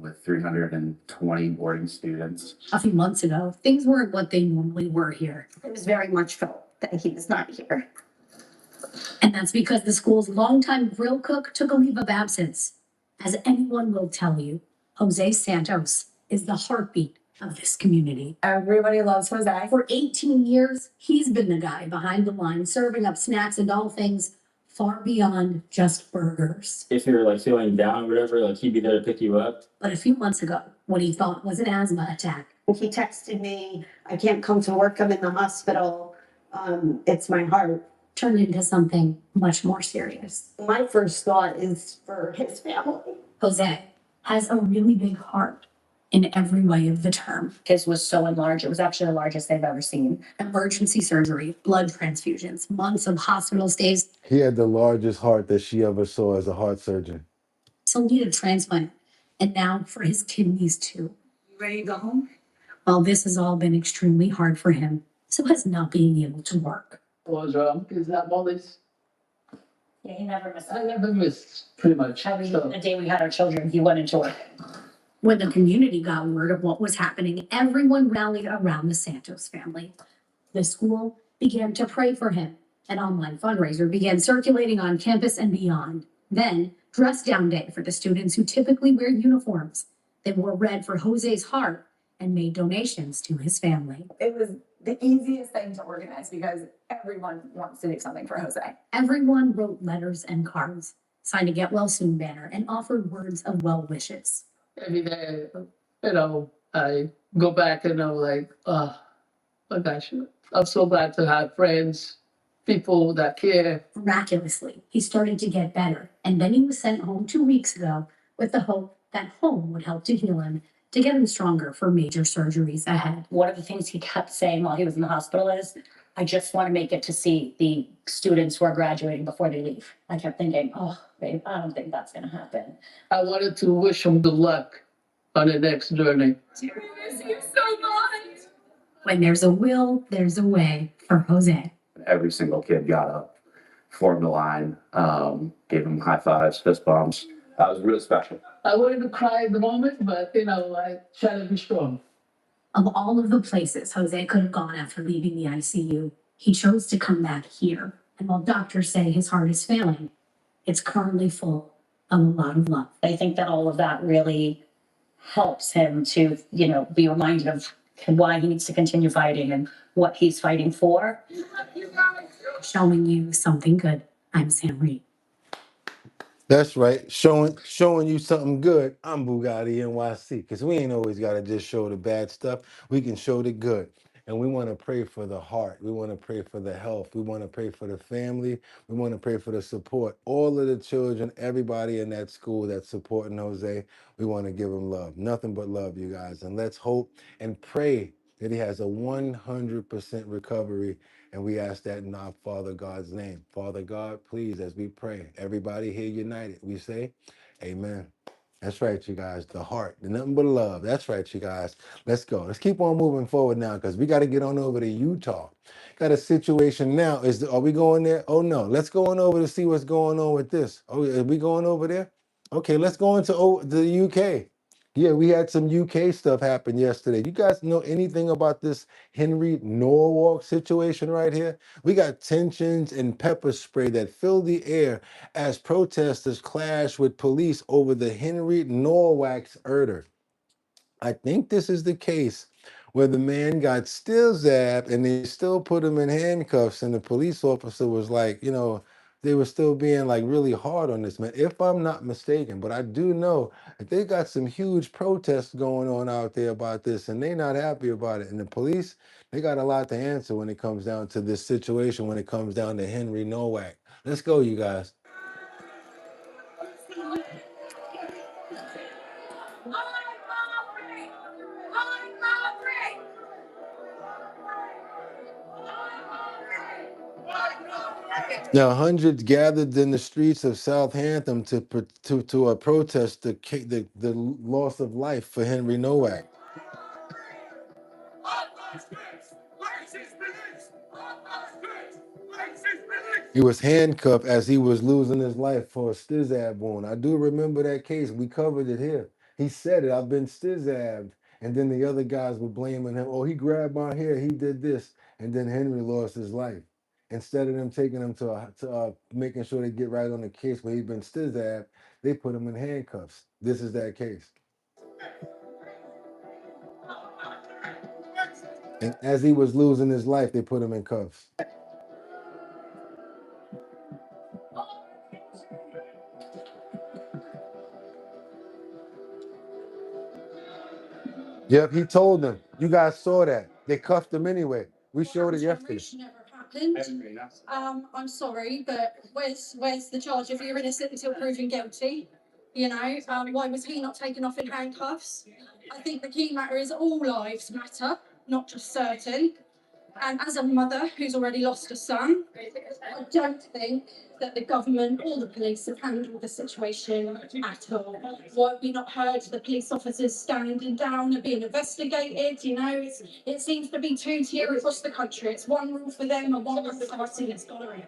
with 320 boarding students. A few months ago, things weren't what they normally were here. It was very much felt that he was not here. And that's because the school's longtime grill cook took a leave of absence. As anyone will tell you, Jose Santos is the heartbeat of this community. Everybody loves Jose. For 18 years, he's been the guy behind the line, serving up snacks and all things far beyond just burgers. If you're like feeling down or whatever, like he'd be there to pick you up. But a few months ago, what he thought was an asthma attack. He texted me, I can't come to work, I'm in the hospital. It's my heart. Turned into something much more serious. My first thought is for his family. Jose has a really big heart in every way of the term. His was so enlarged. It was actually the largest they've ever seen. Emergency surgery, blood transfusions, months of hospital stays. He had the largest heart that she ever saw as a heart surgeon. So need a transplant. And now for his kidneys too. You ready to go home? Well, this has all been extremely hard for him. So has not being able to work. Was is that Molly's? Yeah, he never missed. I never missed pretty much. The day we had our children, he went into work. When the community got word of what was happening, everyone rallied around the Santos family. The school began to pray for him. An online fundraiser began circulating on campus and beyond. Then, dress down day for the students who typically wear uniforms. They wore red for Jose's heart and made donations to his family. It was the easiest thing to organize because everyone wants to do something for Jose. Everyone wrote letters and cards, signed a Get Well Soon banner, and offered words of well wishes. Every day, I go back and I'm like, Oh gosh, I'm so glad to have friends, people that care. Miraculously, he started to get better, and then he was sent home 2 weeks ago with the hope that home would help to heal him to get him stronger for major surgeries ahead. One of the things he kept saying while he was in the hospital is, I just want to make it to see the students who are graduating before they leave. I kept thinking, oh, babe, I don't think that's going to happen. I wanted to wish him good luck on the next journey. I miss you so much. When there's a will, there's a way for Jose. Every single kid got up, formed a line, gave them high fives, fist bumps. That was really special. I wanted to cry at the moment, but I try to be strong. Of all of the places Jose could have gone after leaving the ICU, he chose to come back here. And while doctors say his heart is failing, it's currently full of a lot of love. I think that all of that really helps him to, be reminded of why he needs to continue fighting and what he's fighting for. Showing you something good. I'm Sam Reed. That's right. Showing you something good. I'm Boogotti NYC. Because we ain't always got to just show the bad stuff. We can show the good. And we want to pray for the heart. We want to pray for the health. We want to pray for the family. We want to pray for the support. All of the children, everybody in that school that's supporting Jose, we want to give them love. Nothing but love, you guys. And let's hope and pray that he has a 100% recovery. And we ask that in our Father God's name. Father God, please, as we pray, everybody here united, we say, amen. That's right, you guys. The heart, nothing but love. That's right, you guys. Let's go. Let's keep on moving forward now because we got to get on over to Utah. Got a situation now. Are we going there? Oh, no. Let's go on over to see what's going on with this. Oh, are we going over there? Okay, let's go into the UK. Yeah, we had some UK stuff happen yesterday. You guys know anything about this Henry Norwalk situation right here? We got tensions and pepper spray that filled the air as protesters clash with police over the Henry Norwalk's murder. I think this is the case where the man got still zapped and they still put him in handcuffs, and the police officer was like, they were still being like really hard on this man, if I'm not mistaken. But I do know that they got some huge protests going on out there about this, and they're not happy about it. And the police, they got a lot to answer when it comes down to this situation, when it comes down to Henry Nowak. Let's go, you guys. Now, hundreds gathered in the streets of Southampton to protest the loss of life for Henry Nowak. He was handcuffed as he was losing his life for a stizab wound. I do remember that case. We covered it here. He said it. I've been stizabbed. And then the other guys were blaming him. Oh, he grabbed my hair. He did this. And then Henry lost his life. Instead of them taking him to making sure they get right on the case where he'd been stizabbed, they put him in handcuffs. This is that case. And as he was losing his life, they put him in cuffs. Yep, he told them. You guys saw that. They cuffed him anyway. We showed it yesterday. I'm sorry, but where's the charge if you're innocent until proven guilty? Why was he not taken off in handcuffs? I think the key matter is all lives matter, not just certain. And as a mother who's already lost a son, I don't think that the government or the police have handled the situation at all. Why have we not heard the police officers standing down and being investigated? It seems to be two-tier across the country. It's one rule for them and one rule for us, and it's got around.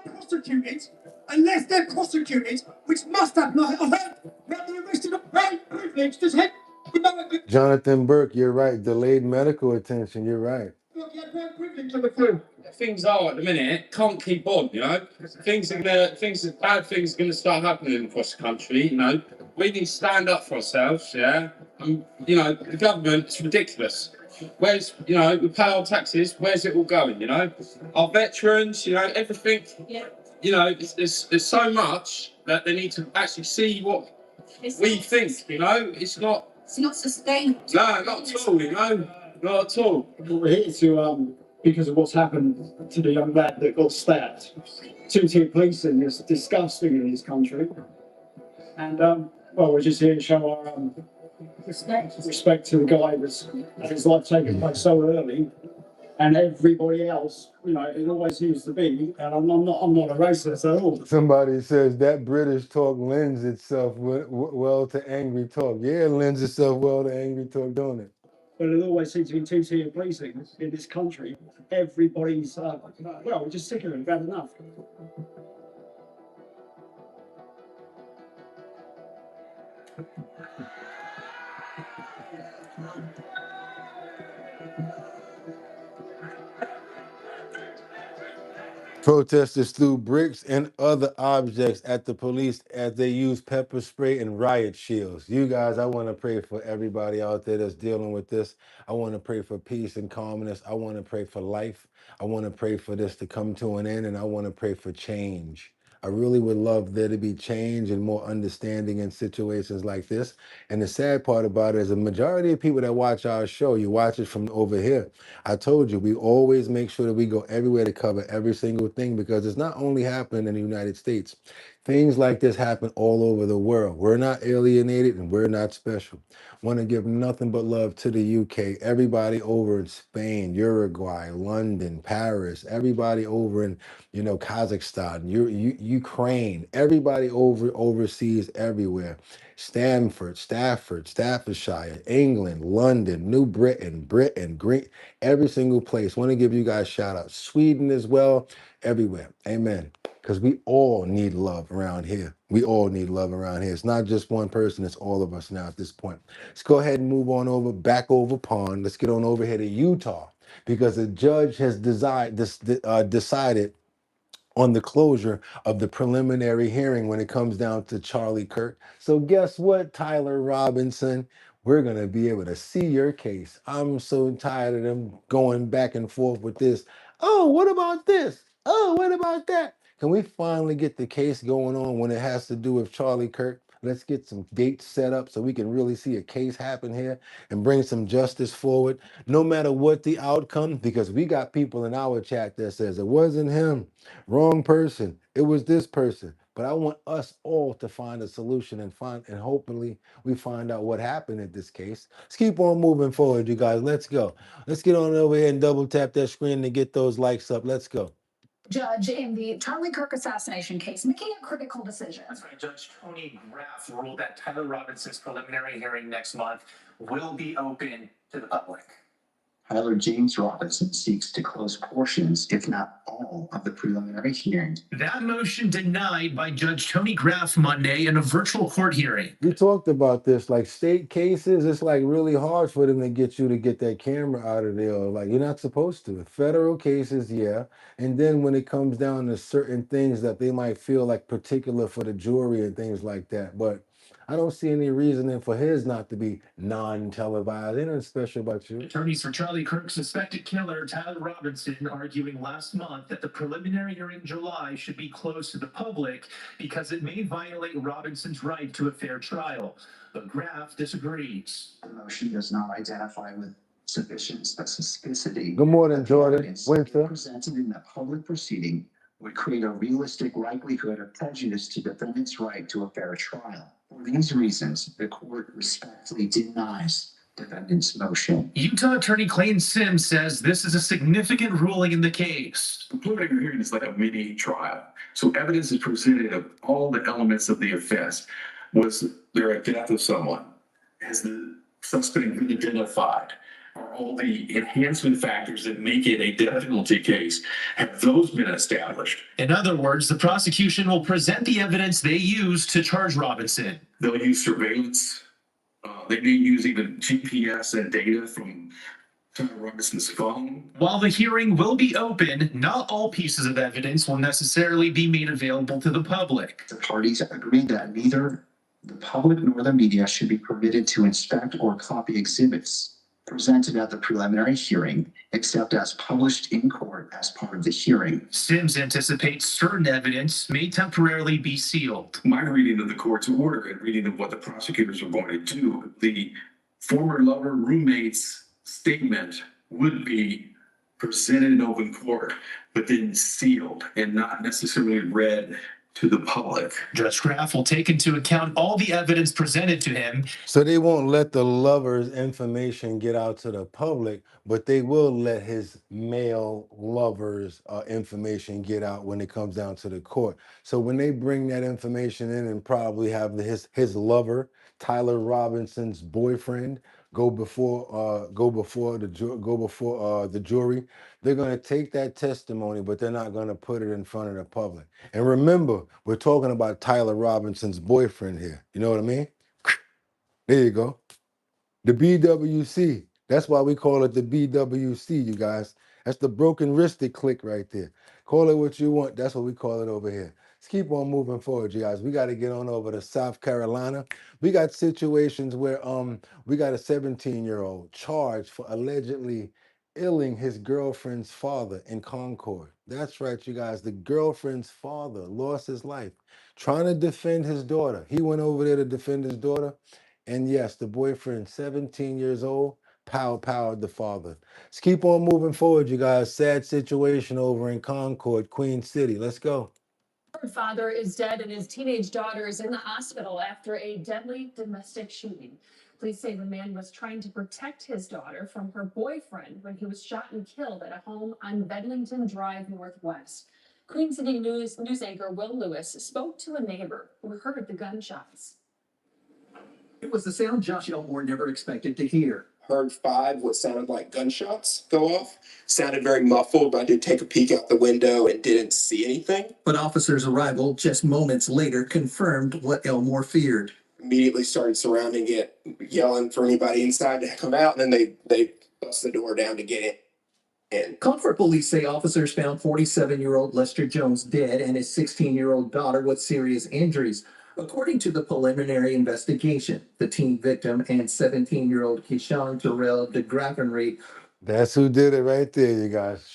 Prosecuted, unless they're prosecuted, which must have not the arrested of very privileged as head. Jonathan Burke, you're right. Delayed medical attention, you're right. Things are at the minute can't keep on. Bad things are gonna start happening across the country. We need to stand up for ourselves. Yeah, the government, it's ridiculous. Where's we pay our taxes. Where's it all going? Our veterans. Everything. Yeah. There's so much that they need to actually see what we think. It's not. It's not sustainable. No, not at all. Not at all. We're here to, because of what's happened to the young lad that got stabbed. Two-tier policing is disgusting in this country. And, well, we're just here to show our respect to the guy that's had his life taken place so early. And everybody else, you know, it always used to be. And I'm not a racist at all. Somebody says that British talk lends itself well to angry talk. Yeah, it lends itself well to angry talk, don't it? But it always seems to be two-tier policing in this country. Everybody's, well, we're just sick of it, bad enough. Protesters threw bricks and other objects at the police as they used pepper spray and riot shields. You guys, I want to pray for everybody out there that's dealing with this. I want to pray for peace and calmness. I want to pray for life. I want to pray for this to come to an end, and I want to pray for change. I really would love there to be change and more understanding in situations like this. And the sad part about it is the majority of people that watch our show, you watch it from over here. I told you, we always make sure that we go everywhere to cover every single thing because it's not only happening in the United States. Things like this happen all over the world. We're not alienated and we're not special. Want to give nothing but love to the UK, everybody over in Spain, Uruguay, London, Paris, everybody over in, you know, Kazakhstan, Ukraine, everybody overseas, everywhere. Stanford, Stafford, Staffordshire, England, London, New Britain, Great, every single place. Want to give you guys shout out. Sweden as well, everywhere. Amen. Because we all need love around here. We all need love around here. It's not just one person, it's all of us now at this point. Let's go ahead and move on over, back over pond. Let's get on over here to Utah because a judge has decided on the closure of the preliminary hearing when it comes down to Charlie Kirk. So guess what, Tyler Robinson? We're going to be able to see your case. I'm so tired of them going back and forth with this. Oh, what about this? Oh, what about that? Can we finally get the case going on when it has to do with Charlie Kirk? Let's get some dates set up so we can really see a case happen here and bring some justice forward, no matter what the outcome, because we got people in our chat that says it wasn't him. Wrong person. It was this person. But I want us all to find a solution and hopefully we find out what happened in this case. Let's keep on moving forward, you guys. Let's go. Let's get on over here and double tap that screen to get those likes up. Let's go. Judge in the Charlie Kirk assassination case making a critical decision. That's right. Judge Tony Graff ruled that Tyler Robinson's preliminary hearing next month will be open to the public. Tyler James Robinson seeks to close portions, if not all, of the preliminary hearing. That motion denied by Judge Tony Graff Monday in a virtual court hearing. We talked about this, like state cases, it's like really hard for them to get you to get that camera out of there. Like you're not supposed to. Federal cases, yeah. And then when it comes down to certain things that they might feel like particular for the jury and things like that. But I don't see any reasoning for his not to be non-televised. Ain't nothing special about you. Attorneys for Charlie Kirk's suspected killer, Tyler Robinson, arguing last month that the preliminary hearing in July should be closed to the public because it may violate Robinson's right to a fair trial. But Graff disagrees. The motion does not identify with sufficient specificity. Good morning, Jordan. Winter. Presented in the public proceeding would create a realistic likelihood of prejudice to defendant's right to a fair trial. For these reasons, the court respectfully denies defendant's motion. Utah Attorney Clayton Sims says this is a significant ruling in the case. The preliminary hearing is like a mini trial. So evidence is presented of all the elements of the offense. Was there a death of someone? Has the suspect been identified? Are all the enhancement factors that make it a death penalty case, have those been established? In other words, the prosecution will present the evidence they use to charge Robinson. They'll use surveillance. They may use even GPS and data from Tyler Robinson's phone. While the hearing will be open, not all pieces of evidence will necessarily be made available to the public. The parties agreed that neither the public nor the media should be permitted to inspect or copy exhibits presented at the preliminary hearing, except as published in court as part of the hearing. Sims anticipates certain evidence may temporarily be sealed. My reading of the court's order and reading of what the prosecutors are going to do, the former lover roommate's statement would be presented in open court, but then sealed and not necessarily read to the public. Judge Graff will take into account all the evidence presented to him. So they won't let the lover's information get out to the public, but they will let his male lover's information get out when it comes down to the court. So when they bring that information in and probably have his lover, Tyler Robinson's boyfriend, go before the jury, they're going to take that testimony, but they're not going to put it in front of the public. And remember, we're talking about Tyler Robinson's boyfriend here. You know what I mean? There you go. The BWC. That's why we call it the BWC, you guys. That's the broken wristed click right there. Call it what you want. That's what we call it over here. Let's keep on moving forward, you guys. We got to get on over to South Carolina. We got situations where we got a 17-year-old charged for allegedly illing his girlfriend's father in Concord. That's right, you guys. The girlfriend's father lost his life trying to defend his daughter. He went over there to defend his daughter. And yes, the boyfriend, 17 years old, powered the father. Let's keep on moving forward, you guys. Sad situation over in Concord, Queen City. Let's go. Her father is dead and his teenage daughter is in the hospital after a deadly domestic shooting. Police say the man was trying to protect his daughter from her boyfriend when he was shot and killed at a home on Bedlington Drive Northwest. Queen City News anchor Will Lewis spoke to a neighbor who heard the gunshots. It was the sound Josh Elmore never expected to hear. Heard 5 what sounded like gunshots go off. Sounded very muffled, but I did take a peek out the window and didn't see anything. But officers' arrival just moments later confirmed what Elmore feared. Immediately started surrounding it, yelling for anybody inside to come out, and then they bust the door down to get it in. Concord police say officers found 47-year-old Lester Jones dead and his 16-year-old daughter with serious injuries. According to the preliminary investigation, the teen victim and 17-year-old Keyshawn Terrell de Graffenreid. That's who did it right there, you guys.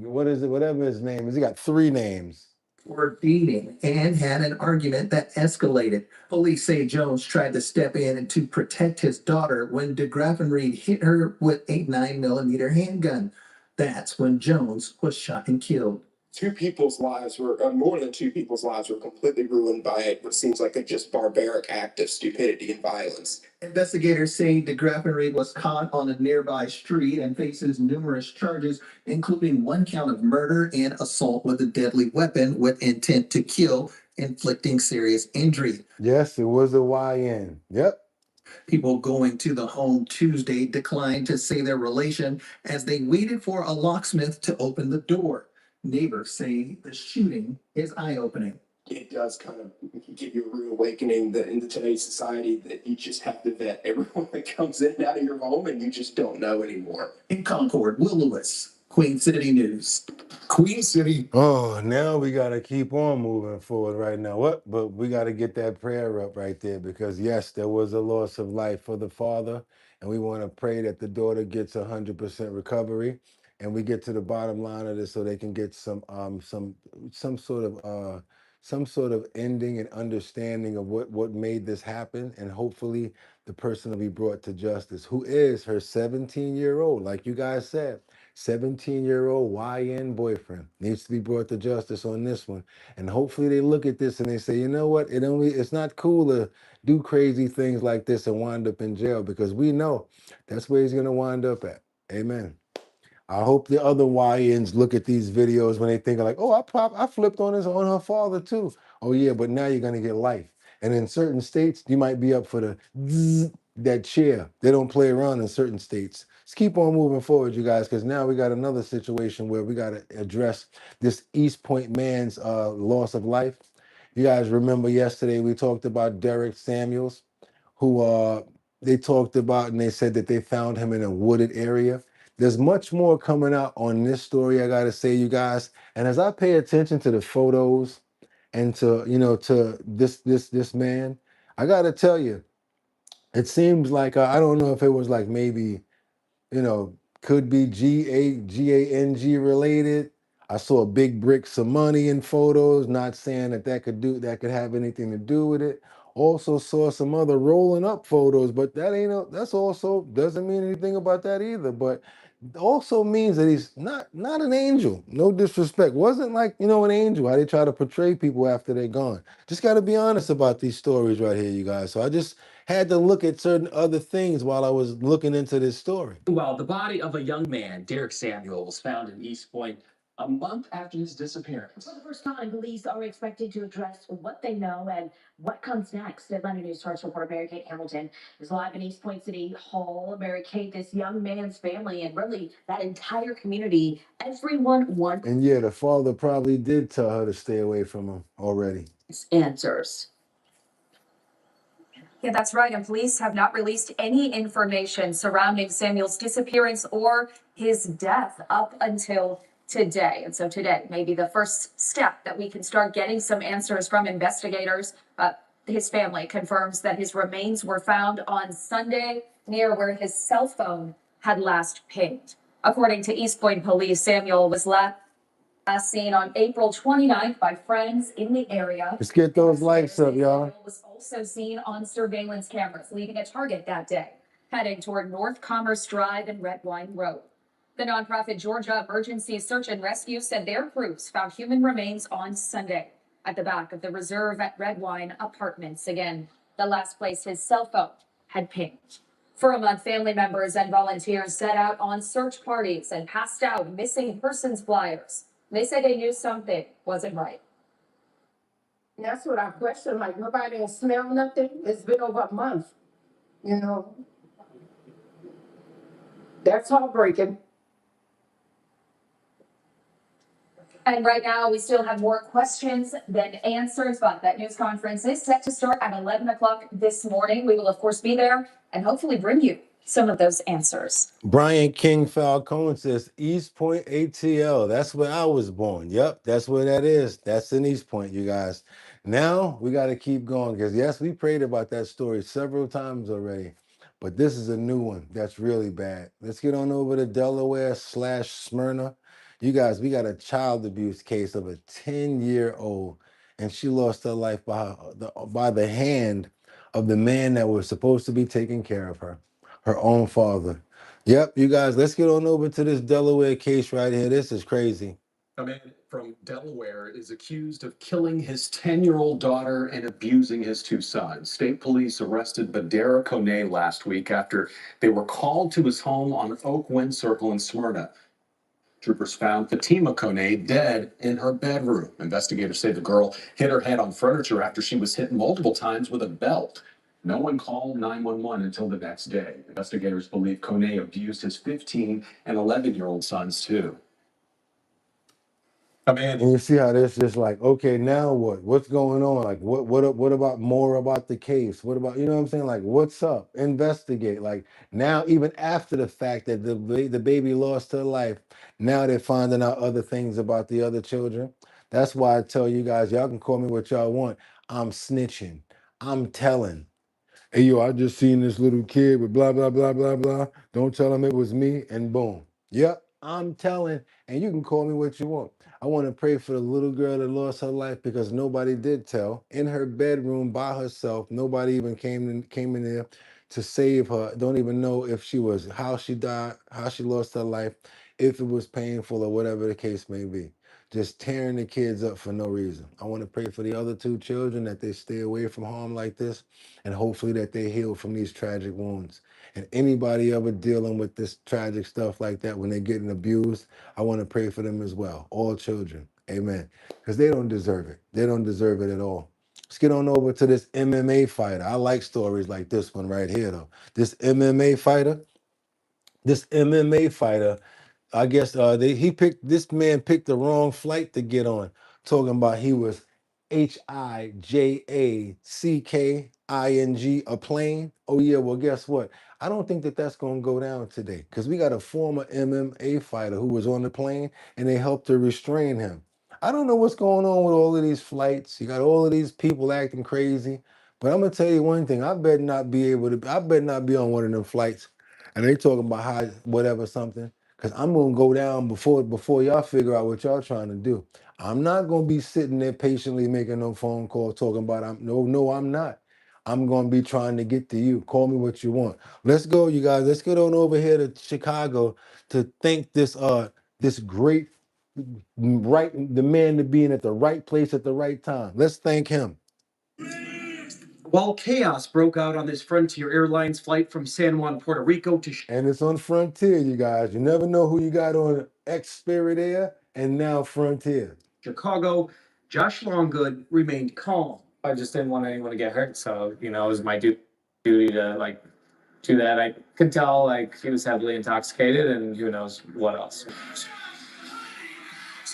What is it? Whatever his name is. He got 3 names. Were dating and had an argument that escalated. Police say Jones tried to step in to protect his daughter when de Graffenreid hit her with a 9mm handgun. That's when Jones was shot and killed. 2 people's lives were, more than 2 people's lives were completely ruined by what seems like a just barbaric act of stupidity and violence. Investigators say de Graffenreid was caught on a nearby street and faces numerous charges, including 1 count of murder and assault with a deadly weapon with intent to kill, inflicting serious injury. Yes, it was a YN. Yep. People going to the home Tuesday declined to say their relation as they waited for a locksmith to open the door. Neighbors say the shooting is eye-opening. It does kind of give you a rude awakening that in today's society that you just have to vet everyone that comes in and out of your home and you just don't know anymore. In Concord, Will Lewis, Queen City News. Queen City. Oh, now we got to keep on moving forward right now. What? But we got to get that prayer up right there because, yes, there was a loss of life for the father, and we want to pray that the daughter gets 100% recovery. And we get to the bottom line of this so they can get some sort of ending and understanding of what made this happen, and hopefully the person will be brought to justice, who is her 17-year-old, like you guys said, 17-year-old YN boyfriend needs to be brought to justice on this one. And hopefully they look at this and they say, you know what, it's not cool to do crazy things like this and wind up in jail, because we know that's where he's going to wind up at. Amen. I hope the other YNs look at these videos when they think like, oh, I flipped on her father too. Oh yeah, but now you're gonna get life. And in certain states, you might be up for the that chair. They don't play around in certain states. Let's keep on moving forward, you guys, because now we got another situation where we got to address this East Point man's loss of life. You guys remember yesterday we talked about Derek Samuels, who they talked about, and they said that they found him in a wooded area. There's much more coming out on this story, I gotta say, you guys. And as I pay attention to the photos and to this man, I gotta tell you, it seems like I don't know if it was like maybe, could be GANG related. I saw big bricks of money in photos, not saying that could have anything to do with it, Also saw some other rolling up photos, but that's also doesn't mean anything about that either. But also means that he's not an angel. No disrespect. Wasn't like, an angel, how they try to portray people after they're gone. Just got to be honest about these stories right here, you guys. So I just had to look at certain other things while I was looking into this story. Well, the body of a young man, Derek Samuel, was found in East Point a month after his disappearance. For the first time, police are expected to address what they know and what comes next. Atlanta News Source reporter Mary Kate Hamilton is live in East Point City Hall. Mary Kate, this young man's family and really that entire community, everyone wants And yeah, the father probably did tell her to stay away from him already. answers. Yeah, that's right. And police have not released any information surrounding Samuel's disappearance or his death up until today. And so today may be the first step that we can start getting some answers from investigators. His family confirms that his remains were found on Sunday near where his cell phone had last pinged. According to East Point police, Samuel was last seen on April 29th by friends in the area. Let's get those likes up, y'all. Was also seen on surveillance cameras leaving a Target that day, heading toward North Commerce Drive and Red Wine Road. The nonprofit Georgia Emergency Search and Rescue said their crews found human remains on Sunday at the back of the Reserve at Red Wine Apartments. Again, the last place his cell phone had pinged. For a month, family members and volunteers set out on search parties and passed out missing persons flyers. They said they knew something wasn't right. And that's what I question, like, nobody didn't smell nothing. It's been over a month, That's heartbreaking. And right now, we still have more questions than answers, but that news conference is set to start at 11 o'clock this morning. We will, of course, be there and hopefully bring you some of those answers. Brian King Falcone says East Point ATL. That's where I was born. Yep, that's where that is. That's in East Point, you guys. Now we got to keep going because, yes, we prayed about that story several times already. But this is a new one that's really bad. Let's get on over to Delaware/Smyrna. You guys, we got a child abuse case of a 10-year-old, and she lost her life by the hand of the man that was supposed to be taking care of her own father. Yep, you guys, let's get on over to this Delaware case right here. This is crazy. A man from Delaware is accused of killing his 10-year-old daughter and abusing his two sons. State police arrested Badera Kone last week after they were called to his home on Oak Wind Circle in Smyrna. Troopers found Fatima Kone dead in her bedroom. Investigators say the girl hit her head on furniture after she was hit multiple times with a belt. No one called 911 until the next day. Investigators believe Kone abused his 15 and 11-year-old sons too. And you see how this just like, okay, now what? What's going on? Like, what about more about the case? What about, you know what I'm saying? Like, what's up? Investigate. Like, now, even after the fact that the baby lost her life, now they're finding out other things about the other children. That's why I tell you guys, y'all can call me what y'all want. I'm snitching. I'm telling. Hey, yo, I just seen this little kid with blah, blah, blah, blah, blah. Don't tell him it was me, and boom. Yep, I'm telling, and you can call me what you want. I want to pray for the little girl that lost her life because nobody did tell. In her bedroom by herself, nobody even came in there to save her. Don't even know if she was, how she died, how she lost her life, if it was painful or whatever the case may be. Just tearing the kids up for no reason. I want to pray for the other two children that they stay away from harm like this, and hopefully that they heal from these tragic wounds. And anybody ever dealing with this tragic stuff like that when they're getting abused, I want to pray for them as well. All children. Amen. Because they don't deserve it. They don't deserve it at all. Let's get on over to this MMA fighter. I like stories like this one right here, though. This MMA fighter, I guess this man picked the wrong flight to get on, talking about he was HIJACKING, a plane. Oh yeah, well guess what? I don't think that that's going to go down today because we got a former MMA fighter who was on the plane and they helped to restrain him. I don't know what's going on with all of these flights. You got all of these people acting crazy, but I'm gonna tell you one thing. I better not be on one of them flights and they talking about how whatever something. Cause I'm gonna go down before y'all figure out what y'all trying to do. I'm not gonna be sitting there patiently making no phone call talking about I'm not. I'm gonna be trying to get to you. Call me what you want. Let's go, you guys. Let's get on over here to Chicago to thank this great the man to being at the right place at the right time. Let's thank him. While chaos broke out on this Frontier Airlines flight from San Juan, Puerto Rico to And it's on Frontier, you guys. You never know who you got on Spirit Air and now Frontier. Chicago, Josh Longgood remained calm. I just didn't want anyone to get hurt, so it was my duty to do that. I could tell he was heavily intoxicated, and who knows what else.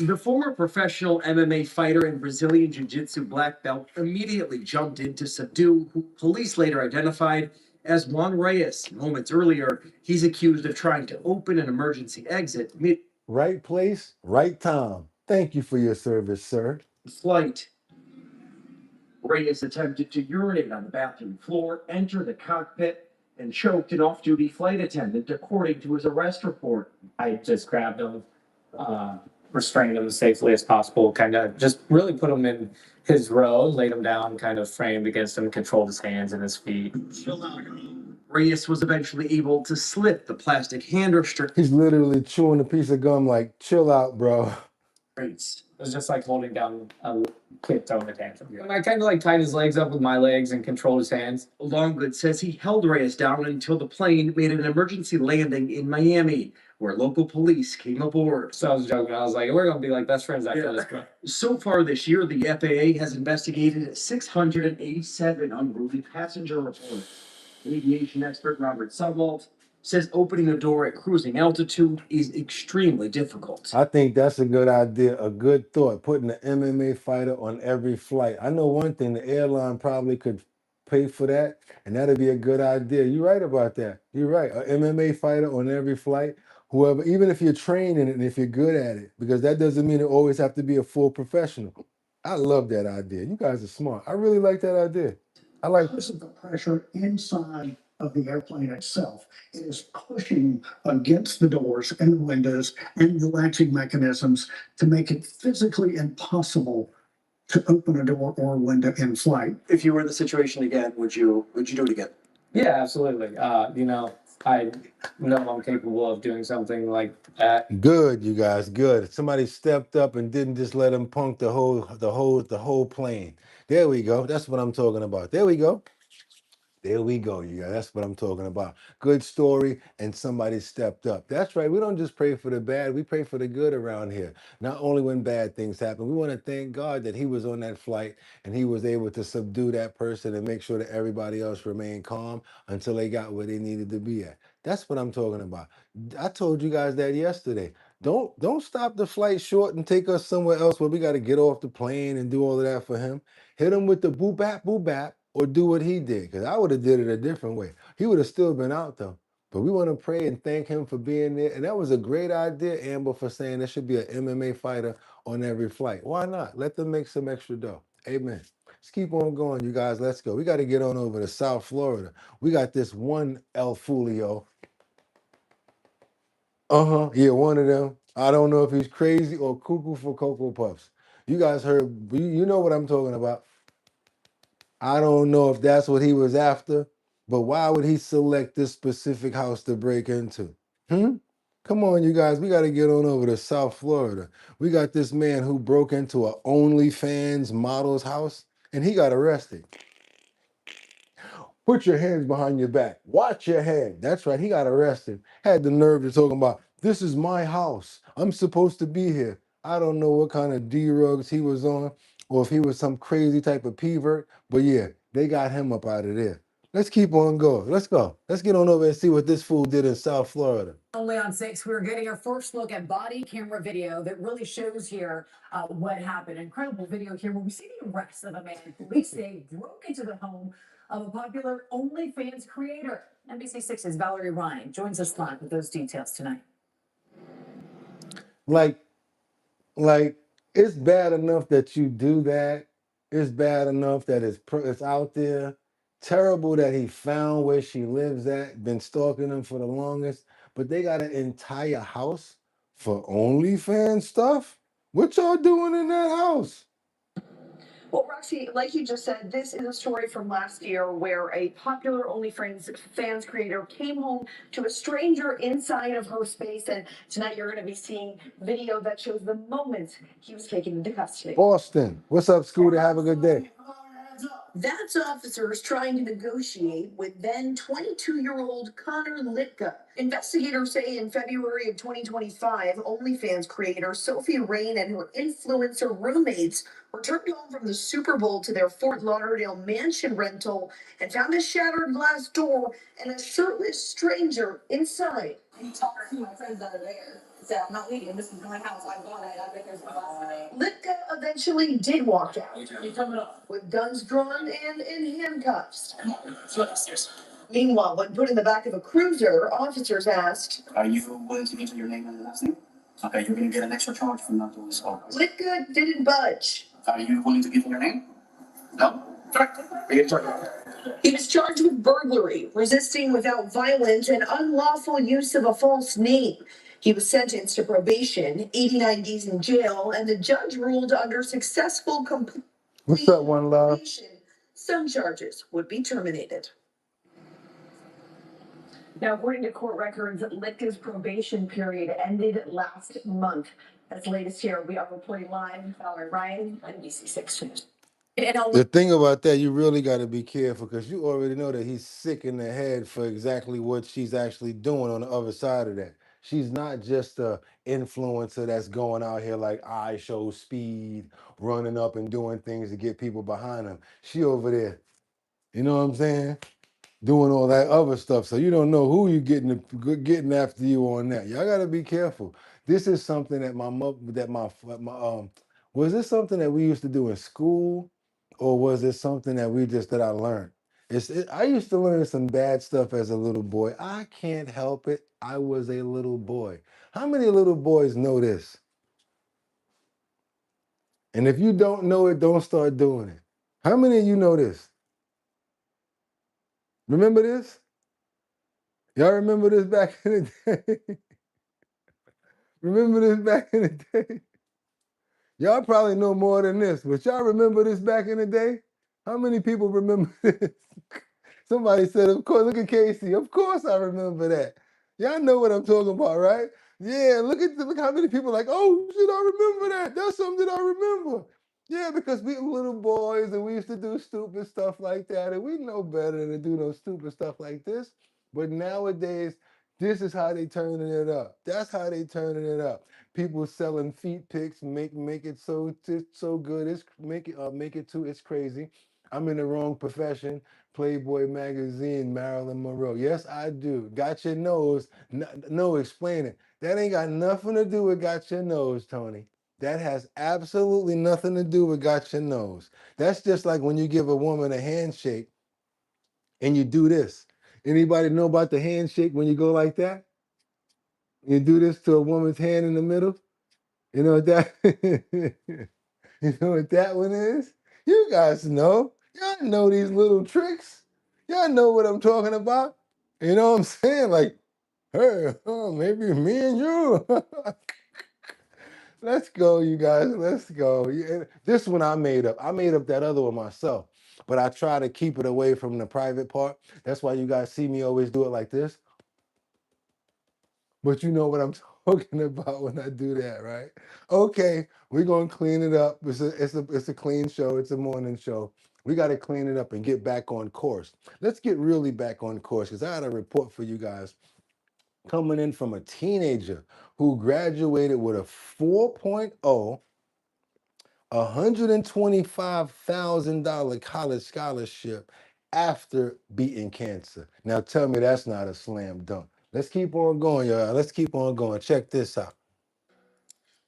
The former professional MMA fighter and Brazilian Jiu-Jitsu black belt immediately jumped in to subdue who police later identified as Juan Reyes. Moments earlier, he's accused of trying to open an emergency exit Right place, right time. Thank you for your service, sir. mid-flight. Reyes attempted to urinate on the bathroom floor, enter the cockpit, and choked an off-duty flight attendant, according to his arrest report. I just grabbed him, restrained him as safely as possible, kind of just really put him in his row, laid him down, kind of framed against him, controlled his hands and his feet. Reyes was eventually able to slip the plastic hand restraint. He's literally chewing a piece of gum like, chill out, bro. It was just like holding down a kid throwing a tantrum. And I kind of tied his legs up with my legs and controlled his hands. Longgood says he held Reyes down until the plane made an emergency landing in Miami, where local police came aboard. So I was joking. I was like, we're going to be like best friends after this. So far this year, the FAA has investigated 687 unruly passenger reports. Aviation expert Robert Subwalt says opening a door at cruising altitude is extremely difficult. I think that's a good idea, a good thought, putting an MMA fighter on every flight. I know one thing, the airline probably could pay for that, and that'd be a good idea. You're right about that. You're right. An MMA fighter on every flight, whoever, even if you're trained in it and if you're good at it, because that doesn't mean it always have to be a full professional. I love that idea. You guys are smart. I really like that idea. I like Because of the pressure inside of the airplane itself, it is pushing against the doors and the windows and the latching mechanisms to make it physically impossible to open a door or a window in flight. If you were in the situation again, would you do it again? Yeah, absolutely. I know I'm capable of doing something like that. Good, you guys, good. Somebody stepped up and didn't just let him punk the whole plane. There we go. That's what I'm talking about. There we go. There we go, you guys. That's what I'm talking about. Good story, and somebody stepped up. That's right. We don't just pray for the bad. We pray for the good around here. Not only when bad things happen. We want to thank God that he was on that flight and he was able to subdue that person and make sure that everybody else remained calm until they got where they needed to be at. That's what I'm talking about. I told you guys that yesterday. Don't stop the flight short and take us somewhere else where we got to get off the plane and do all of that for him. Hit him with the boop bap, or do what he did, because I would have did it a different way. He would have still been out though. But we want to pray and thank him for being there. And that was a great idea, Amber, for saying there should be an MMA fighter on every flight. Why not? Let them make some extra dough. Amen. Let's keep on going, you guys. Let's go. We got to get on over to South Florida. We got this one El Fulio. Yeah, one of them. I don't know if he's crazy or cuckoo for Cocoa Puffs. You guys heard, you know what I'm talking about. I don't know if that's what he was after, but why would he select this specific house to break into? Come on, you guys. We got to get on over to South Florida. We got this man who broke into a OnlyFans model's house, and he got arrested. Put your hands behind your back. Watch your head. That's right. He got arrested. Had the nerve to talk about, this is my house. I'm supposed to be here. I don't know what kind of D-rugs he was on or if he was some crazy type of pervert. But yeah, they got him up out of there. Let's keep on going. Let's go. Let's get on over and see what this fool did in South Florida. Only on 6, we're getting our first look at body camera video that really shows here what happened. Incredible video here where we see the arrest of a man police say broke into the home of a popular OnlyFans creator. NBC6's Valerie Ryan joins us live with those details tonight. Like, it's bad enough that you do that. It's bad enough that it's out there. Terrible that he found where she lives at, been stalking him for the longest, but they got an entire house for OnlyFans stuff? What y'all doing in that house? Well, Roxy, like you just said, this is a story from last year where a popular OnlyFans fans creator came home to a stranger inside of her space, and tonight you're going to be seeing video that shows the moment he was taken into custody. Austin, what's up, Scooter? Have a good day. That's officers trying to negotiate with then 22-year-old Connor Litka. Investigators say in February of 2025, OnlyFans creator Sophie Rain and her influencer roommates returned home from the Super Bowl to their Fort Lauderdale mansion rental and found a shattered glass door and a shirtless stranger inside. You talked to my friends that are there. Said, I'm not leaving. This is my house. I bought it. I bet there's a glass. Litka eventually did walk out. You coming up? With guns drawn and in handcuffs. Come on, let's Meanwhile, when put in the back of a cruiser, officers asked, "Are you willing to give me your name and last name? Okay, you're going to get an extra charge for not doing so." Litka didn't budge. Are you willing to give me your name? No. He was charged with burglary, resisting without violence, and unlawful use of a false name. He was sentenced to probation, 89 days in jail, and the judge ruled under successful completion, What's up, One Love? some charges would be terminated. Now, according to court records, Litka's probation period ended last month. That's the latest here. We are reporting live. Valerie Ryan, NBC6 News. The thing about that, you really got to be careful because you already know that he's sick in the head for exactly what she's actually doing on the other side of that. She's not just a influencer that's going out here like I show speed, running up and doing things to get people behind him. She over there, you know what I'm saying? Doing all that other stuff. So you don't know who you getting after you on that. Y'all gotta be careful. This is something that my mother, was this something that we used to do in school, or was it something that I learned? I used to learn some bad stuff as a little boy. I can't help it. I was a little boy. How many little boys know this? And if you don't know it, don't start doing it. How many of you know this? Remember this? Y'all remember this back in the day? Remember this back in the day? Y'all probably know more than this, but y'all remember this back in the day? How many people remember this? Somebody said, of course, look at Casey. Of course I remember that. Y'all know what I'm talking about, right? Yeah, look how many people are like, oh, shit, I remember that. That's something I remember. Yeah, because we were little boys and we used to do stupid stuff like that, and we know better than to do no stupid stuff like this. But nowadays, this is how they turning it up. That's how they turning it up. People selling feet pics, make it so good. It's make it too. It's crazy. I'm in the wrong profession. Playboy magazine, Marilyn Monroe. Yes, I do. Got your nose. No, explain it. That ain't got nothing to do with got your nose, Tony. That has absolutely nothing to do with got your nose. That's just like when you give a woman a handshake and you do this. Anybody know about the handshake when you go like that? You do this to a woman's hand in the middle. You know what that? You know what that one is? You guys know. Y'all know these little tricks. Y'all know what I'm talking about. You know what I'm saying? Like, hey, maybe me and you. Let's go, you guys. Let's go. Yeah, this one I made up. I made up that other one myself, but I try to keep it away from the private part. That's why you guys see me always do it like this. But you know what I'm talking about when I do that, right? Okay, we're gonna clean it up. It's a clean show. It's a morning show. We got to clean it up and get back on course. Let's get really back on course because I had a report for you guys coming in from a teenager who graduated with a 4.0, $125,000 college scholarship after beating cancer. Now tell me that's not a slam dunk. Let's keep on going, y'all. Let's keep on going. Check this out.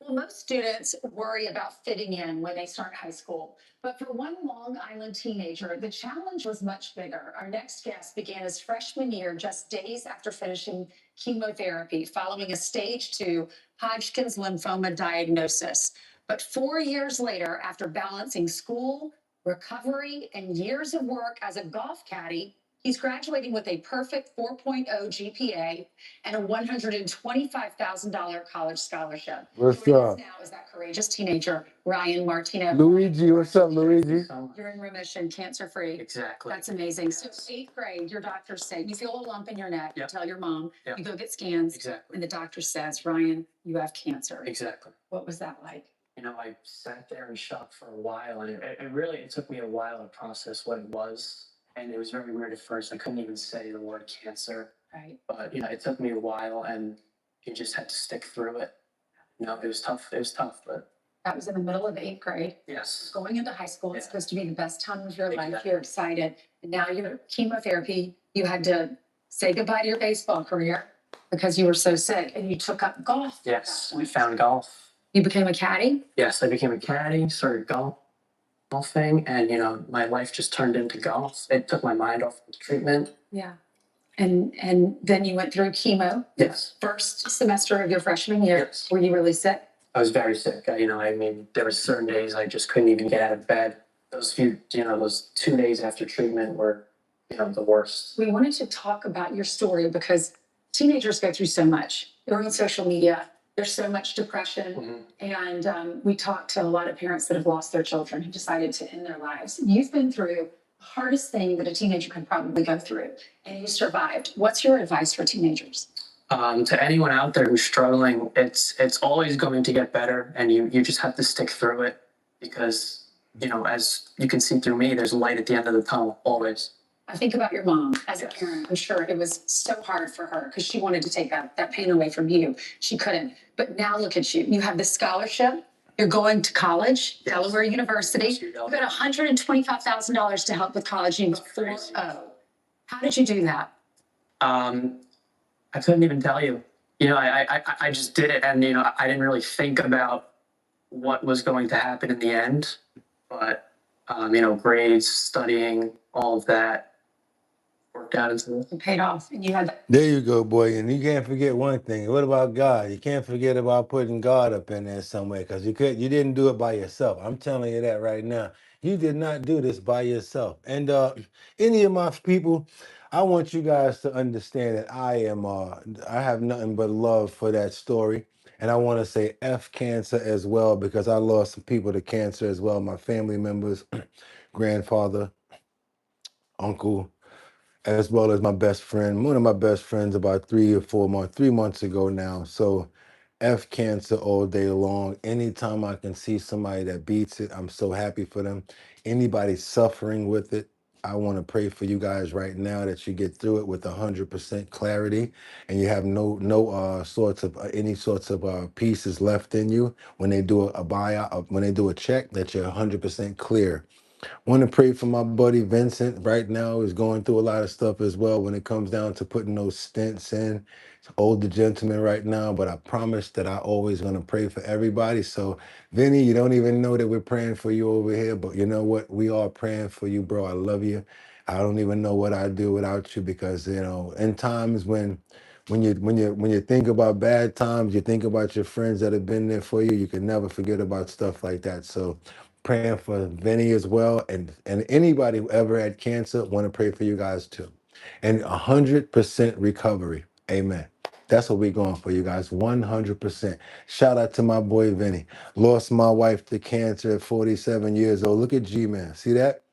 Well, most students worry about fitting in when they start high school. But for one Long Island teenager, the challenge was much bigger. Our next guest began his freshman year just days after finishing chemotherapy following a stage 2 Hodgkin's lymphoma diagnosis. But 4 years later, after balancing school, recovery, and years of work as a golf caddy, He's graduating with a perfect 4.0 GPA and a $125,000 college scholarship. What's Joining us up? now is that courageous teenager, Ryan Martino. Luigi, what's up, Luigi? You're in remission, cancer-free. Exactly. That's amazing. So 8th grade, your doctor said, you feel a lump in your neck, you Yep. tell your mom, Yep. you go get scans. Exactly. And the doctor says, Ryan, you have cancer. Exactly. What was that like? You know, I sat there in shock for a while, and it took me a while to process what it was. And it was very weird at first. I couldn't even say the word cancer. Right. But, you know, it took me a while, and you just had to stick through it. You know, it was tough. It was tough, but That was in the middle of 8th grade. yes. Going into high school, it's Yeah. supposed to be the best time of your life. Exactly. You're excited. And now you're chemotherapy. You had to say goodbye to your baseball career because you were so sick, and you took up golf. Yes, we found golf. You became a caddy. Yes, I became a caddy, started golfing, and, you know, my life just turned into golf. It took my mind off the treatment. Yeah. And then you went through chemo. Yes. First semester of your freshman year. Yes. Were you really sick? I was very sick. You know, I mean, there were certain days I just couldn't even get out of bed. Those 2 days after treatment were, you know, the worst. We wanted to talk about your story because teenagers go through so much. They're on social media. There's so much depression. And we talked to a lot of parents that have lost their children who decided to end their lives. You've been through the hardest thing that a teenager can probably go through, and you survived. What's your advice for teenagers? To anyone out there who's struggling, it's always going to get better, and you just have to stick through it because, you know, as you can see through me, there's light at the end of the tunnel, always. I think about your mom as a parent. I'm sure it was so hard for her because she wanted to take that pain away from you. She couldn't. But now look at you. You have this scholarship. You're going to college, Yes. Delaware University. You got $125,000 to help with college. You got 4.0. How did you do that? I couldn't even tell you. You know, I just did it, and, you know, I didn't really think about what was going to happen in the end. But, you know, grades, studying, all of that worked out into It paid off, and you had that. There you go, boy. And you can't forget one thing. What about God? You can't forget about putting God up in there somewhere because you didn't do it by yourself. I'm telling you that right now. You did not do this by yourself. And any of my people, I want you guys to understand that I have nothing but love for that story. And I want to say F cancer as well because I lost some people to cancer as well. My family members, grandfather, uncle, as well as my best friend, one of my best friends about 3 months ago now. So F cancer all day long. Anytime I can see somebody that beats it, I'm so happy for them. Anybody suffering with it, I want to pray for you guys right now that you get through it with 100% clarity and you have no any sorts of pieces left in you when they do a buyout, when they do a check, that you're 100% clear. Want to pray for my buddy Vincent right now. Is going through a lot of stuff as well when it comes down to putting those stents in. He's an older gentleman right now, but I promise that I always going to pray for everybody. So, Vinny, you don't even know that we're praying for you over here, but you know what? We are praying for you, bro. I love you. I don't even know what I'd do without you because, you know, in times when you think about bad times, you think about your friends that have been there for you. You can never forget about stuff like that. So, praying for Vinny as well, and anybody who ever had cancer, want to pray for you guys too. And 100% recovery. Amen. That's what we're going for, you guys. 100%. Shout out to my boy Vinny. Lost my wife to cancer at 47 years old. Look at G-Man. See that?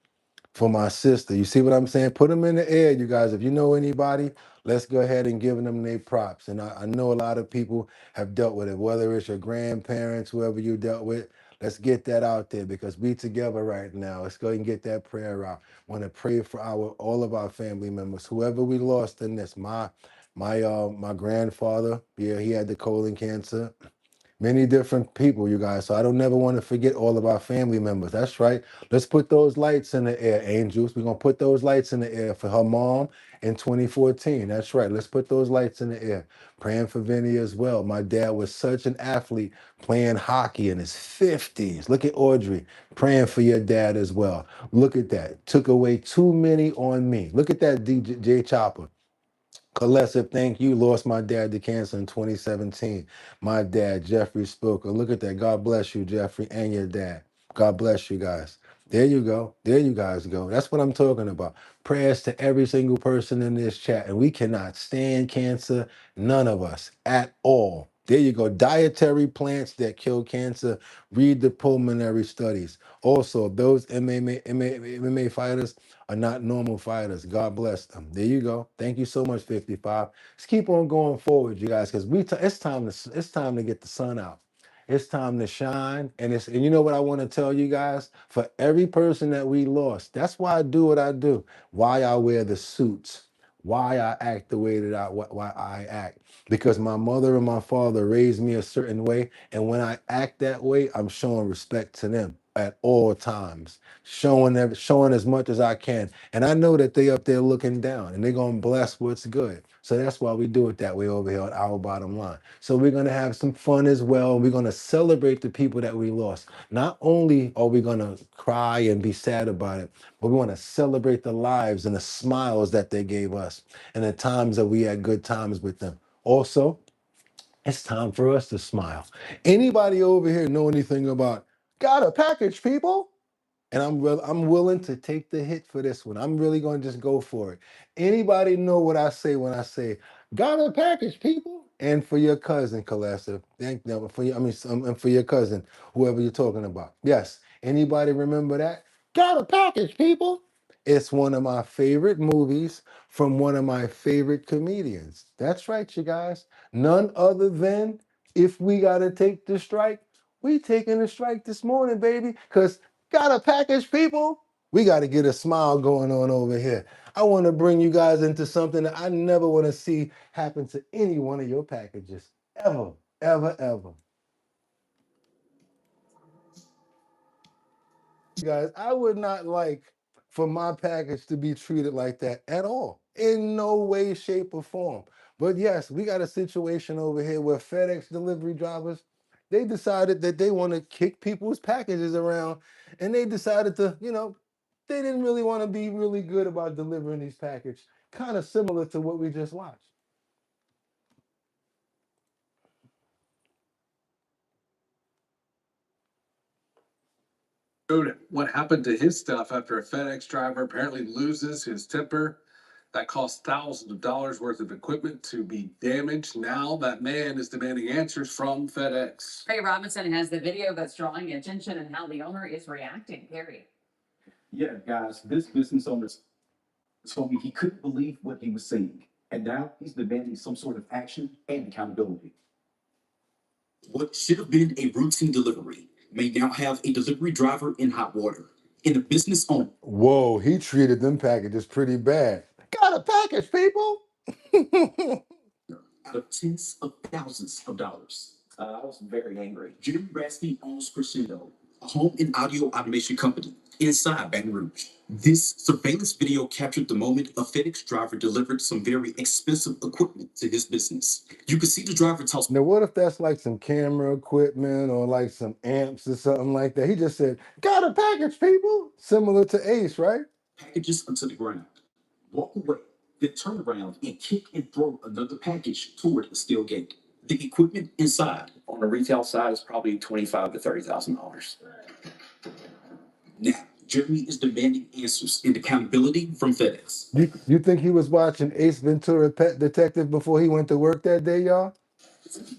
For my sister. You see what I'm saying? Put them in the air, you guys. If you know anybody, let's go ahead and give them their props. And I know a lot of people have dealt with it, whether it's your grandparents, whoever you dealt with. Let's get that out there because we together right now. Let's go ahead and get that prayer out. Want to pray for all of our family members, whoever we lost in this. My grandfather, yeah, he had the colon cancer. Many different people, you guys. So I don't never want to forget all of our family members. That's right. Let's put those lights in the air, angels. We're going to put those lights in the air for her mom in 2014. That's right. Let's put those lights in the air. Praying for Vinny as well. My dad was such an athlete playing hockey in his 50s. Look at Audrey. Praying for your dad as well. Look at that. Took away too many on me. Look at that, DJ Chopper. Colessive, thank you. Lost my dad to cancer in 2017. My dad, Jeffrey Spilker. Look at that. God bless you, Jeffrey, and your dad. God bless you guys. There you go. There you guys go. That's what I'm talking about. Prayers to every single person in this chat. And we cannot stand cancer, none of us at all. There you go. Dietary plants that kill cancer. Read the pulmonary studies. Also, those MMA fighters are not normal fighters. God bless them. There you go. Thank you so much, 55. Let's keep on going forward, you guys, because it's time to get the sun out. It's time to shine. And you know what I want to tell you guys? For every person that we lost, that's why I do what I do. Why I wear the suits. Why I act the way that why I act. Because my mother and my father raised me a certain way. And when I act that way, I'm showing respect to them at all times. Showing as much as I can. And I know that they up there looking down and they're gonna bless what's good. So that's why we do it that way over here on Our Bottom Line. So we're gonna have some fun as well. We're gonna celebrate the people that we lost. Not only are we gonna cry and be sad about it, but we want to celebrate the lives and the smiles that they gave us and the times that we had good times with them. Also, it's time for us to smile. Anybody over here know anything about got a package, people? And I'm willing to take the hit for this one. I'm really gonna just go for it. Anybody know what I say when I say got a package, people? And for your cousin, Kalasa, thank them for your, and for your cousin, whoever you're talking about. Yes. Anybody remember that? Got a package, people. It's one of my favorite movies from one of my favorite comedians. That's right, you guys. None other than If We Gotta Take the Strike. We taking the strike this morning, baby, because got a package, people. We got to get a smile going on over here. I want to bring you guys into something that I never want to see happen to any one of your packages. Ever, ever, ever. Guys, I would not like for my package to be treated like that at all. In no way, shape, or form. But yes, we got a situation over here where FedEx delivery drivers, they decided that they want to kick people's packages around, and they decided to, they didn't really want to be really good about delivering these packages. Kind of similar to what we just watched. What happened to his stuff after a FedEx driver apparently loses his temper? That cost thousands of dollars worth of equipment to be damaged. Now that man is demanding answers from FedEx. Ray Robinson has the video that's drawing attention and how the owner is reacting. Perry. Yeah, guys, this business owner told me he couldn't believe what he was seeing. And now he's demanding some sort of action and accountability. What should have been a routine delivery may now have a delivery driver in hot water. And a business owner. Whoa, he treated them packages pretty bad. Got a package, people. Out of tens of thousands of dollars. I was very angry. Jerry Rasty owns Crescendo, a home and audio automation company inside Baton Rouge. This surveillance video captured the moment a FedEx driver delivered some very expensive equipment to his business. You could see the driver toss. Now, what if that's like some camera equipment or like some amps or something like that? He just said, got a package, people. Similar to Ace, right? Packages onto the ground. Walk away, then turn around and kick and throw another package toward the steel gate. The equipment inside. On the retail side, is probably $25,000 to $30,000. Now, Jeremy is demanding answers and accountability from FedEx. You think he was watching Ace Ventura: Pet Detective before he went to work that day, y'all?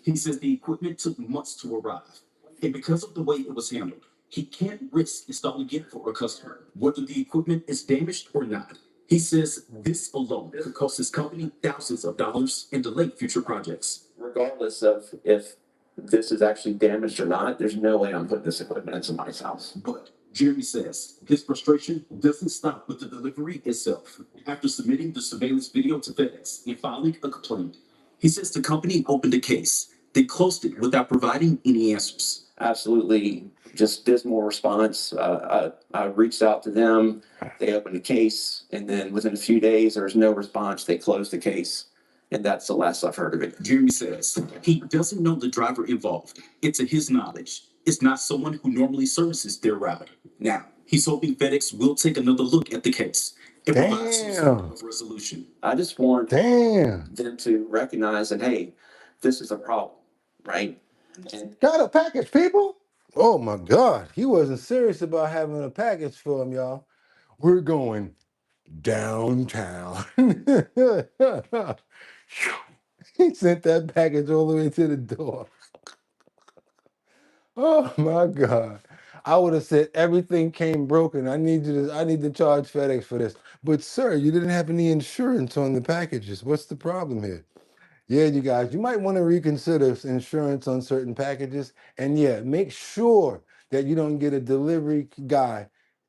He says the equipment took months to arrive, and because of the way it was handled, he can't risk installing it for a customer, whether the equipment is damaged or not. He says this alone could cost his company thousands of dollars and delay future projects. Regardless of if this is actually damaged or not, there's no way I'm putting this equipment in somebody's house. But Jeremy says his frustration doesn't stop with the delivery itself. After submitting the surveillance video to FedEx and filing a complaint, he says the company opened a case. They closed it without providing any answers. Absolutely just dismal response. I reached out to them. They opened a case, and then within a few days, there was no response. They closed the case. And that's the last I've heard of it. Jeremy says he doesn't know the driver involved. It's to his knowledge. It's not someone who normally services their route. Now, he's hoping FedEx will take another look at the case and provide some sort of resolution. I just want them to recognize that, hey, this is a problem, right? And got a package, people. Oh my God, he wasn't serious about having a package for him, y'all. We're going downtown. He sent that package all the way to the door. Oh my God. I would have said everything came broken. I need to charge FedEx for this. But sir, you didn't have any insurance on the packages. What's the problem here? Yeah, you guys, you might want to reconsider insurance on certain packages. And yeah, make sure that you don't get a delivery guy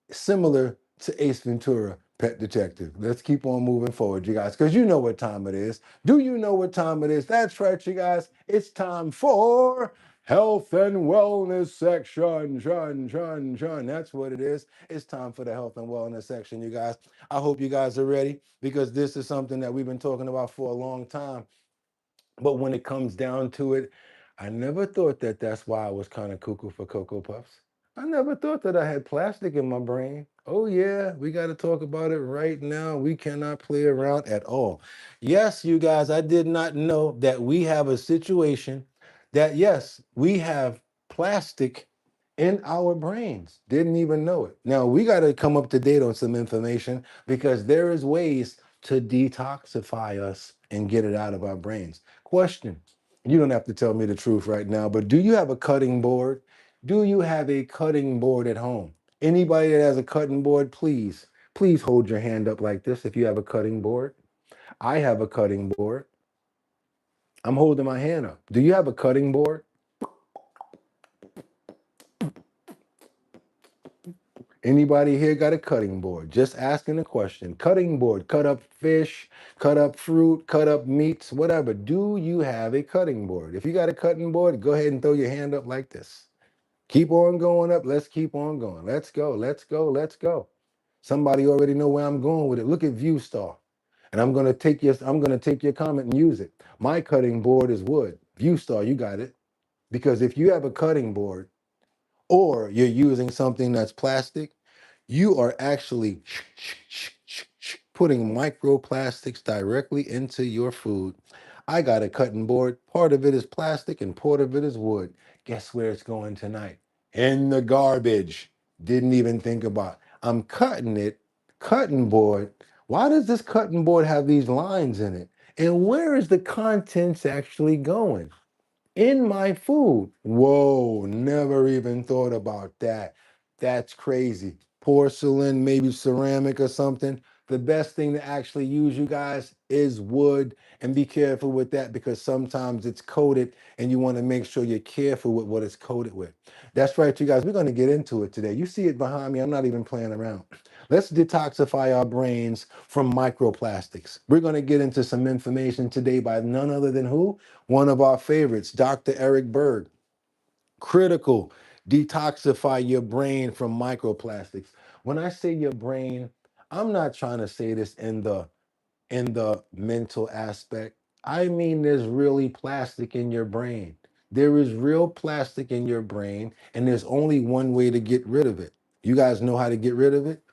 similar to Ace Ventura, Pet Detective. Let's keep on moving forward, you guys, because you know what time it is. Do you know what time it is? That's right, you guys. It's time for health and wellness section. Shun. That's what it is. It's time for the health and wellness section, you guys. I hope you guys are ready because this is something that we've been talking about for a long time. But when it comes down to it, I never thought that that's why I was kind of cuckoo for Cocoa Puffs. I never thought that I had plastic in my brain. Oh, yeah, we got to talk about it right now. We cannot play around at all. Yes, you guys, I did not know that we have a situation that, yes, we have plastic in our brains. Didn't even know it. Now, we got to come up to date on some information because there is ways to detoxify us and get it out of our brains. Question, you don't have to tell me the truth right now, but do you have a cutting board? Do you have a cutting board at home? Anybody that has a cutting board, please hold your hand up like this if you have a cutting board. I have a cutting board. I'm holding my hand up. Do you have a cutting board? Anybody here got a cutting board? Just asking a question. Cutting board, cut up fish, cut up fruit, cut up meats, whatever. Do you have a cutting board? If you got a cutting board, go ahead and throw your hand up like this. Keep on going up. Let's keep on going. Let's go. Let's go. Let's go. Somebody already know where I'm going with it. Look at ViewStar. And I'm gonna take your comment and use it. My cutting board is wood. ViewStar, you got it. Because if you have a cutting board or you're using something that's plastic, you are actually putting microplastics directly into your food. I got a cutting board. Part of it is plastic and part of it is wood. Guess where it's going tonight? In the garbage. Didn't even think about it. I'm cutting it. Cutting board. Why does this cutting board have these lines in it? And where is the contents actually going? In my food. Whoa, never even thought about that. That's crazy. Porcelain, maybe ceramic or something. The best thing to actually use, you guys, is wood. And be careful with that because sometimes it's coated and you want to make sure you're careful with what it's coated with. That's right, you guys. We're going to get into it today. You see it behind me. I'm not even playing around. Let's detoxify our brains from microplastics. We're going to get into some information today by none other than who? One of our favorites, Dr. Eric Berg. Critical, detoxify your brain from microplastics. When I say your brain, I'm not trying to say this in the mental aspect. I mean, there's really plastic in your brain. There is real plastic in your brain, and there's only one way to get rid of it. You guys know how to get rid of it?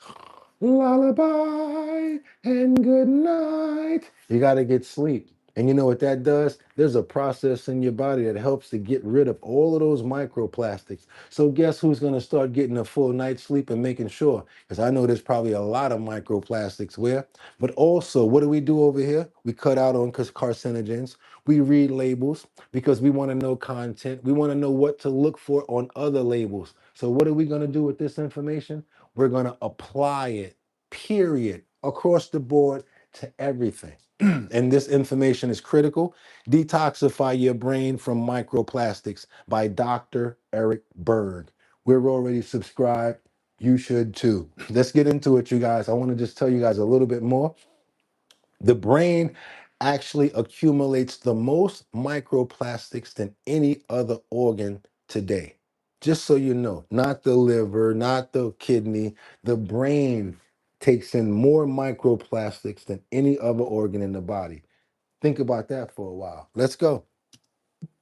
Lullaby and good night. You got to get sleep. And you know what that does? There's a process in your body that helps to get rid of all of those microplastics. So guess who's going to start getting a full night's sleep and making sure? Because I know there's probably a lot of microplastics where. But also, what do we do over here? We cut out on carcinogens. We read labels because we want to know content. We want to know what to look for on other labels. So what are we going to do with this information? We're going to apply it, period, across the board to everything. And this information is critical. Detoxify Your Brain from Microplastics by Dr. Eric Berg. We're already subscribed. You should too. Let's get into it, you guys. I want to just tell you guys a little bit more. The brain actually accumulates the most microplastics than any other organ today. Just so you know, not the liver, not the kidney, the brain takes in more microplastics than any other organ in the body. Think about that for a while. Let's go.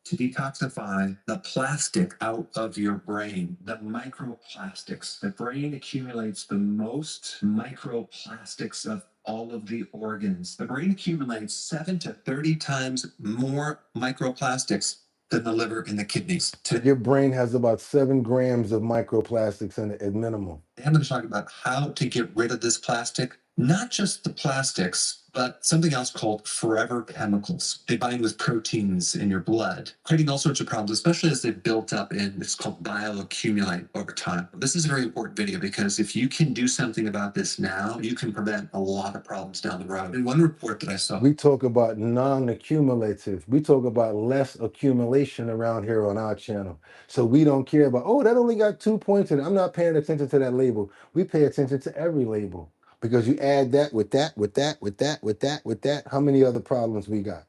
To detoxify the plastic out of your brain, the microplastics. The brain accumulates the most microplastics of all of the organs. The brain accumulates 7 to 30 times more microplastics than the liver and the kidneys. Your brain has about 7 grams of microplastics in it at minimum. I'm going to talk about how to get rid of this plastic, not just the plastics, but something else called forever chemicals. They bind with proteins in your blood, creating all sorts of problems, especially as they built up in it's called bioaccumulate over time. This is a very important video because if you can do something about this now, you can prevent a lot of problems down the road. In one report that I saw, We talk about non-accumulative. We talk about less accumulation around here on our channel. So we don't care about, oh, that only got 2 points in it. I'm not paying attention to that label. We pay attention to every label because you add that with that, with that, with that, with that, with that. How many other problems we got?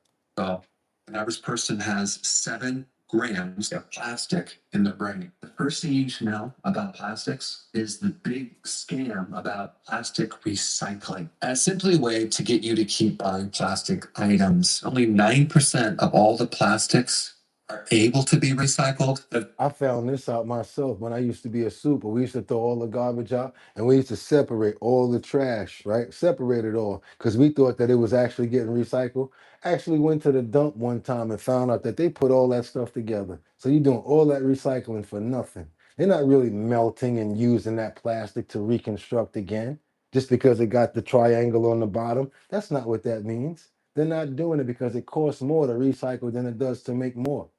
an average person has 7 grams of plastic in their brain. The first thing you should know about plastics is the big scam about plastic recycling. As simply a way to get you to keep buying plastic items. Only 9% of all the plastics are able to be recycled. I found this out myself when I used to be a super. We used to throw all the garbage out and we used to separate all the trash, right? Separate it all because we thought that it was actually getting recycled. Actually went to the dump one time and found out that they put all that stuff together. So you're doing all that recycling for nothing. They're not really melting and using that plastic to reconstruct again just because it got the triangle on the bottom. That's not what that means. They're not doing it because it costs more to recycle than it does to make more.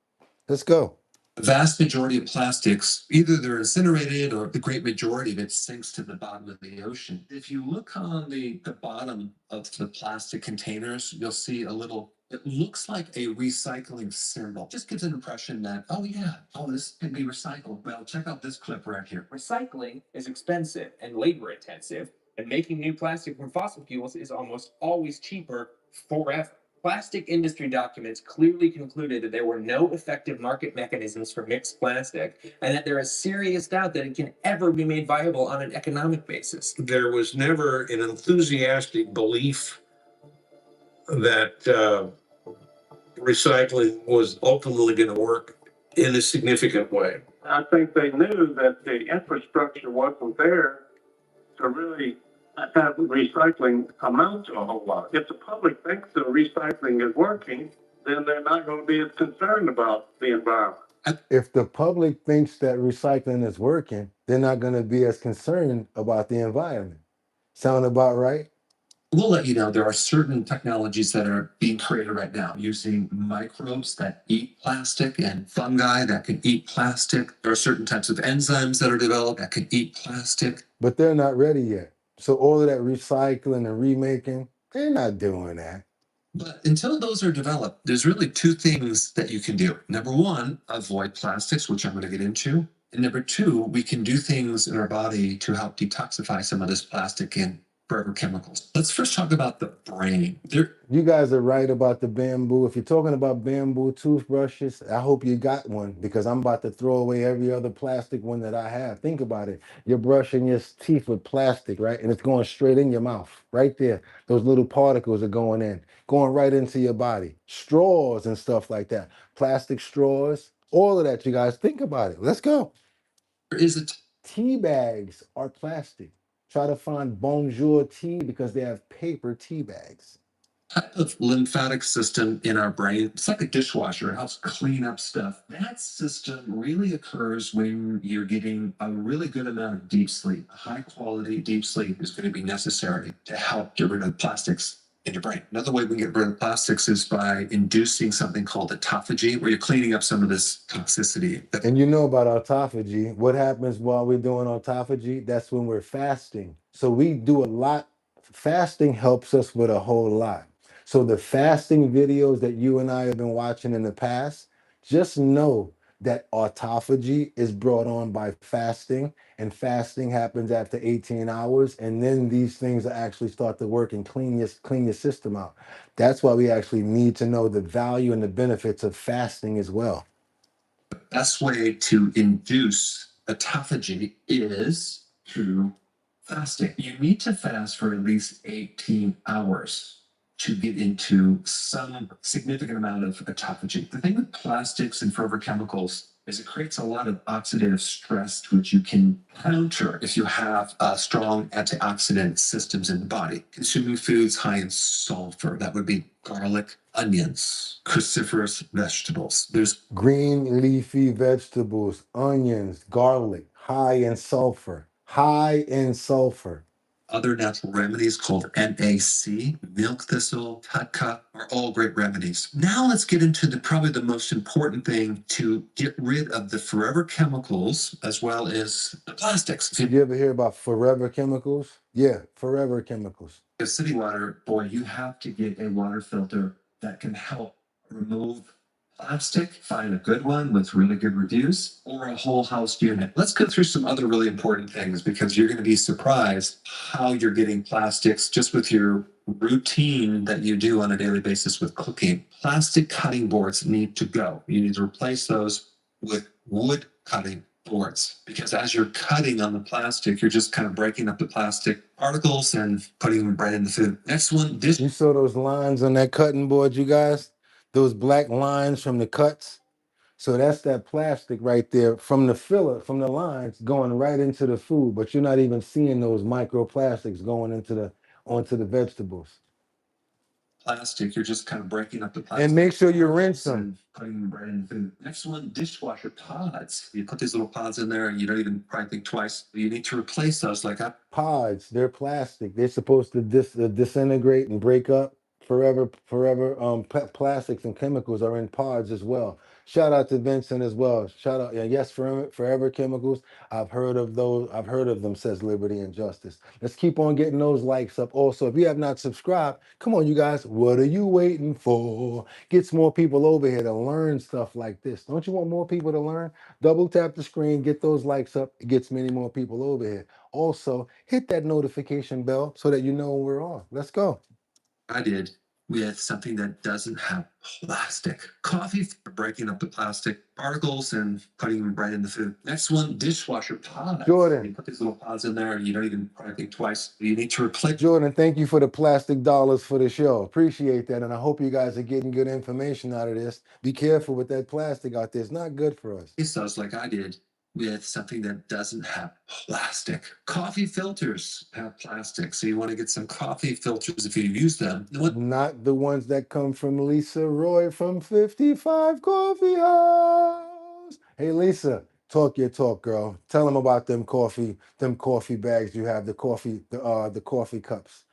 Let's go. The vast majority of plastics, either they're incinerated or the great majority of it sinks to the bottom of the ocean. If you look on the bottom of the plastic containers, you'll see a little, it looks like a recycling symbol. Just gives an impression that, oh yeah, oh, this can be recycled. Well, check out this clip right here. Recycling is expensive and labor intensive, and making new plastic from fossil fuels is almost always cheaper forever. Plastic industry documents clearly concluded that there were no effective market mechanisms for mixed plastic, and that there is serious doubt that it can ever be made viable on an economic basis. There was never an enthusiastic belief that recycling was ultimately going to work in a significant way. I think they knew that the infrastructure wasn't there to really have recycling amount to a whole lot. If the public thinks the recycling is working, then they're not going to be as concerned about the environment. If the public thinks that recycling is working, they're not going to be as concerned about the environment. Sound about right? We'll let you know there are certain technologies that are being created right now using microbes that eat plastic and fungi that can eat plastic. There are certain types of enzymes that are developed that can eat plastic. But they're not ready yet. So all of that recycling and remaking, they're not doing that. But until those are developed, there's really 2 things that you can do. Number 1, avoid plastics, which I'm going to get into. And number 2, we can do things in our body to help detoxify some of this plastic and forever chemicals. Let's first talk about the brain. You guys are right about the bamboo. If you're talking about bamboo toothbrushes, I hope you got one because I'm about to throw away every other plastic one that I have. Think about it. You're brushing your teeth with plastic, right? And it's going straight in your mouth, right there. Those little particles are going in, going right into your body. Straws and stuff like that. Plastic straws, all of that, you guys. Think about it. Let's go. Is it? Tea bags are plastic. Try to find Bonjour tea because they have paper tea bags. Type of lymphatic system in our brain. It's like a dishwasher. It helps clean up stuff. That system really occurs when you're getting a really good amount of deep sleep. High quality deep sleep is going to be necessary to help get rid of plastics in your brain. Another way we can get rid of plastics is by inducing something called autophagy, where you're cleaning up some of this toxicity. And you know about autophagy. What happens while we're doing autophagy? That's when we're fasting. So we do a lot. Fasting helps us with a whole lot. So the fasting videos that you and I have been watching in the past, just know that autophagy is brought on by fasting, and fasting happens after 18 hours, and then these things actually start to work and clean your system out. That's why we actually need to know the value and the benefits of fasting as well. The best way to induce autophagy is through fasting. You need to fast for at least 18 hours to get into some significant amount of autophagy. The thing with plastics and forever chemicals is it creates a lot of oxidative stress, which you can counter if you have strong antioxidant systems in the body. Consuming foods high in sulfur, that would be garlic, onions, cruciferous vegetables. There's Green leafy vegetables, onions, garlic, high in sulfur, high in sulfur. other natural remedies called NAC, milk thistle, tutka, are all great remedies. Now let's get into probably the most important thing to get rid of the forever chemicals as well as the plastics. Did you ever hear about forever chemicals? Yeah, forever chemicals. City water, boy, you have to get a water filter that can help remove plastic. Find a good one with really good reviews or a whole house unit. Let's go through some other really important things because you're going to be surprised how you're getting plastics just with your routine that you do on a daily basis with cooking. Plastic cutting boards need to go. You need to replace those with wood cutting boards because as you're cutting on the plastic, you're just kind of breaking up the plastic particles and putting them right in the food. Next one, dish. You saw those lines on that cutting board, you guys? Those black lines from the cuts? So that's that plastic right there from the filler, from the lines going right into the food, but you're not even seeing those microplastics going into onto the vegetables. Plastic, you're just kind of breaking up the plastic. And make sure you rinse them. And putting them right in the food. Next one, dishwasher pods. You put these little pods in there and you don't even probably think twice. You need to replace those like pods. They're plastic. They're supposed to disintegrate and break up. Forever plastics and chemicals are in pods as well. Shout out to Vincent as well. Shout out, yeah, yes, forever chemicals. I've heard of those. I've heard of them, says Liberty and Justice. Let's keep on getting those likes up. Also, if you have not subscribed, come on, you guys. What are you waiting for? Gets more people over here to learn stuff like this. Don't you want more people to learn? Double tap the screen, get those likes up. It gets many more people over here. Also, hit that notification bell so that you know when we're on. Let's go. I did with something that doesn't have plastic. Coffee for breaking up the plastic particles and putting them right in the food. Next one, dishwasher pods. Jordan. You put these little pods in there and you don't even probably think twice. You need to replace. Jordan, thank you for the plastic dollars for the show. Appreciate that. And I hope you guys are getting good information out of this. Be careful with that plastic out there. It's not good for us. Those like I did with something that doesn't have plastic. Coffee filters have plastic, so you want to get some coffee filters if you use them. Not the ones that come from Lisa Roy from 55 Coffee House. Hey, Lisa, talk your talk, girl. Tell them about them coffee bags you have, the coffee cups,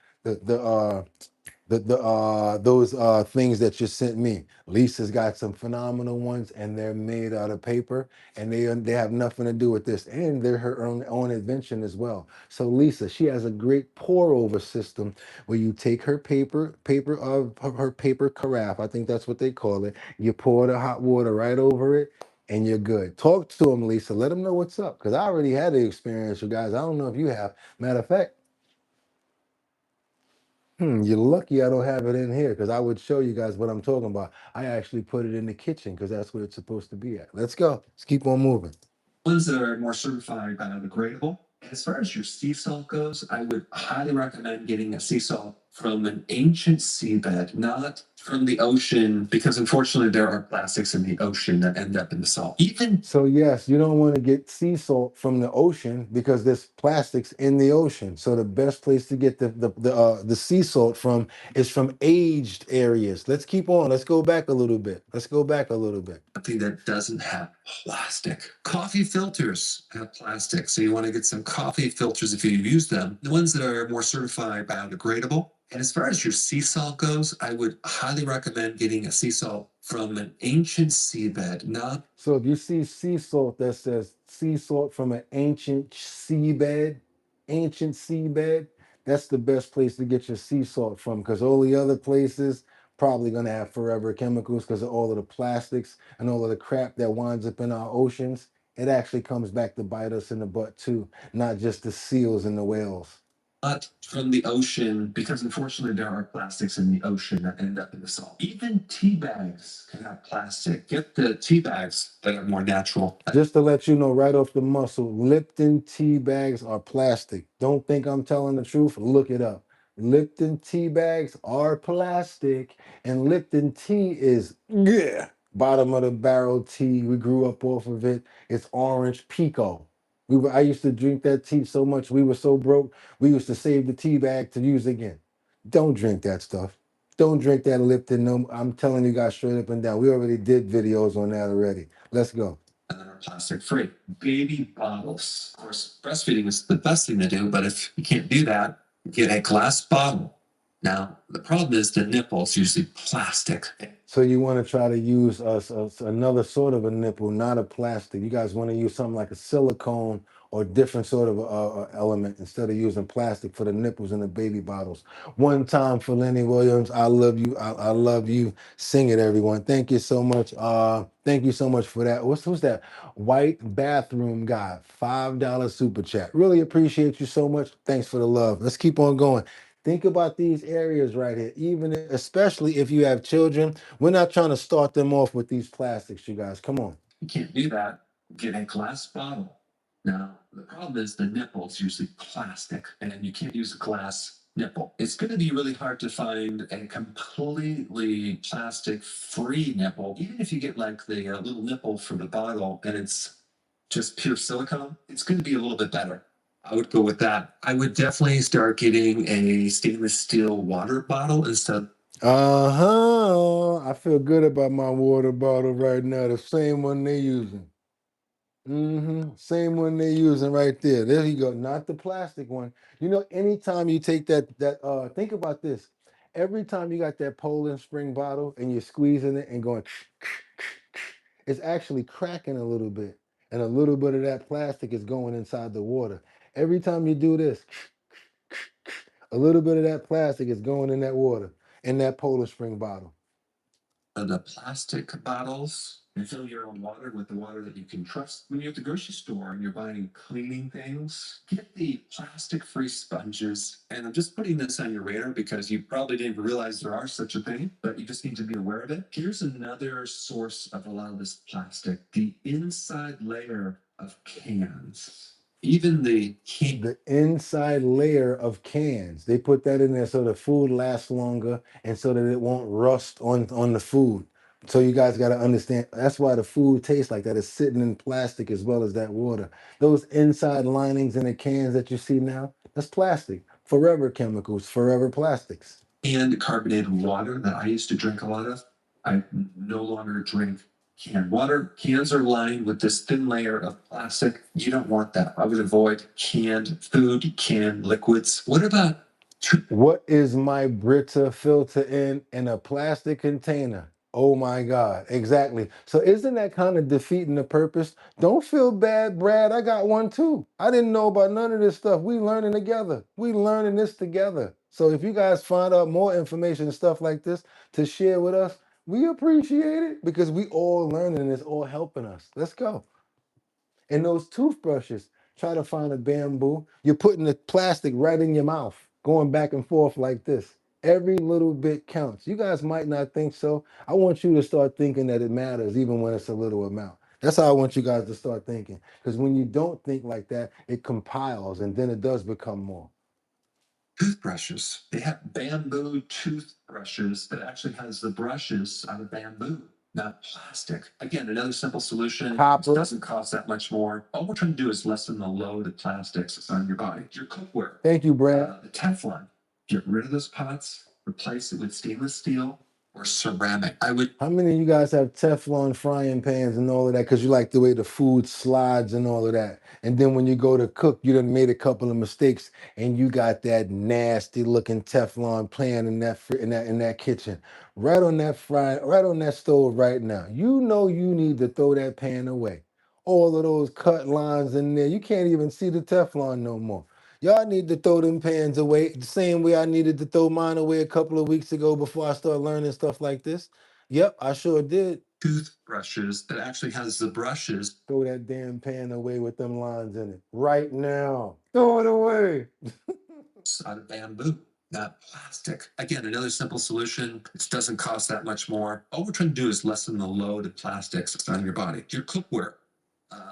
those things that you sent me. Lisa's got some phenomenal ones and they're made out of paper and they have nothing to do with this and they're her own invention as well. So Lisa, she has a great pour over system where you take her paper of her paper carafe, I think that's what they call it. You pour the hot water right over it and you're good. Talk to them, Lisa. Let them know what's up because I already had the experience, you guys. I don't know if you have. Matter of fact, you're lucky I don't have it in here because I would show you guys what I'm talking about. I actually put it in the kitchen because that's where it's supposed to be at. Let's go. Let's keep on moving. Ones that are more certified biodegradable. As far as your sea salt goes, I would highly recommend getting a sea salt from an ancient seabed, not from the ocean, because unfortunately there are plastics in the ocean that end up in the salt. So yes, you don't want to get sea salt from the ocean because there's plastics in the ocean. So the best place to get the sea salt from is from aged areas. Let's keep on. Let's go back a little bit. Something that doesn't have plastic. Coffee filters have plastic, so you want to get some coffee filters if you use them. The ones that are more certified biodegradable. And as far as your sea salt goes, I would highly recommend getting a sea salt from an ancient seabed, not. So if you see sea salt that says sea salt from an ancient seabed, that's the best place to get your sea salt from because all the other places probably going to have forever chemicals because of all of the plastics and all of the crap that winds up in our oceans. It actually comes back to bite us in the butt too, not just the seals and the whales. Not from the ocean, because unfortunately there are plastics in the ocean that end up in the salt. Even tea bags can have plastic. Get the tea bags that are more natural. Just to let you know right off the muscle, Lipton tea bags are plastic. Don't think I'm telling the truth. Look it up. Lipton tea bags are plastic, and Lipton tea is bottom of the barrel tea. We grew up off of it. It's orange pico. I used to drink that tea so much. We were so broke. We used to save the tea bag to use again. Don't drink that stuff. Don't drink that Lipton. No, I'm telling you guys straight up and down. We already did videos on that already. Let's go. And then are plastic free. Baby bottles. Of course, breastfeeding is the best thing to do, but if you can't do that, get a glass bottle. Now, the problem is the nipple is usually plastic. So you want to try to use another sort of a nipple, not a plastic. You guys want to use something like a silicone or different sort of element instead of using plastic for the nipples in the baby bottles. One time for Lenny Williams, I love you. I love you. Sing it, everyone. Thank you so much. Thank you so much for that. Who's that? White Bathroom Guy, $5 super chat. Really appreciate you so much. Thanks for the love. Let's keep on going. Think about these areas right here, especially if you have children. We're not trying to start them off with these plastics, you guys. Come on. You can't do that. Get a glass bottle. Now, the problem is the nipple is usually plastic, and you can't use a glass nipple. It's going to be really hard to find a completely plastic-free nipple. Even if you get like the little nipple for the bottle and it's just pure silicone, it's going to be a little bit better. I would go with that. I would definitely start getting a stainless steel water bottle instead. I feel good about my water bottle right now. The same one they're using. Same one they're using right there. There you go. Not the plastic one. You know, anytime you take think about this. Every time you got that Poland Spring bottle and you're squeezing it and going, it's actually cracking a little bit. And a little bit of that plastic is going inside the water. Every time you do this, a little bit of that plastic is going in that water, in that Poland Spring bottle. The plastic bottles and fill your own water with the water that you can trust. When you're at the grocery store and you're buying cleaning things, get the plastic-free sponges. And I'm just putting this on your radar because you probably didn't realize there are such a thing, but you just need to be aware of it. Here's another source of a lot of this plastic, the inside layer of cans. Even the inside layer of cans, they put that in there so the food lasts longer and so that it won't rust on the food. So you guys got to understand, that's why the food tastes like that. It's sitting in plastic as well as that water. Those inside linings in the cans that you see now, that's plastic. Forever chemicals, forever plastics. And carbonated water that I used to drink a lot of, I no longer drink canned water. Cans are lined with this thin layer of plastic. You don't want that. I would avoid canned food, canned liquids. What about what is my Brita filter in a plastic container? Oh my God, exactly. So isn't that kind of defeating the purpose? Don't feel bad, Brad. I got one too. I didn't know about none of this stuff. We learning together. We learning this together. So if you guys find out more information and stuff like this to share with us, we appreciate it because we all learning and it's all helping us. Let's go. And those toothbrushes, try to find a bamboo. You're putting the plastic right in your mouth, going back and forth like this. Every little bit counts. You guys might not think so. I want you to start thinking that it matters, even when it's a little amount. That's how I want you guys to start thinking. Because when you don't think like that, it compiles and then it does become more. Toothbrushes? They have bamboo toothbrushes that actually has the brushes out of bamboo, not plastic. Again, another simple solution. Copper. It doesn't cost that much more. All we're trying to do is lessen the load of plastics on your body. Your cookware. Thank you, Brad. The Teflon. Get rid of those pots. Replace it with stainless steel or ceramic. How many of you guys have Teflon frying pans and all of that because you like the way the food slides and all of that? And then when you go to cook, you done made a couple of mistakes and you got that nasty looking Teflon pan in that kitchen, right on that stove right now. You know you need to throw that pan away. All of those cut lines in there, you can't even see the Teflon no more. Y'all need to throw them pans away the same way I needed to throw mine away a couple of weeks ago before I started learning stuff like this. Yep, I sure did. Toothbrushes that actually has the brushes. Throw that damn pan away with them lines in it right now. Throw it away. Out of bamboo, not plastic. Again, another simple solution. It doesn't cost that much more. All we're trying to do is lessen the load of plastics on your body. Your cookware,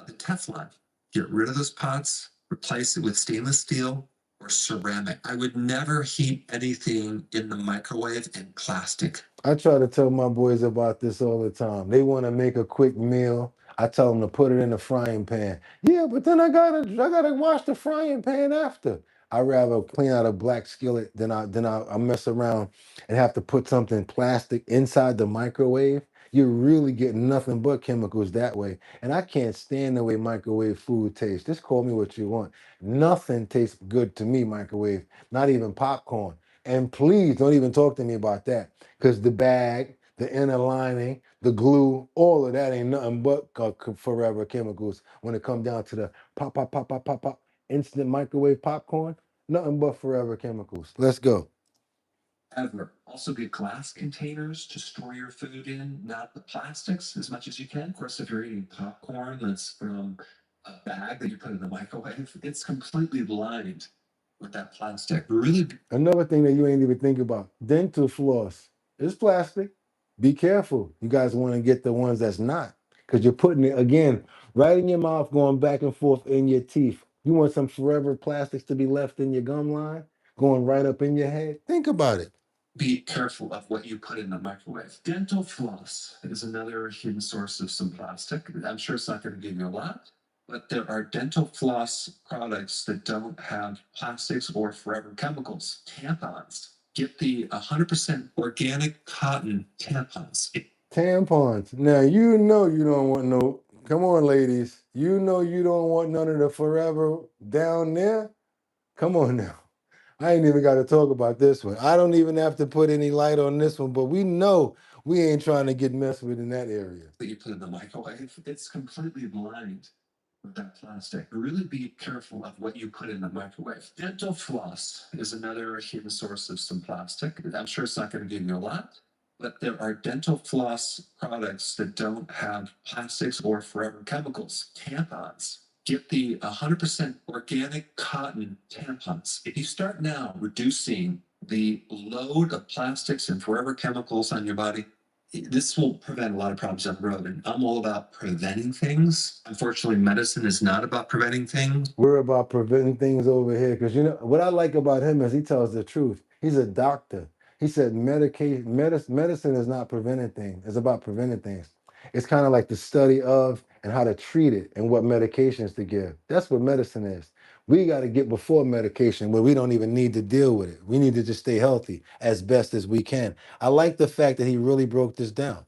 the Teflon. Get rid of those pots. Replace it with stainless steel or ceramic. I would never heat anything in the microwave in plastic. I try to tell my boys about this all the time. They want to make a quick meal. I tell them to put it in the frying pan. Yeah, but then I gotta wash the frying pan after. I'd rather clean out a black skillet than I mess around and have to put something plastic inside the microwave. You're really getting nothing but chemicals that way. And I can't stand the way microwave food tastes. Just call me what you want. Nothing tastes good to me, microwave, not even popcorn. And please don't even talk to me about that because the bag, the inner lining, the glue, all of that ain't nothing but forever chemicals when it comes down to the pop, pop, pop, pop, pop, pop, instant microwave popcorn. Nothing but forever chemicals. Let's go. Ever. Also get glass containers to store your food in, not the plastics as much as you can. Of course, if you're eating popcorn that's from a bag that you put in the microwave, it's completely lined with that plastic. Really. Another thing that you ain't even think about, dental floss. It's plastic. Be careful. You guys want to get the ones that's not because you're putting it again right in your mouth, going back and forth in your teeth. You want some forever plastics to be left in your gum line, going right up in your head? Think about it. Be careful of what you put in the microwave. Dental floss is another hidden source of some plastic. I'm sure it's not going to give you a lot, but there are dental floss products that don't have plastics or forever chemicals. Tampons. Get the 100% organic cotton tampons. Tampons. Now you know you don't want no. Come on, ladies. You know you don't want none of the forever down there. Come on now. I ain't even got to talk about this one. I don't even have to put any light on this one, but we know we ain't trying to get messed with in that area. That you put in the microwave, it's completely lined with that plastic. Really be careful of what you put in the microwave. Dental floss is another hidden source of some plastic. I'm sure it's not going to give you a lot, but there are dental floss products that don't have plastics or forever chemicals. Tampons. Get the 100% organic cotton tampons. If you start now reducing the load of plastics and forever chemicals on your body, this will prevent a lot of problems down the road. And I'm all about preventing things. Unfortunately, medicine is not about preventing things. We're about preventing things over here because you know what I like about him is he tells the truth. He's a doctor. He said medicine is not preventing things. It's about preventing things. It's kind of like the study of and how to treat it and what medications to give. That's what medicine is. We got to get before medication where we don't even need to deal with it. We need to just stay healthy as best as we can. I like the fact that he really broke this down.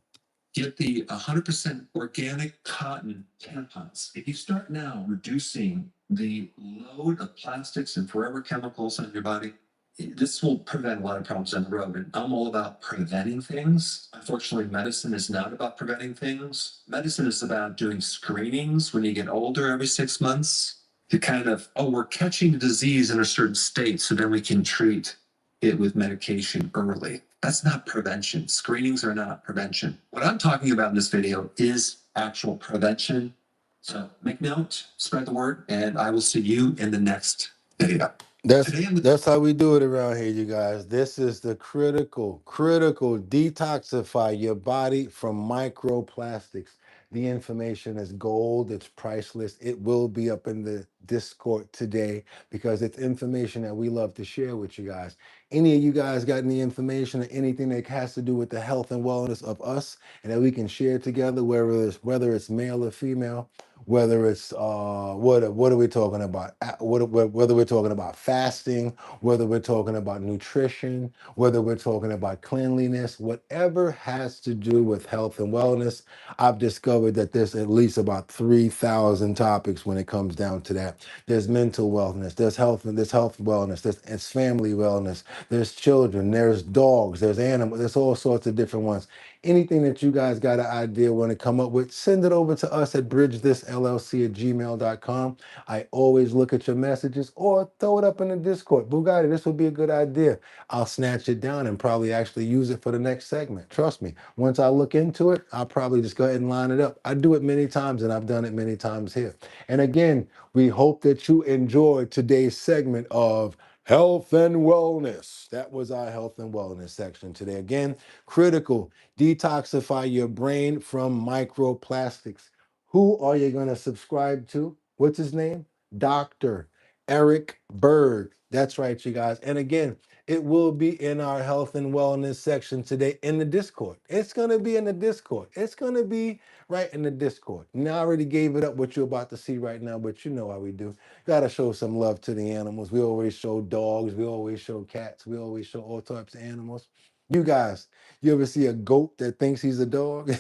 Get the 100% organic cotton tampons. If you start now reducing the load of plastics and forever chemicals on your body, this will prevent a lot of problems down the road. And I'm all about preventing things. Unfortunately, medicine is not about preventing things. Medicine is about doing screenings when you get older every 6 months to kind of, oh, we're catching a disease in a certain state, so then we can treat it with medication early. That's not prevention. Screenings are not prevention. What I'm talking about in this video is actual prevention. So make note, spread the word, and I will see you in the next video. That's how we do it around here, you guys. This is the critical detoxify your body from microplastics. The information is gold, it's priceless. It will be up in the Discord today because it's information that we love to share with you guys. Any of you guys got any information or anything that has to do with the health and wellness of us and that we can share together, whether it's male or female, whether it's what are we talking about? Whether we're talking about fasting, whether we're talking about nutrition, whether we're talking about cleanliness, whatever has to do with health and wellness, I've discovered that there's at least about 3,000 topics when it comes down to that. There's mental wellness, there's health wellness, there's family wellness, there's children, there's dogs, there's animals, there's all sorts of different ones. Anything that you guys got an idea want to come up with, send it over to us at bridgethisllc@gmail.com. I always look at your messages or throw it up in the Discord. Boogotti, this would be a good idea. I'll snatch it down and probably actually use it for the next segment. Trust me. Once I look into it, I'll probably just go ahead and line it up. I do it many times and I've done it many times here. And again, we hope that you enjoyed today's segment of health and wellness. That was our health and wellness section today. Again, critical. Detoxify your brain from microplastics. Who are you going to subscribe to? What's his name? Dr. Eric Berg. That's right, you guys. And again, It will be in our health and wellness section today in the Discord. It's going to be in the Discord. It's going to be right in the Discord. Now, I already gave it up what you're about to see right now, but you know how we do. Got to show some love to the animals. We always show dogs. We always show cats. We always show all types of animals. You guys, you ever see a goat that thinks he's a dog?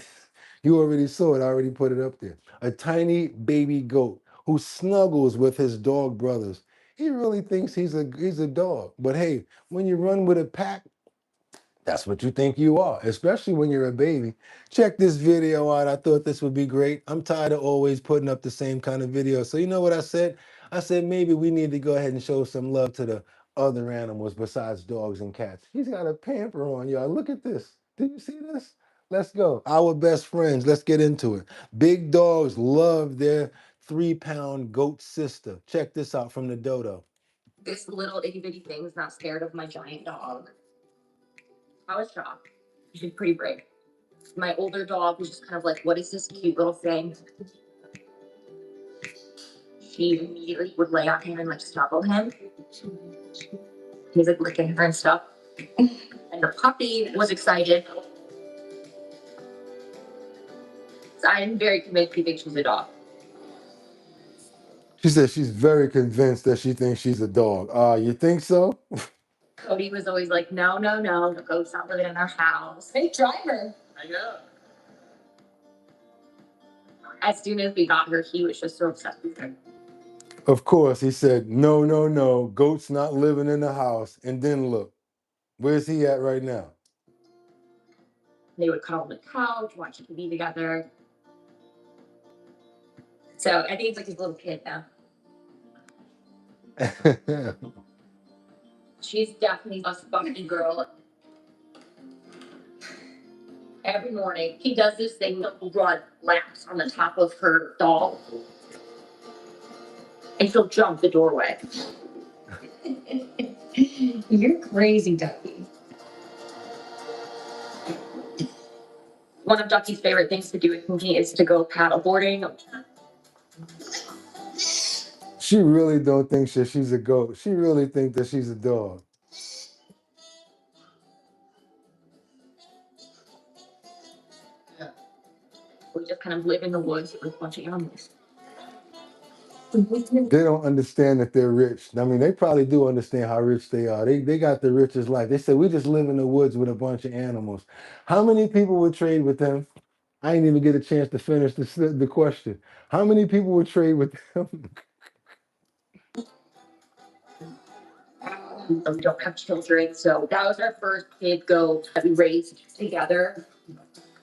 You already saw it. I already put it up there. A tiny baby goat who snuggles with his dog brothers. He really thinks he's a dog. But hey, when you run with a pack, that's what you think you are, especially when you're a baby. Check this video out. I thought this would be great. I'm tired of always putting up the same kind of videos. So you know what I said? I said maybe we need to go ahead and show some love to the other animals besides dogs and cats. He's got a pamper on, y'all. Look at this. Do you see this? Let's go. Our best friends. Let's get into it. Big dogs love their 3-pound goat sister. Check this out from the dodo. This little itty bitty thing is not scared of my giant dog. I was shocked. She's pretty brave. My older dog was just kind of like, what is this cute little thing? She immediately would lay on him and like snuggle him. He was like licking her and stuff. And the puppy was excited. So I'm very convinced he thinks she's a dog. She said she's very convinced that she thinks she's a dog. You think so? Cody was always like, no, no, no, the goat's not living in our house. Hey, driver. I know. As soon as we got her, he was just so obsessed with her. Of course, he said, no, no, no, goat's not living in the house. And then look, where's he at right now? They would cuddle on the couch, watch TV together. So I think it's like his little kid now. She's definitely a spunky girl. Every morning, he does this thing that will run laps on the top of her doll. And she'll jump the doorway. You're crazy, Ducky. One of Ducky's favorite things to do with me is to go paddleboarding. She really don't think that she's a goat. She really think that she's a dog. We just kind of live in the woods with a bunch of animals. They don't understand that they're rich. I mean, they probably do understand how rich they are. They got the richest life. They said, we just live in the woods with a bunch of animals. How many people would trade with them? I didn't even get a chance to finish the question. How many people would trade with them? We don't have children, so that was our first kid goat that we raised together.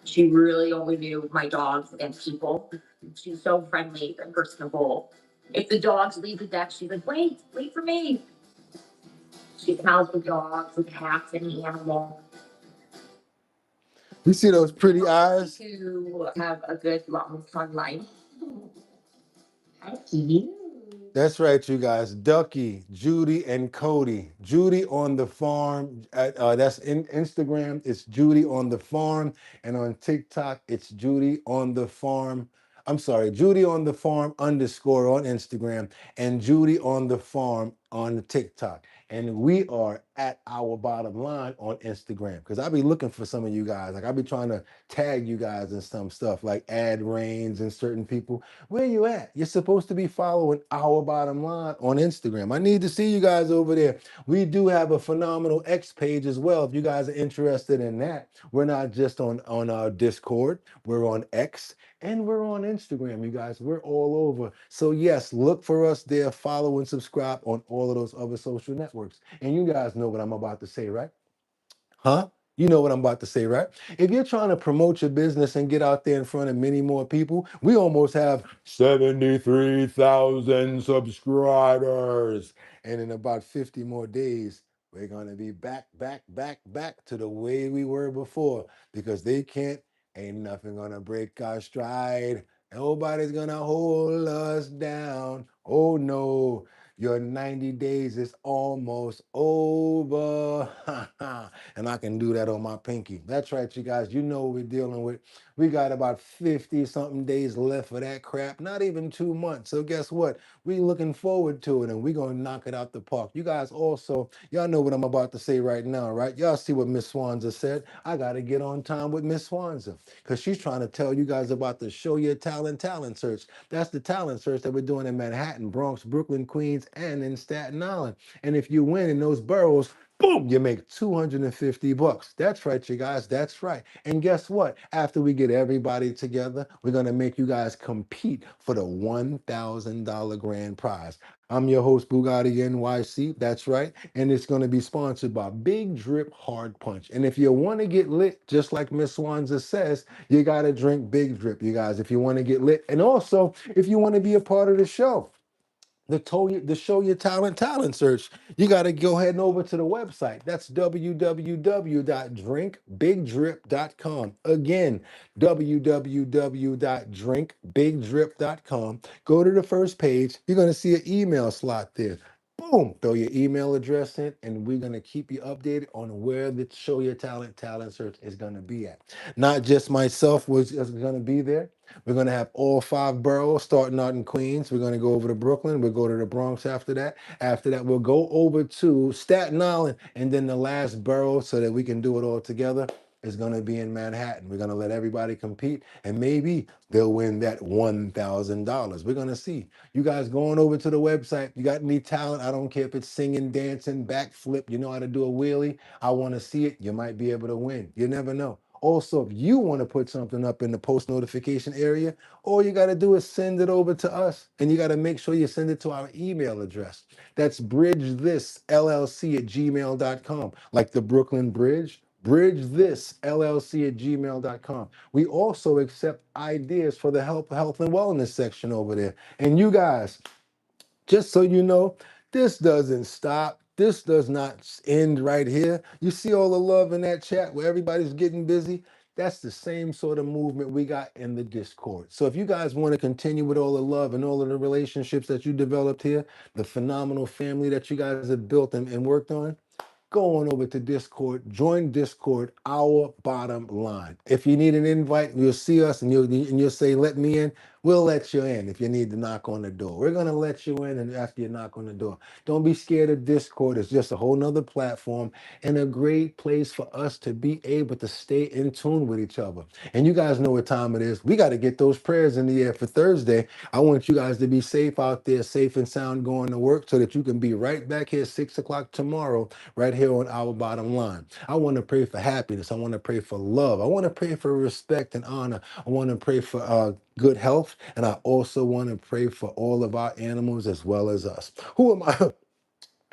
She really only knew my dogs and people. She's so friendly and personable. If the dogs leave the deck, she's like, wait for me. She pals with dogs, with cats, any animal. You see those pretty eyes? To have a good, long, fun life. Thank you. That's right, you guys. Ducky, Judy, and Cody. Judy on the farm. That's in Instagram. It's Judy on the farm. And on TikTok, it's Judy on the farm. I'm sorry, Judy on the farm _ on Instagram and Judy on the farm on TikTok. And we are at Our Bottom Line on Instagram because I'll be looking for some of you guys. Like I'll be trying to tag you guys in some stuff like ad reigns and certain people. Where you at? You're supposed to be following Our Bottom Line on Instagram. I need to see you guys over there. We do have a phenomenal X page as well. If you guys are interested in that, we're not just on our Discord. We're on X and we're on Instagram, you guys. We're all over. So yes, look for us there. Follow and subscribe on all of those other social networks. And you guys know what I'm about to say, right? Huh? You know what I'm about to say, right? If you're trying to promote your business and get out there in front of many more people, we almost have 73,000 subscribers. And in about 50 more days, we're going to be back to the way we were before because ain't nothing going to break our stride. Nobody's going to hold us down. Oh no. Your 90 days is almost over. And I can do that on my pinky. That's right, you guys. You know what we're dealing with. We got about 50 something days left for that crap. Not even 2 months. So guess what? We looking forward to it and we're going to knock it out the park. You guys also, y'all know what I'm about to say right now, right? Y'all see what Miss Swanza said. I got to get on time with Miss Swanza because she's trying to tell you guys about the Show Your talent search. That's the talent search that we're doing in Manhattan, Bronx, Brooklyn, Queens, and in Staten Island. And if you win in those boroughs, boom, you make $250. That's right, you guys. That's right. And guess what? After we get everybody together, we're going to make you guys compete for the $1,000 grand prize. I'm your host, Boogotti NYC. That's right. And it's going to be sponsored by Big Drip Hard Punch. And if you want to get lit, just like Miss Swanza says, you got to drink Big Drip, you guys, if you want to get lit. And also, if you want to be a part of the show. The Show Your talent search. You got to go ahead and over to the website. That's www.drinkbigdrip.com. Again, www.drinkbigdrip.com. Go to the first page. You're going to see an email slot there. Boom, throw your email address in, and we're going to keep you updated on where the Show Your talent search is going to be at. Not just myself was going to be there. We're going to have all 5 boroughs starting out in Queens. We're going to go over to Brooklyn. We'll go to the Bronx after that. After that, we'll go over to Staten Island. And then the last borough, so that we can do it all together, is going to be in Manhattan. We're going to let everybody compete, and maybe they'll win that $1,000. We're going to see. You guys going over to the website. You got any talent? I don't care if it's singing, dancing, backflip. You know how to do a wheelie. I want to see it. You might be able to win. You never know. Also, if you want to put something up in the post notification area, all you got to do is send it over to us. And you got to make sure you send it to our email address. That's bridgethisllc@gmail.com. Like the Brooklyn Bridge, bridgethisllc@gmail.com. We also accept ideas for the health and wellness section over there. And you guys, just so you know, this doesn't stop. This does not end right here. You see all the love in that chat where everybody's getting busy? That's the same sort of movement we got in the Discord. So if you guys want to continue with all the love and all of the relationships that you developed here, the phenomenal family that you guys have built and worked on, go on over to Discord, join Discord, Our Bottom Line. If you need an invite, you'll see us and you'll say, let me in. We'll let you in if you need to knock on the door. We're going to let you in and after you knock on the door. Don't be scared of Discord. It's just a whole nother platform and a great place for us to be able to stay in tune with each other. And you guys know what time it is. We got to get those prayers in the air for Thursday. I want you guys to be safe out there, safe and sound going to work so that you can be right back here 6 o'clock tomorrow, right here on Our Bottom Line. I want to pray for happiness. I want to pray for love. I want to pray for respect and honor. I want to pray for good health. And I also want to pray for all of our animals as well as us. Who am I?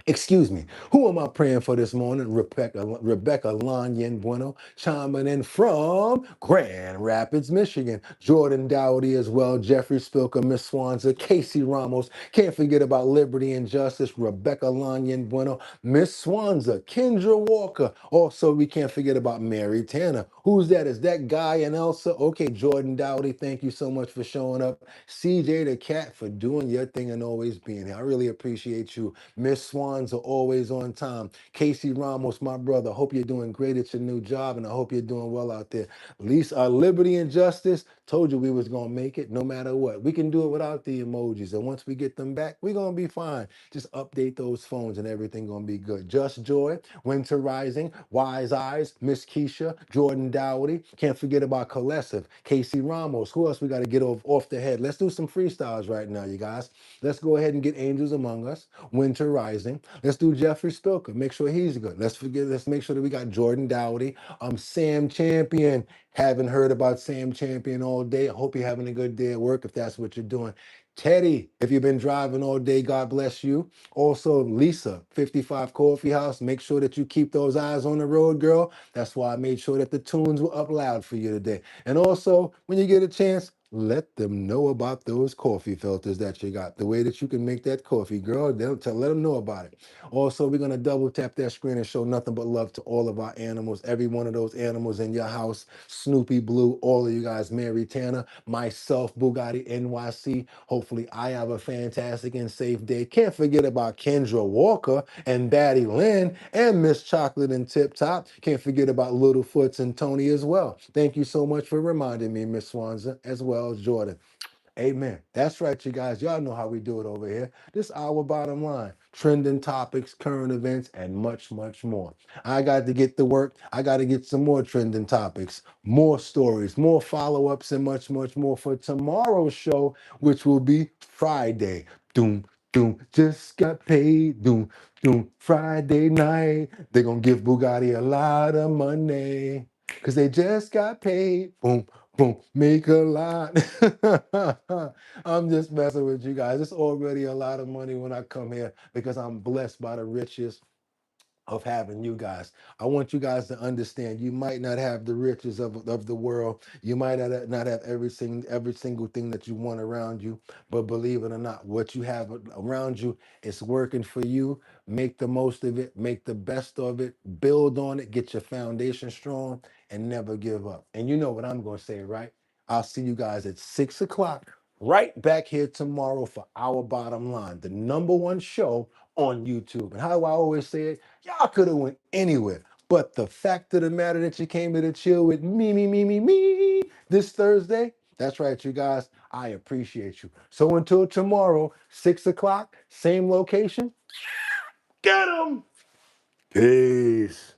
Excuse me. Who am I praying for this morning? Rebecca Lanyen Bueno, chiming in from Grand Rapids, Michigan. Jordan Dowdy as well. Jeffrey Spilker, Miss Swanza, Casey Ramos. Can't forget about Liberty and Justice. Rebecca Lanyen Bueno, Miss Swanza, Kendra Walker. Also, we can't forget about Mary Tanner. Who's that? Is that Guy and Elsa? Okay, Jordan Dowdy, thank you so much for showing up. CJ the Cat for doing your thing and always being here. I really appreciate you. Miss Swans are always on time. Casey Ramos, my brother, hope you're doing great at your new job, and I hope you're doing well out there. At least Liberty and Justice, told you we was going to make it no matter what. We can do it without the emojis, and once we get them back, we're going to be fine. Just update those phones, and everything going to be good. Just Joy, Winter Rising, Wise Eyes, Miss Keisha, Jordan Dowdy. Can't forget about Colessive, Casey Ramos. Who else we got to get off the head? Let's do some freestyles right now, you guys. Let's go ahead and get Angels Among Us, Winter Rising. Let's do Jeffrey Spilker. Make sure he's good. Let's make sure that we got Jordan Dowdy. Sam Champion. Haven't heard about Sam Champion all day. I hope you're having a good day at work if that's what you're doing. Teddy, if you've been driving all day, God bless you. Also, Lisa, 55 Coffee House. Make sure that you keep those eyes on the road, girl. That's why I made sure that the tunes were up loud for you today. And also, when you get a chance, let them know about those coffee filters that you got. The way that you can make that coffee, girl, let them know about it. Also, we're going to double tap that screen and show nothing but love to all of our animals, every one of those animals in your house, Snoopy Blue, all of you guys, Mary Tanner, myself, Boogotti NYC. Hopefully I have a fantastic and safe day. Can't forget about Kendra Walker and Batty Lynn and Miss Chocolate and Tip Top. Can't forget about Littlefoots and Tony as well. Thank you so much for reminding me, Miss Swanson, as well as Jordan. Amen. That's right, you guys. Y'all know how we do it over here. This our bottom line. Trending topics, current events, and much, much more. I got to get to work. I got to get some more trending topics, more stories, more follow-ups, and much, much more for tomorrow's show, which will be Friday. Doom, doom, just got paid. Doom, doom, Friday night. They're going to give Boogotti a lot of money because they just got paid. Boom, boom, make a lot. I'm just messing with you guys. It's already a lot of money when I come here because I'm blessed by the riches of having you guys. I want you guys to understand you might not have the riches of the world. You might not have every single thing that you want around you, but believe it or not, what you have around you is working for you. Make the most of it, make the best of it, build on it, get your foundation strong, and never give up. And you know what I'm going to say, right? I'll see you guys at 6 o'clock right back here tomorrow for Our Bottom Line, the #1 show on YouTube. And how do I always say it? Y'all could have went anywhere. But the fact of the matter that you came here to chill with me this Thursday, that's right, you guys. I appreciate you. So until tomorrow, 6 o'clock, same location. Get 'em! Peace.